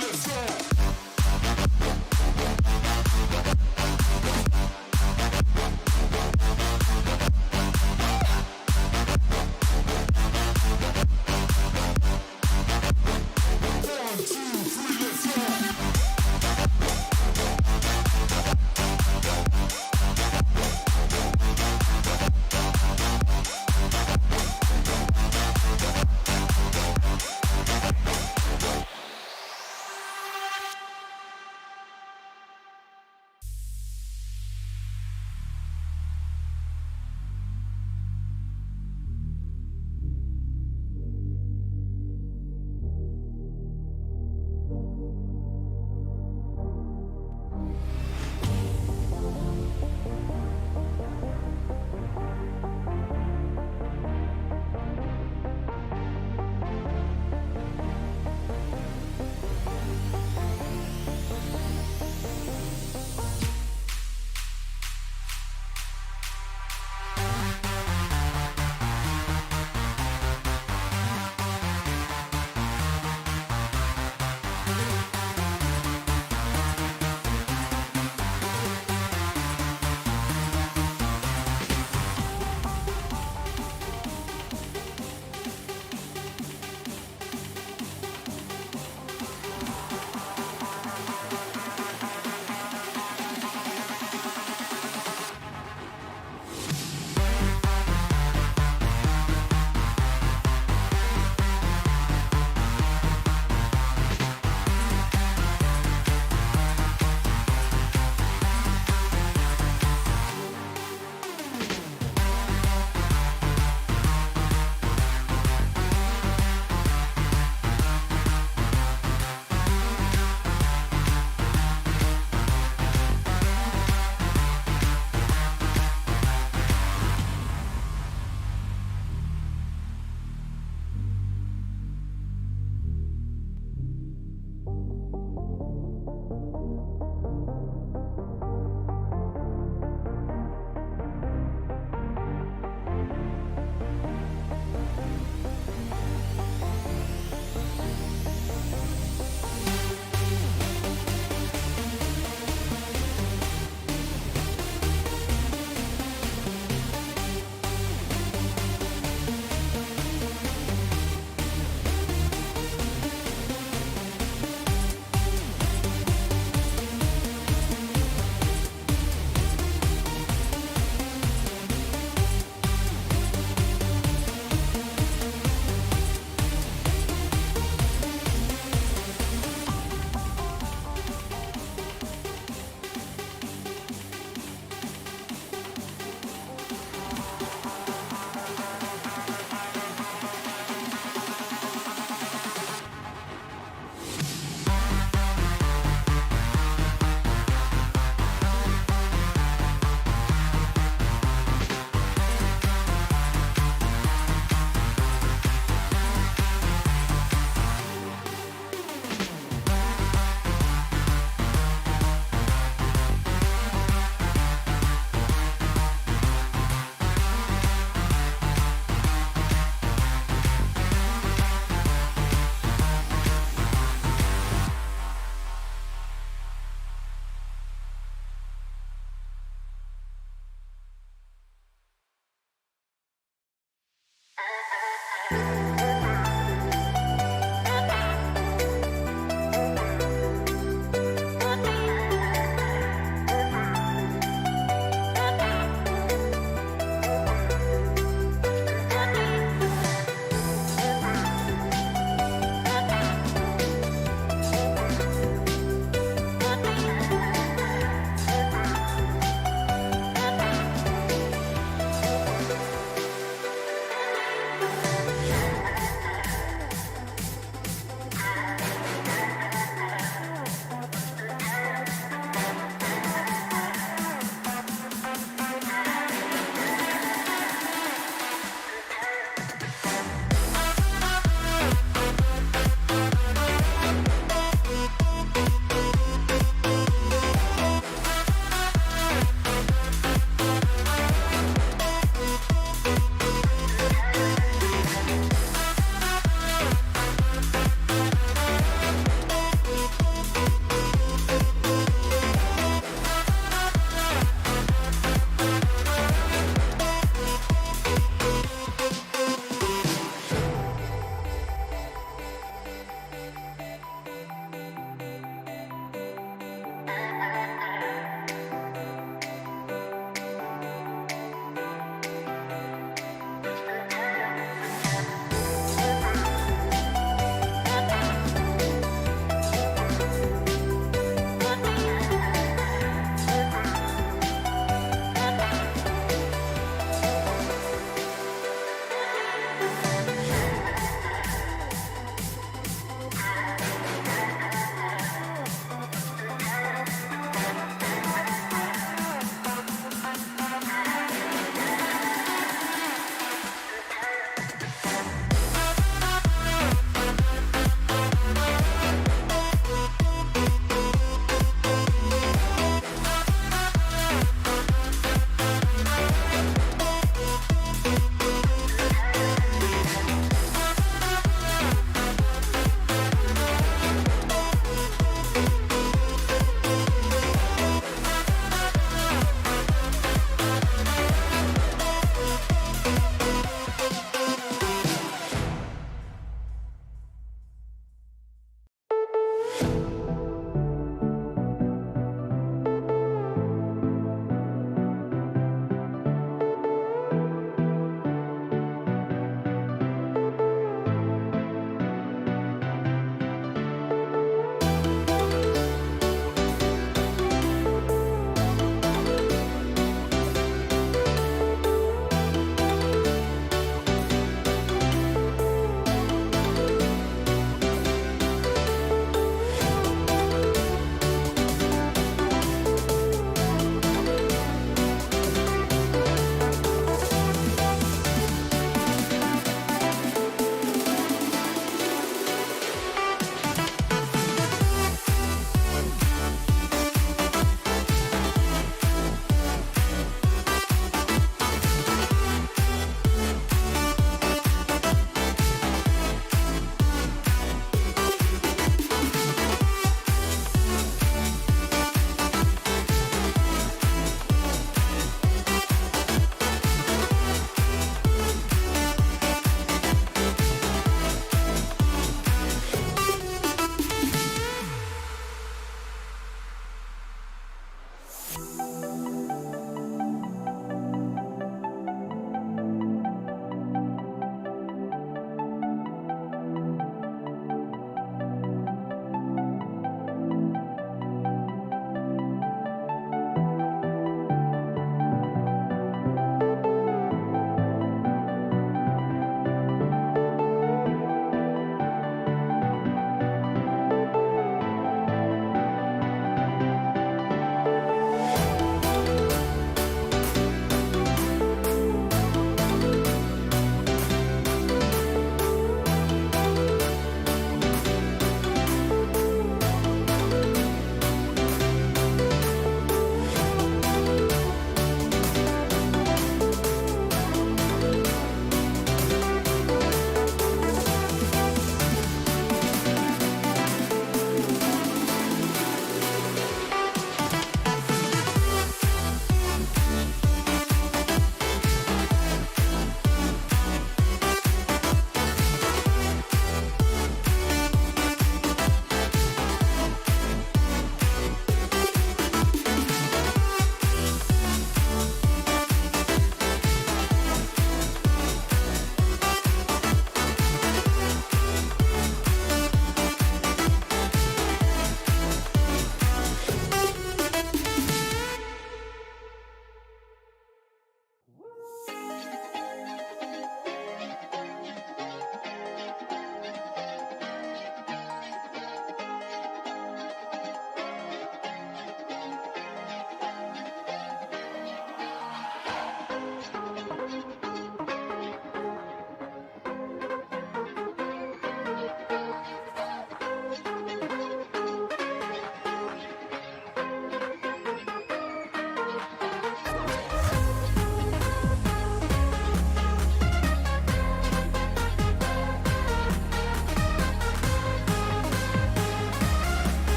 let's go.